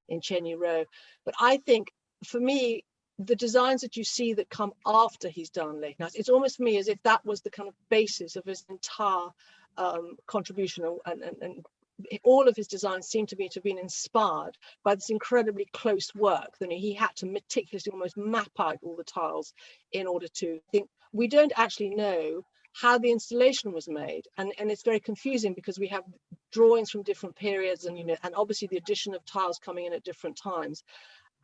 in Cheney Row. But I think for me, the designs that you see that come after he's done Leighton House, it's almost for me as if that was the kind of basis of his entire contribution, and all of his designs seem to me to have been inspired by this incredibly close work. Then he had to meticulously almost map out all the tiles in order to think. We don't actually know how the installation was made, and it's very confusing because we have drawings from different periods, and and obviously the addition of tiles coming in at different times.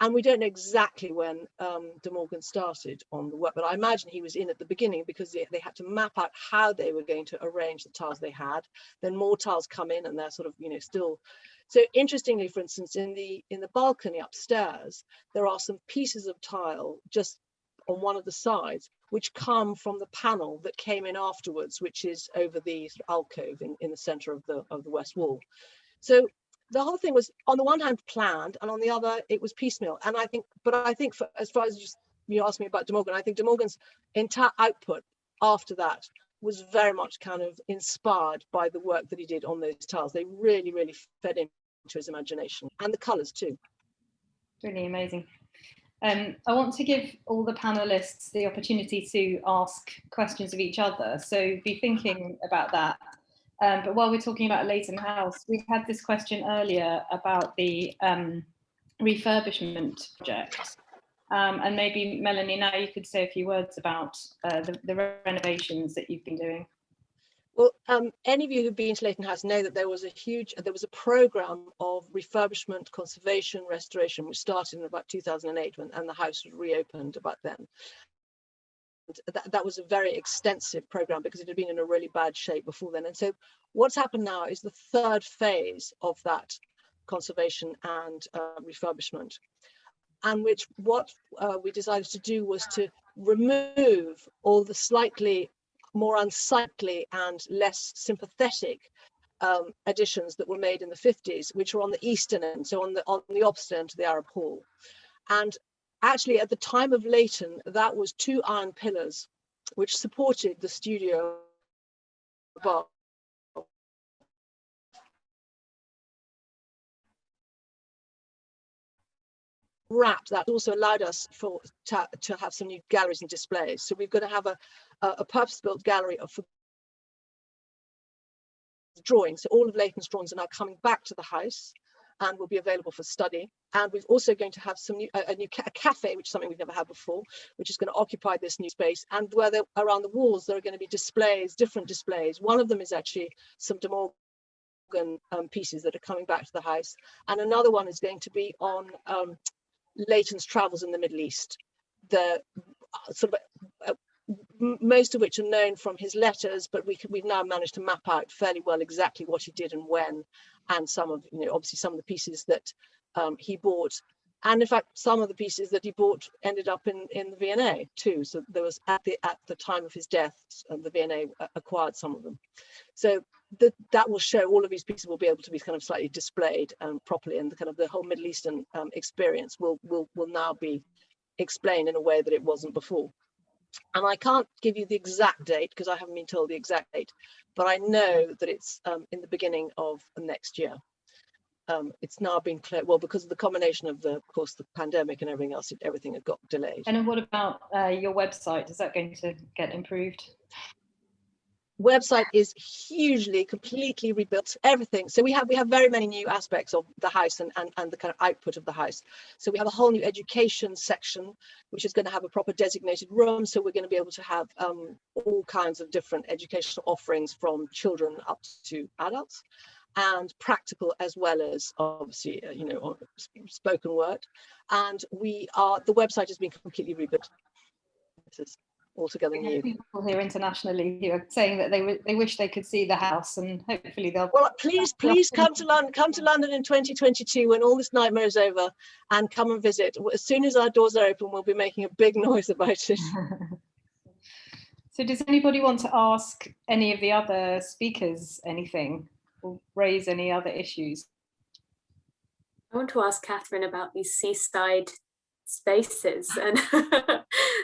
And we don't know exactly when De Morgan started on the work, but I imagine he was in at the beginning because they had to map out how they were going to arrange the tiles they had. Then more tiles come in, and they're sort of, still. So interestingly, for instance, in the balcony upstairs, there are some pieces of tile just on one of the sides, which come from the panel that came in afterwards, which is over the sort of alcove in the center of the west wall. So the whole thing was, on the one hand, planned, and on the other, it was piecemeal. And I think as far as you asked me about De Morgan, I think De Morgan's entire output after that was very much kind of inspired by the work that he did on those tiles. They really, really fed into his imagination, and the colours too. Really amazing. I want to give all the panelists the opportunity to ask questions of each other. So be thinking about that. But while we're talking about Leighton House, we've had this question earlier about the refurbishment project. And maybe, Melanie, now you could say a few words about the renovations that you've been doing. Well, any of you who've been to Leighton House know that there was a program of refurbishment, conservation, restoration, which started in about 2008 and the house was reopened about then. That was a very extensive program because it had been in a really bad shape before then. And so what's happened now is the third phase of that conservation and refurbishment, and what we decided to do was to remove all the slightly more unsightly and less sympathetic additions that were made in the 50s, which were on the eastern end, so on the opposite end to the Arab Hall. And actually, at the time of Leighton, that was 2 iron pillars which supported the studio above. Wrapped that also allowed us to have some new galleries and displays. So we're going to have a purpose-built gallery for drawings. So all of Leighton's drawings are now coming back to the house and will be available for study. And we're also going to have a cafe, which is something we've never had before, which is going to occupy this new space. And where around the walls, there are going to be displays, different displays. One of them is actually some De Morgan pieces that are coming back to the house. And another one is going to be on Leighton's travels in the Middle East. The sort of most of which are known from his letters, but we've now managed to map out fairly well exactly what he did and when, and some of, obviously some of the pieces that he bought, and in fact some of the pieces that he bought ended up in the V&A too. So there was at the time of his death, the V&A acquired some of them. So that will show, all of these pieces will be able to be kind of slightly displayed properly, and the whole Middle Eastern experience will now be explained in a way that it wasn't before. And I can't give you the exact date because I haven't been told the exact date, but I know that it's in the beginning of next year. It's now been clear, well, because of the combination of of course, the pandemic and everything else, everything had got delayed. And what about your website? Is that going to get improved? Website is hugely, completely rebuilt, everything. So we have very many new aspects of the house and the kind of output of the house. So we have a whole new education section, which is going to have a proper designated room. So we're going to be able to have all kinds of different educational offerings from children up to adults, and practical as well as obviously, spoken word. And the website has been completely rebuilt. This is altogether new. People here internationally who are saying that they wish they could see the house, and hopefully they'll. Well, please come to London. Come to London in 2022 when all this nightmare is over, and come and visit. As soon as our doors are open, we'll be making a big noise about it. So, does anybody want to ask any of the other speakers anything, or raise any other issues? I want to ask Kathryn about these seaside spaces, and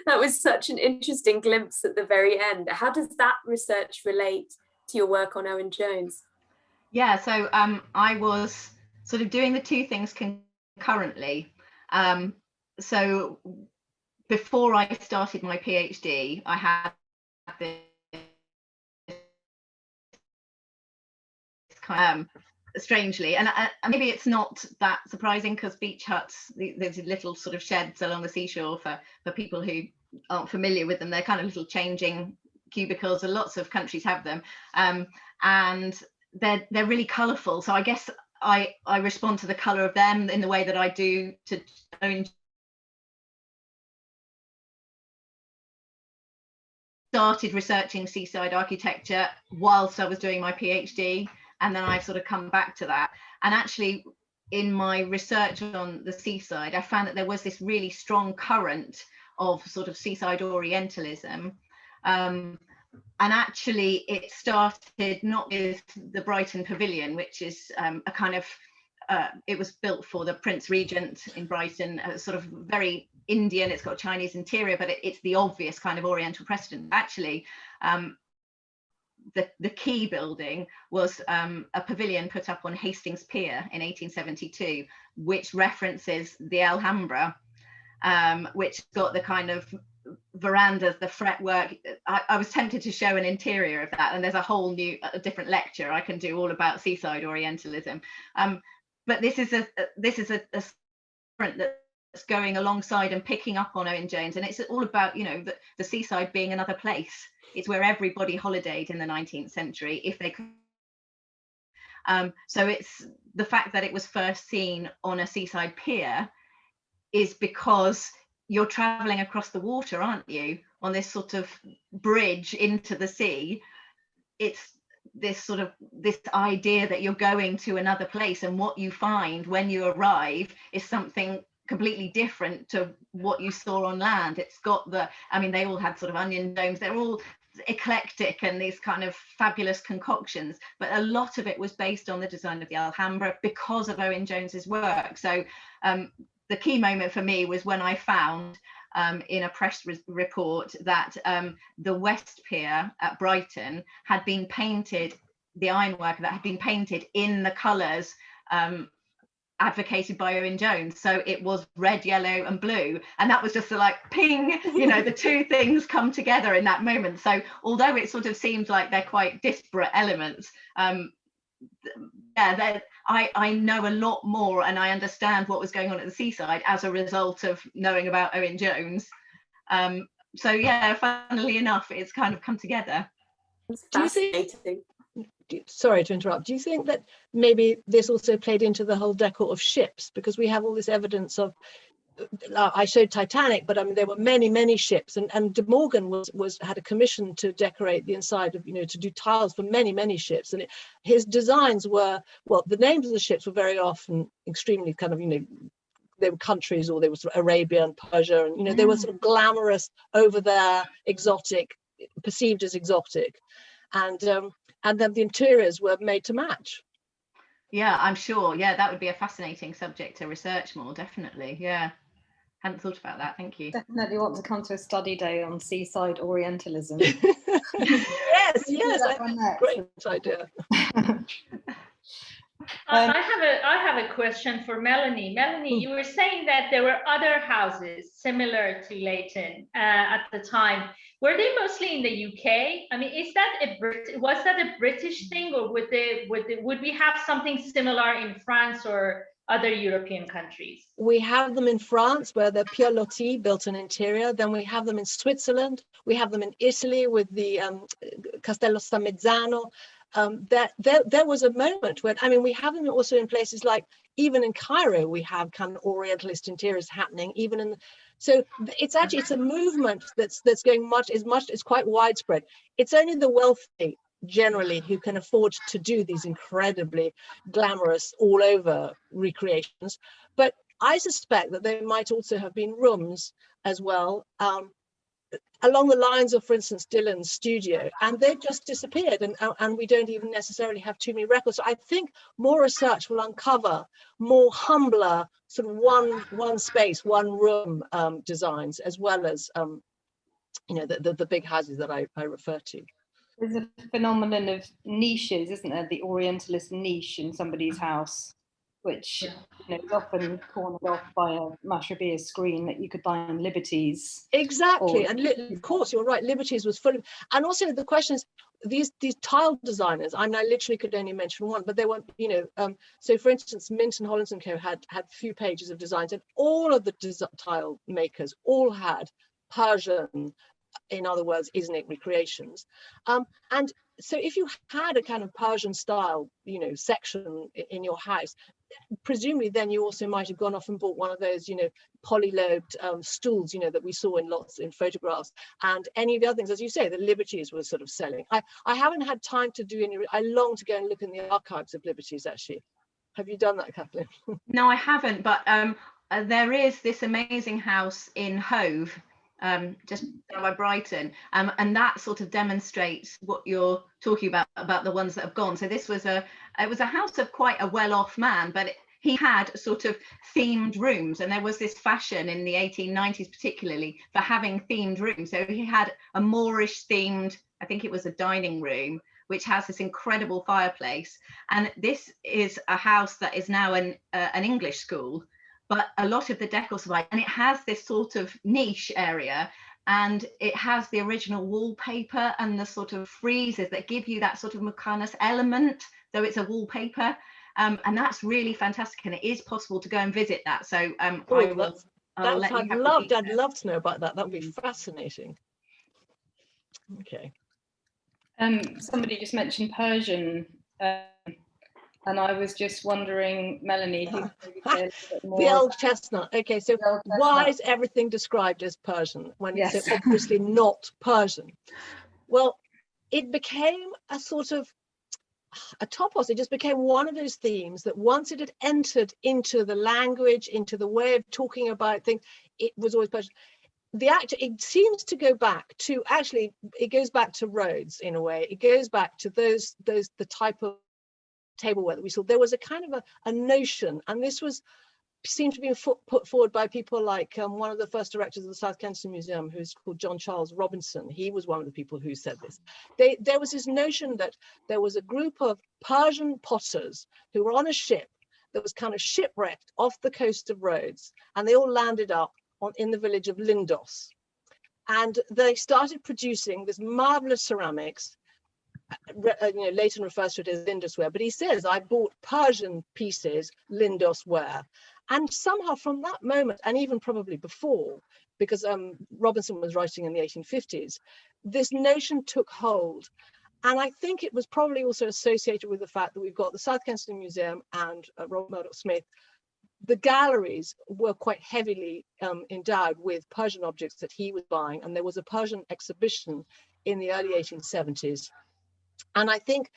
that was such an interesting glimpse at the very end. How does that research relate to your work on Owen Jones? Yeah, so I was sort of doing the two things concurrently. So before I started my PhD, I had this kind of strangely, and maybe it's not that surprising because beach huts, there's little sort of sheds along the seashore for people who aren't familiar with them. They're kind of little changing cubicles, and lots of countries have them, and they're really colourful. So I guess I respond to the colour of them in the way that I do to Owen. Started researching seaside architecture whilst I was doing my PhD. And then I've sort of come back to that. And actually, in my research on the seaside, I found that there was this really strong current of sort of seaside Orientalism. And actually, it started not with the Brighton Pavilion, which is a kind of, it was built for the Prince Regent in Brighton, sort of very Indian. It's got a Chinese interior, but it's the obvious kind of Oriental precedent. Actually, the key building was a pavilion put up on Hastings Pier in 1872, which references the Alhambra, which got the kind of verandas, the fretwork. I was tempted to show an interior of that, and there's a whole new, different lecture I can do all about seaside Orientalism. But this is a sprint that's going alongside and picking up on Owen Jones, and it's all about, you know, the seaside being another place. It's where everybody holidayed in the 19th century if they could. So it's the fact that it was first seen on a seaside pier is because you're traveling across the water, aren't you, on this sort of bridge into the sea. It's this idea that you're going to another place, and what you find when you arrive is something completely different to what you saw on land. It's got I mean, they all had sort of onion domes, they're all eclectic and these kind of fabulous concoctions, but a lot of it was based on the design of the Alhambra because of Owen Jones's work. So the key moment for me was when I found in a press report that the West Pier at Brighton had been painted, the ironwork that had been painted in the colours advocated by Owen Jones. So it was red, yellow and blue, and that was just like ping, you know, the two things come together in that moment. So although it sort of seems like they're quite disparate elements, yeah, I know a lot more, and I understand what was going on at the seaside as a result of knowing about Owen Jones. So yeah, funnily enough, it's kind of come together. Do you think, sorry to interrupt, do you think that maybe this also played into the whole decor of ships? Because we have all this evidence of, I showed Titanic, but I mean there were many ships, and De Morgan had a commission to decorate the inside of, you know, to do tiles for many ships, and his designs were, well, the names of the ships were very often extremely kind of, you know, they were countries, or they were sort of Arabia and Persia, and, you know, they were sort of glamorous, over there, exotic, perceived as exotic, and then the interiors were made to match. Yeah, I'm sure. Yeah, that would be a fascinating subject to research more, definitely. Yeah, hadn't thought about that. Thank you. Definitely want to come to a study day on seaside Orientalism. yes, great idea. I have a question for Melanie. Melanie, you were saying that there were other houses similar to Leighton at the time. Were they mostly in the UK? I mean, was that a British thing, or would we have something similar in France or other European countries? We have them in France, where the Pierre Loti built an interior. Then we have them in Switzerland. We have them in Italy with the Castello Stamezzano. There was a moment when, I mean, we have them also in places like, even in Cairo, we have kind of Orientalist interiors happening, even in, so it's actually, it's a movement that's going it's quite widespread. It's only the wealthy generally who can afford to do these incredibly glamorous all over recreations. But I suspect that there might also have been rooms as well, along the lines of, for instance, Dylan's studio, and they've just disappeared, and we don't even necessarily have too many records. So I think more research will uncover more humbler sort of one space, one room designs, as well as you know, the big houses that I refer to. There's a phenomenon of niches, isn't there? The Orientalist niche in somebody's house, which, you know, is often cornered off by a Mashrabiyah screen that you could buy on Liberties. Exactly, and of course you're right. Liberties was full of, and also the question is, these tile designers. I mean, I literally could only mention one, but they weren't, you know. So for instance, Minton Hollins and Co. had few pages of designs, and all of the tile makers all had Persian, in other words, Islamic recreations, and so if you had a kind of Persian style, you know, section in your house, presumably then you also might have gone off and bought one of those, you know, poly-lobed stools, you know, that we saw in photographs, and any of the other things, as you say, the Liberties were sort of selling. I haven't had time to do any, I long to go and look in the archives of Liberties, actually. Have you done that, Kathryn? No, I haven't, but there is this amazing house in Hove, just down by Brighton, and that sort of demonstrates what you're talking about the ones that have gone. So this was it was a house of quite a well-off man, but he had sort of themed rooms, and there was this fashion in the 1890s particularly for having themed rooms. So he had a Moorish themed, I think it was a dining room, which has this incredible fireplace, and this is a house that is now an English school, but a lot of the decor survived, and it has this sort of niche area, and it has the original wallpaper and the sort of friezes that give you that sort of Muqarnas element, though it's a wallpaper. And that's really fantastic, and it is possible to go and visit that. So I'd love to know about that. That would be fascinating. Okay. Somebody just mentioned Persian, and I was just wondering, Melanie, if you could maybe say a little bit more. The old chestnut. Okay, so why is everything described as Persian when it's so obviously not Persian? Well, it became a sort of a topos. It just became one of those themes that once it had entered into the language, into the way of talking about things, it was always Persian. It seems to go back to, actually, it goes back to Rhodes in a way. It goes back to the type of tableware that we saw. There was a kind of a notion, and this seemed to be put forward by people like one of the first directors of the South Kensington Museum, who's called John Charles Robinson. He was one of the people who said this. There was this notion that there was a group of Persian potters who were on a ship that was kind of shipwrecked off the coast of Rhodes, and they all landed up in the village of Lindos. And they started producing this marvelous ceramics. Leighton refers to it as Lindos ware, but he says, I bought Persian pieces, Lindos ware. And somehow from that moment, and even probably before, because Robinson was writing in the 1850s, this notion took hold. And I think it was probably also associated with the fact that we've got the South Kensington Museum and Robert Murdoch-Smith. The galleries were quite heavily endowed with Persian objects that he was buying, and there was a Persian exhibition in the early 1870s. And I think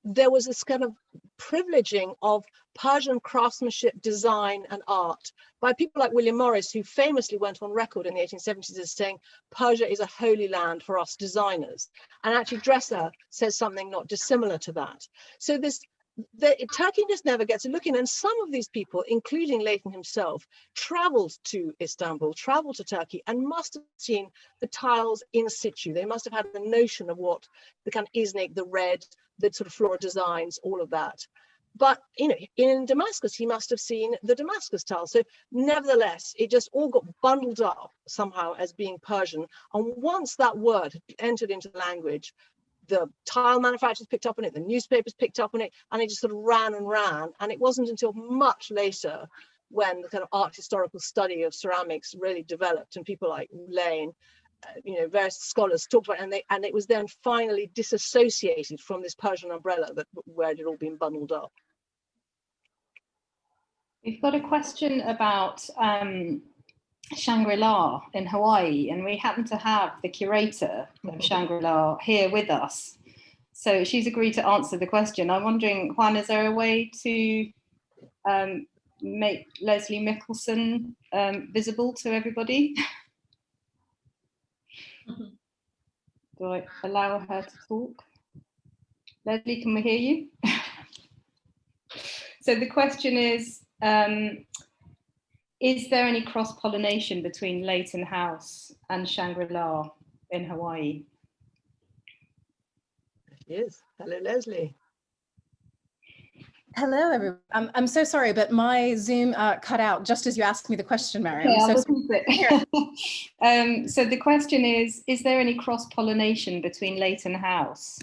there was this kind of privileging of Persian craftsmanship, design, and art by people like William Morris, who famously went on record in the 1870s as saying, Persia is a holy land for us designers. And actually Dresser says something not dissimilar to that. So Turkey just never gets a look in, and some of these people, including Leighton himself, traveled to Istanbul, traveled to Turkey, and must have seen the tiles in situ. They must have had the notion of what the kind of Iznik, the red, the sort of floral designs, all of that. But in Damascus, he must have seen the Damascus tile. So nevertheless, it just all got bundled up somehow as being Persian. And once that word entered into the language, the tile manufacturers picked up on it, the newspapers picked up on it, and it just sort of ran and ran. And it wasn't until much later when the kind of art historical study of ceramics really developed, and people like Lane, various scholars talked about it, and it was then finally disassociated from this Persian umbrella where it had all been bundled up. We've got a question about Shangri-La in Hawaii, and we happen to have the curator of Shangri-La here with us. So she's agreed to answer the question. I'm wondering, Juan, is there a way to make Leslie Mickelson visible to everybody? Do I allow her to talk? Leslie, can we hear you? So the question is there any cross-pollination between Leighton House and Shangri-La in Hawaii? Yes. Hello, Leslie. Hello, everyone. I'm so sorry, but my Zoom cut out just as you asked me the question, Mariam. Yeah, so the question is there any cross-pollination between Leighton House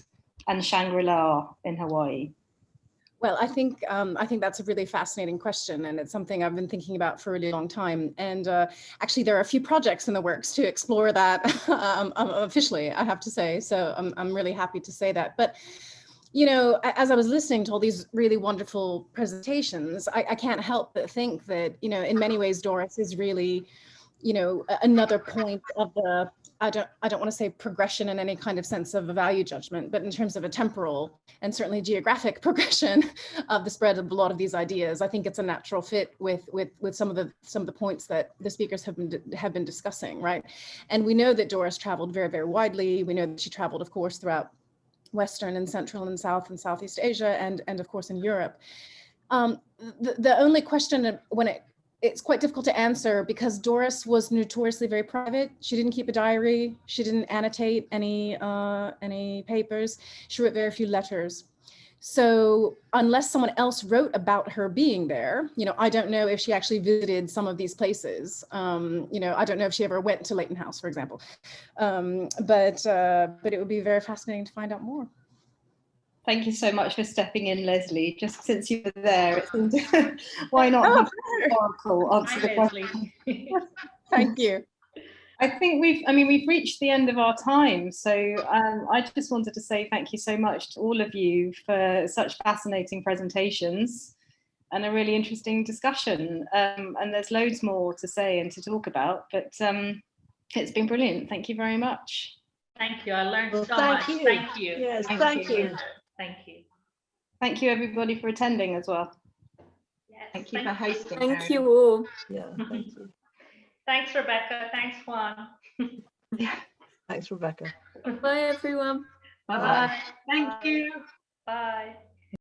and Shangri-La in Hawaii? Well, I think that's a really fascinating question, and it's something I've been thinking about for a really long time. And actually, there are a few projects in the works to explore that officially, I have to say. So I'm really happy to say that. But as I was listening to all these really wonderful presentations, I can't help but think that in many ways Doris is really another point of the, I don't want to say progression in any kind of sense of a value judgment, but in terms of a temporal and certainly geographic progression of the spread of a lot of these ideas. I think it's a natural fit with some of the points that the speakers have been discussing, right? And we know that Doris traveled very, very widely. We know that she traveled, of course, throughout Western and Central and South and Southeast Asia, and of course in Europe. The only question it's quite difficult to answer, because Doris was notoriously very private. She didn't keep a diary. She didn't annotate any papers. She wrote very few letters. So unless someone else wrote about her being there, you know, I don't know if she actually visited some of these places. You know, I don't know if she ever went to Leighton House, for example. But it would be very fascinating to find out more. Thank you so much for stepping in, Leslie. Just since you were there, it seemed why not have Oracle answer the question? Thank you. I think we've reached the end of our time. So I just wanted to say thank you so much to all of you for such fascinating presentations and a really interesting discussion. And there's loads more to say and to talk about, but it's been brilliant. Thank you very much. Thank you. I learned so much. Thank you. Yes, thank you. Thank you. Thank you, everybody, for attending as well. Yes, Thank you for hosting. Thank you all. Yeah, thank you. Thanks, Rebecca. Thanks, Juan. Thanks, Rebecca. Bye, everyone. Bye-bye. Thank you. Bye.